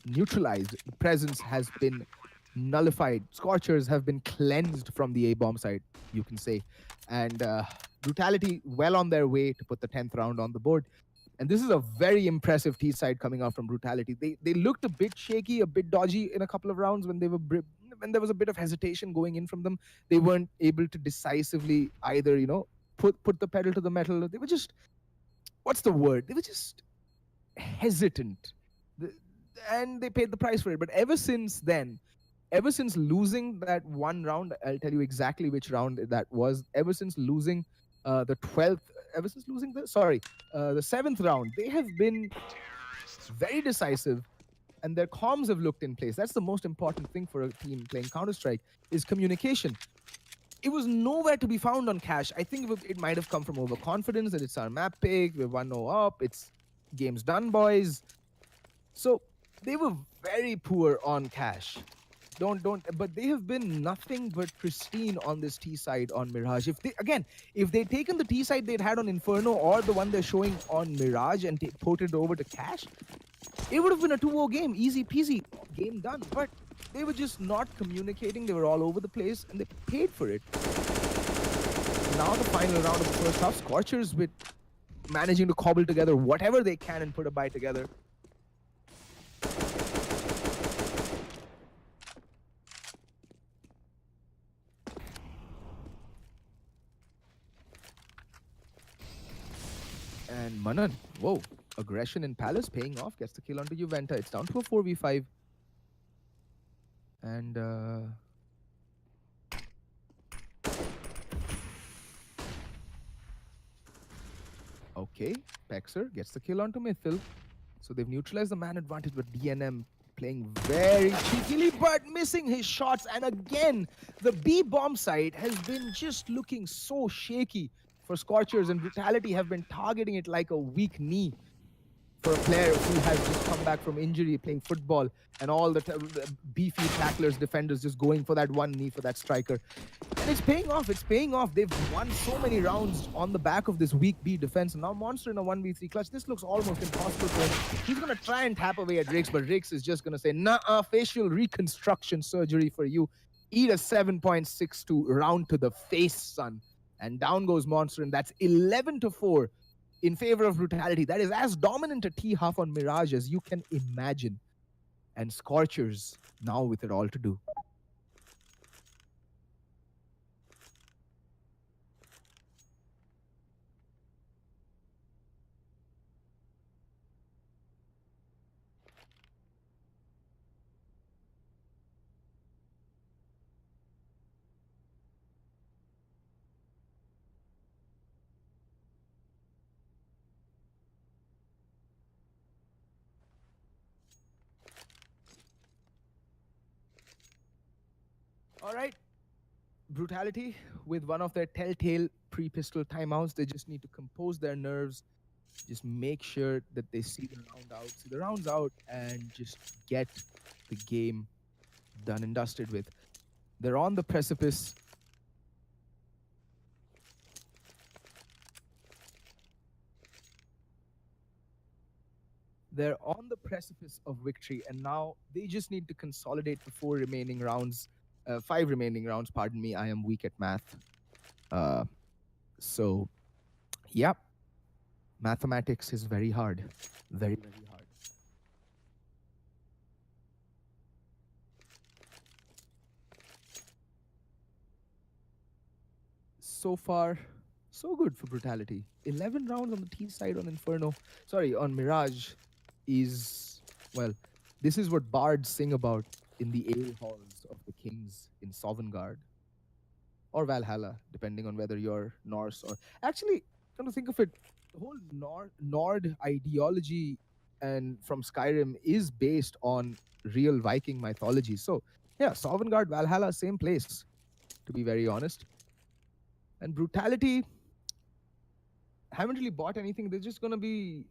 neutralized. Presence has been nullified. Scorchers have been cleansed from the A-bomb site, you can say. And Brutality well on their way to put the 10th round on the board. And this is a very impressive T side coming out from Brutality. They looked a bit shaky, a bit dodgy in a couple of rounds when when there was a bit of hesitation going in from them. They weren't able to decisively either, put the pedal to the metal. They were just, what's the word? They were just hesitant. And they paid the price for it. But ever since then, ever since losing that one round, I'll tell you exactly which round that was. Ever since losing the 12th, the 7th round, they have been very decisive, and their comms have looked in place. That's the most important thing for a team playing Counter-Strike, is communication. It was nowhere to be found on Cash. I think it might have come from overconfidence that it's our map pick, we're 1-0 up, it's game's done, boys. So they were very poor on Cash. But they have been nothing but pristine on this T side on Mirage. If they'd taken the T side they'd had on Inferno or the one they're showing on Mirage and ported it over to Cash, it would have been a 2-0 game, easy peasy, game done. But they were just not communicating. They were all over the place, and they paid for it. Now the final round of the first half, Scorchers with managing to cobble together whatever they can and put a buy together. And Manan, whoa, aggression in Palace paying off, gets the kill onto Juventa. It's down to a 4v5. And okay, Pexer gets the kill onto Mythil. So they've neutralized the man advantage, but DNM playing very cheekily, but missing his shots. And again, the B bomb side has been just looking so shaky for Scorchers, and Brutality have been targeting it like a weak knee for a player who has just come back from injury playing football, and all the beefy tacklers, defenders just going for that one knee for that striker. And it's paying off. It's paying off. They've won so many rounds on the back of this weak B defense. And now Monster in a 1v3 clutch. This looks almost impossible for him. He's going to try and tap away at Rix, but Rix is just going to say, nah, facial reconstruction surgery for you. Eat a 7.62 round to the face, son. And down goes Monster, and that's 11-4 in favor of Brutality. That is as dominant a T-half on Mirage as you can imagine. And Scorchers now with it all to do. All right. Brutality with one of their telltale pre-pistol timeouts. They just need to compose their nerves, just make sure that they see the rounds out, and just get the game done and dusted with. They're on the precipice. They're on the precipice of victory, and now they just need to consolidate the 5 remaining rounds, pardon me, I am weak at math. So, yeah, mathematics is very hard. Very, very hard. So far, so good for Brutality. 11 rounds on the T side on Inferno. Sorry, on Mirage is, well, this is what bards sing about in the ale halls of the kings in Sovngarde or Valhalla, depending on whether you're Norse or... Actually, come to think of it, the whole Nord ideology and from Skyrim is based on real Viking mythology. So, yeah, Sovngarde, Valhalla, same place, to be very honest. And Brutality haven't really bought anything. They're just going to be,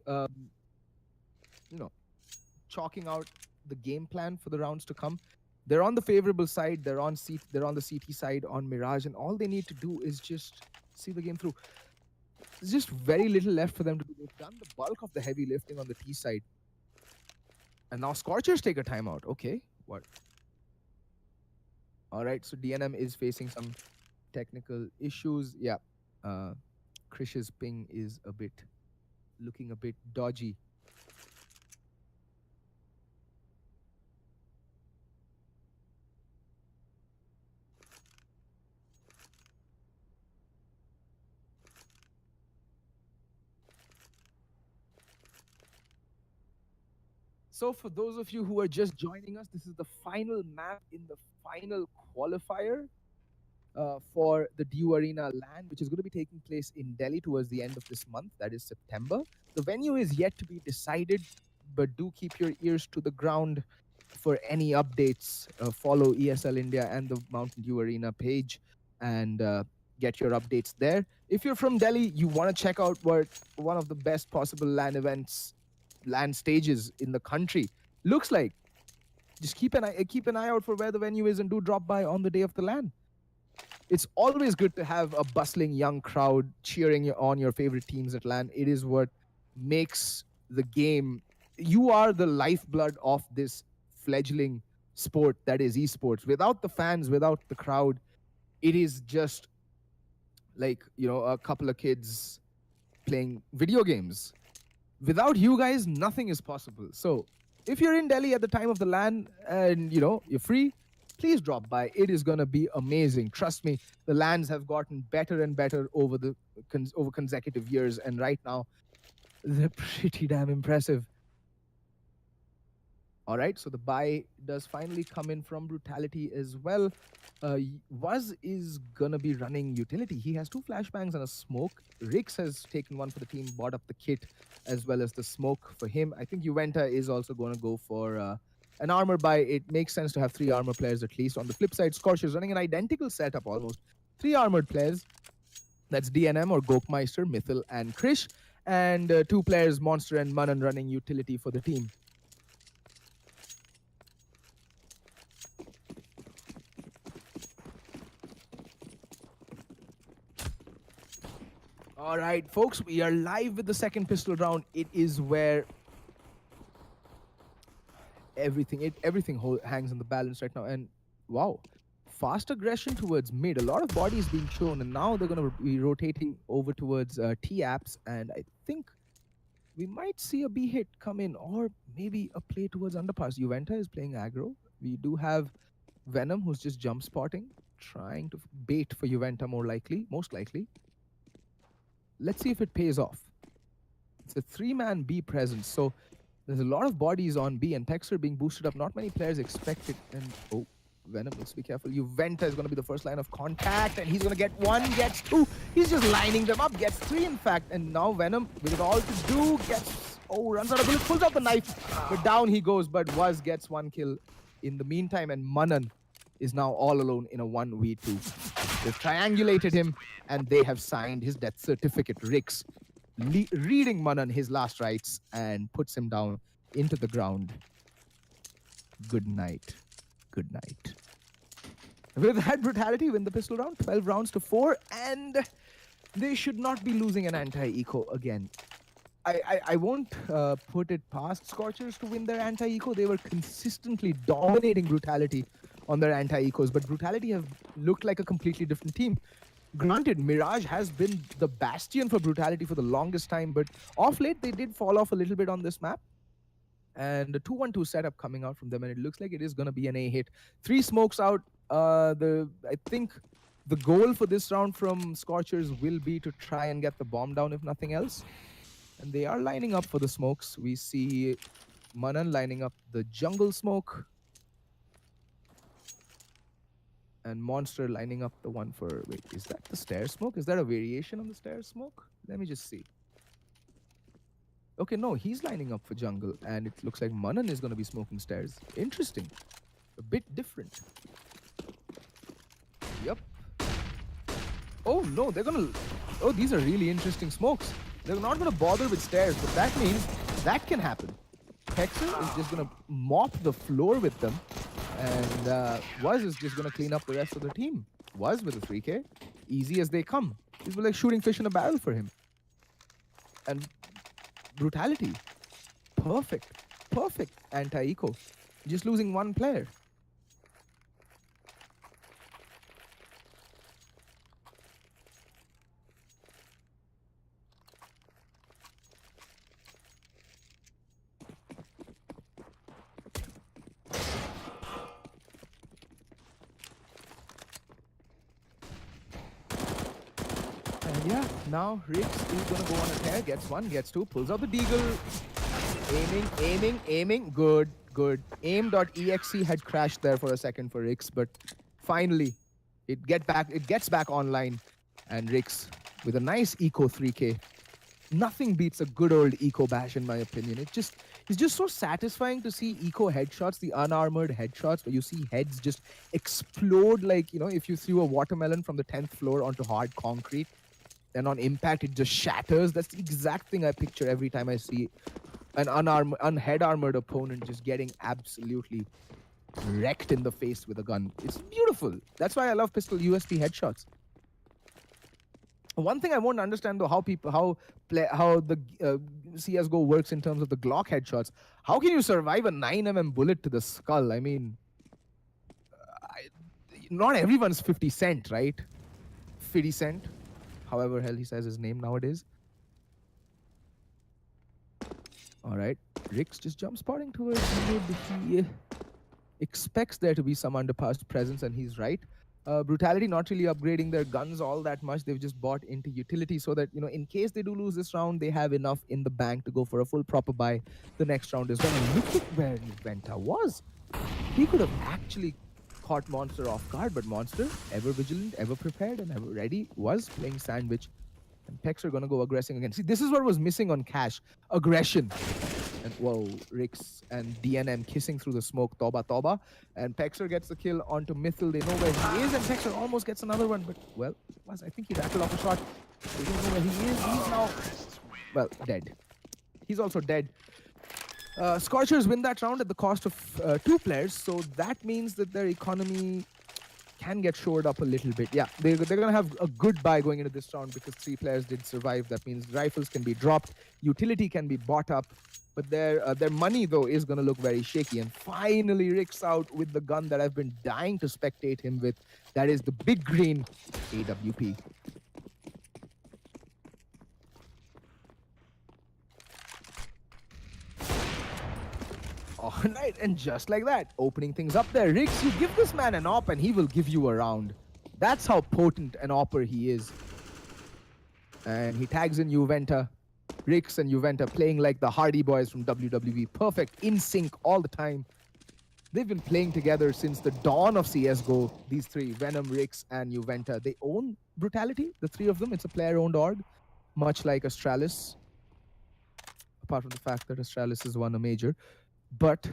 chalking out the game plan for the rounds to come. They're on the favorable side. They're on the CT side on Mirage, and all they need to do is just see the game through. There's just very little left for them to do. They've done the bulk of the heavy lifting on the T side. And now Scorchers take a timeout. Okay, what? All right, so DNM is facing some technical issues. Yeah, Krish's ping is looking a bit dodgy. So for those of you who are just joining us, this is the final map in the final qualifier for the DU Arena LAN, which is going to be taking place in Delhi towards the end of this month, that is September. The venue is yet to be decided, but do keep your ears to the ground for any updates. Follow ESL India and the Mountain Dew Arena page and get your updates there. If you're from Delhi, you want to check out what one of the best possible LAN stages in the country looks like. Just keep an eye out for where the venue is and do drop by on the day of the LAN. It's always good to have a bustling young crowd cheering on your favorite teams at LAN. It is what makes the game. You are the lifeblood of this fledgling sport that is esports. Without the fans, without the crowd, it is just like, a couple of kids playing video games. Without you guys, nothing is possible. So if you're in Delhi at the time of the LAN and you're free, please drop by. It is going to be amazing. Trust me, the LANs have gotten better and better over consecutive years, and right now They're pretty damn impressive. All right, so the buy does finally come in from Brutality as well. Waz is gonna be running utility. He has two flashbangs and a smoke. Rix has taken one for the team, bought up the kit as well as the smoke for him. I think Juventa is also gonna go for an armor buy. It makes sense to have three armor players at least. On the flip side, Scorchers is running an identical setup almost. Three armored players. That's DNM or Gokmeister, Mythil, and Krish. And two players, Monster and Manan, running utility for the team. All right, folks, we are live with the second pistol round. It is where everything hangs in the balance right now. And wow, fast aggression towards mid. A lot of bodies being shown, and now they're going to be rotating over towards T-Apps. And I think we might see a B hit come in, or maybe a play towards underpass. Juventa is playing aggro. We do have Venom, who's just jump spotting, trying to bait for Juventa most likely. Let's see if it pays off. It's a three-man B presence, so there's a lot of bodies on B, and Texter being boosted up. Not many players expect it, and oh, Venom needs to be careful. Juventa is going to be the first line of contact, and he's going to get one, gets two. He's just lining them up, gets three, in fact, and now Venom, with it all to do, runs out of bullets, pulls out the knife, but down he goes, but Waz gets one kill in the meantime, and Manan is now all alone in a 1v2. They've triangulated him, and they have signed his death certificate. Rix reading Manan his last rites and puts him down into the ground. Good night. Good night. With that, Brutality win the pistol round, 12 rounds to 4, and they should not be losing an anti-eco again. I won't put it past Scorchers to win their anti-eco. They were consistently dominating Brutality on their anti-ecos, but Brutality have looked like a completely different team. Granted, Mirage has been the bastion for Brutality for the longest time, but off late they did fall off a little bit on this map. And the 2-1-2 setup coming out from them, and it looks like it is going to be an A hit. 3 smokes out. I think the goal for this round from Scorchers will be to try and get the bomb down, if nothing else. And they are lining up for the smokes. We see Manan lining up the jungle smoke. And Monster lining up the one for... Wait, is that the stair smoke? Is that a variation on the stair smoke? Let me just see. Okay, no, he's lining up for jungle. And it looks like Manan is going to be smoking stairs. Interesting. A bit different. Yep. Oh, no, they're going to... Oh, these are really interesting smokes. They're not going to bother with stairs, but that means that can happen. Texer is just going to mop the floor with them. And Waz is just going to clean up the rest of the team. Waz with a 3K. Easy as they come. These were like shooting fish in a barrel for him. And Brutality. Perfect. Perfect anti-eco. Just losing one player. Yeah, now Rix is gonna go on a tear, gets one, gets two, pulls out the deagle. Aiming. Good. Aim.exe had crashed there for a second for Rix, but finally it gets back online, and Rix with a nice eco 3K. Nothing beats a good old eco bash in my opinion. It's just so satisfying to see eco headshots, the unarmored headshots where you see heads just explode like, if you threw a watermelon from the 10th floor onto hard concrete. And on impact, it just shatters. That's the exact thing I picture every time I see an unhead armored opponent just getting absolutely wrecked in the face with a gun. It's beautiful. That's why I love pistol USP headshots. One thing I won't understand though, how the CS:GO works in terms of the Glock headshots. How can you survive a 9mm bullet to the skull? I mean, not everyone's 50 Cent, right? 50 Cent. However hell he says his name nowadays. Alright, Rix just jump spotting towards mid. He expects there to be some underpass presence, and he's right. Brutality not really upgrading their guns all that much. They've just bought into utility so that, in case they do lose this round, they have enough in the bank to go for a full proper buy the next round as well. And look at where Venta was. He could have actually caught Monster off guard, but Monster, ever vigilant, ever prepared, and ever ready, was playing sandwich. And Pex are gonna go aggressing again. See, this is what was missing on Cash. Aggression. And whoa, Rix and DNM kissing through the smoke, Toba Toba. And Pexer gets the kill onto Mythil. They know where he is, and Pexer almost gets another one. But, well, I think he rattled off a shot. They don't know where he is. He's now, well, dead. He's also dead. Scorchers win that round at the cost of 2 players, so that means that their economy can get shored up a little bit. Yeah, they're going to have a good buy going into this round because 3 players did survive. That means rifles can be dropped, utility can be bought up, but their money, though, is going to look very shaky. And finally, Rick's out with the gun that I've been dying to spectate him with. That is the big green AWP. All right, and just like that, opening things up there. Rix, you give this man an op and he will give you a round. That's how potent an opper he is. And he tags in Juventa. Rix and Juventa playing like the Hardy Boys from WWE. Perfect, in sync all the time. They've been playing together since the dawn of CSGO. These 3, Venom, Rix, and Juventa. They own Brutality, the 3 of them. It's a player-owned org, much like Astralis. Apart from the fact that Astralis has won a major. But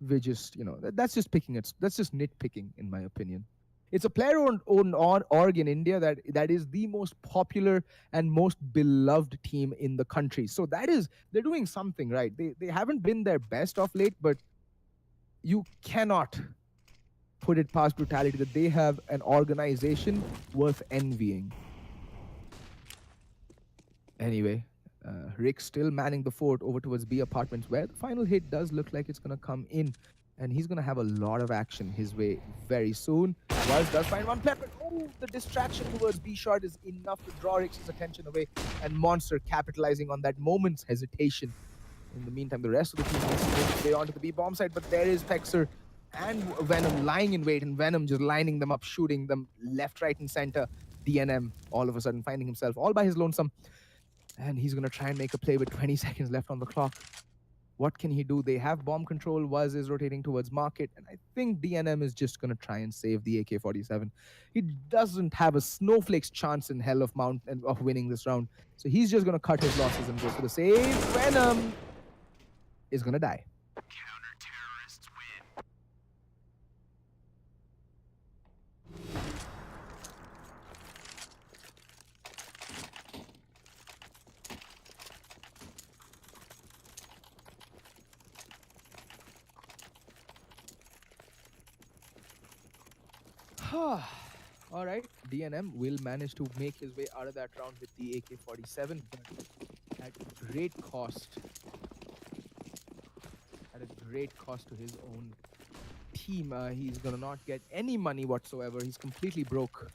we just, that's just that's just nitpicking, in my opinion. It's a player-owned org in India that is the most popular and most beloved team in the country. So they're doing something right. They haven't been their best of late, but you cannot put it past Brutality that they have an organization worth envying. Anyway. Rick still manning the fort over towards B apartments, where the final hit does look like it's going to come in. And he's going to have a lot of action his way very soon. Does find one player, but the distraction towards B shot is enough to draw Rick's attention away. And Monster capitalizing on that moment's hesitation. In the meantime, the rest of the team needs to make its way onto the B bomb site, but there is Pexer and Venom lying in wait, and Venom just lining them up, shooting them left, right, and center. DNM all of a sudden finding himself all by his lonesome. And he's going to try and make a play with 20 seconds left on the clock. What can he do? They have bomb control. Waz is rotating towards market. And I think DNM is just going to try and save the AK-47. He doesn't have a snowflake's chance in hell of winning this round. So he's just going to cut his losses and go for the save. Venom is going to die. Counter-terrorists win. All right, DNM will manage to make his way out of that round with the AK-47, but at great cost. At a great cost to his own team. He's gonna not get any money whatsoever. He's completely broke.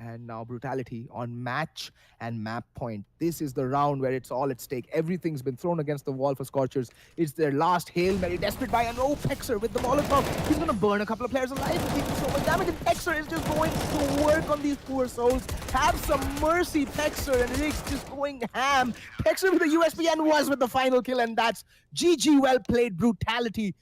And now Brutality on match and map point. This is the round where it's all at stake. Everything's been thrown against the wall for Scorchers. It's their last Hail Mary. Desperate by an Pexer with the Molotov. He's going to burn a couple of players alive and taking so much damage. And Pexer is just going to work on these poor souls. Have some mercy, Pexer. And Riggs just going ham. Pexer with the USP and was with the final kill. And that's GG, well played, Brutality.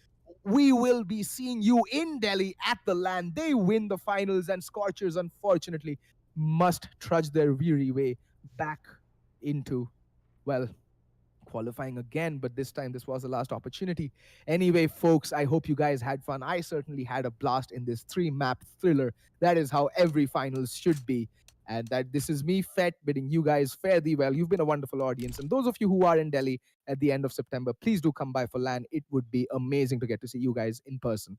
We will be seeing you in Delhi at the LAN. They win the finals, and Scorchers, unfortunately, must trudge their weary way back into, well, qualifying again. But this time, this was the last opportunity. Anyway, folks, I hope you guys had fun. I certainly had a blast in this 3-map thriller. That is how every finals should be. And that this is me, Fet, bidding you guys fare thee well. You've been a wonderful audience. And those of you who are in Delhi at the end of September, please do come by for LAN. It would be amazing to get to see you guys in person.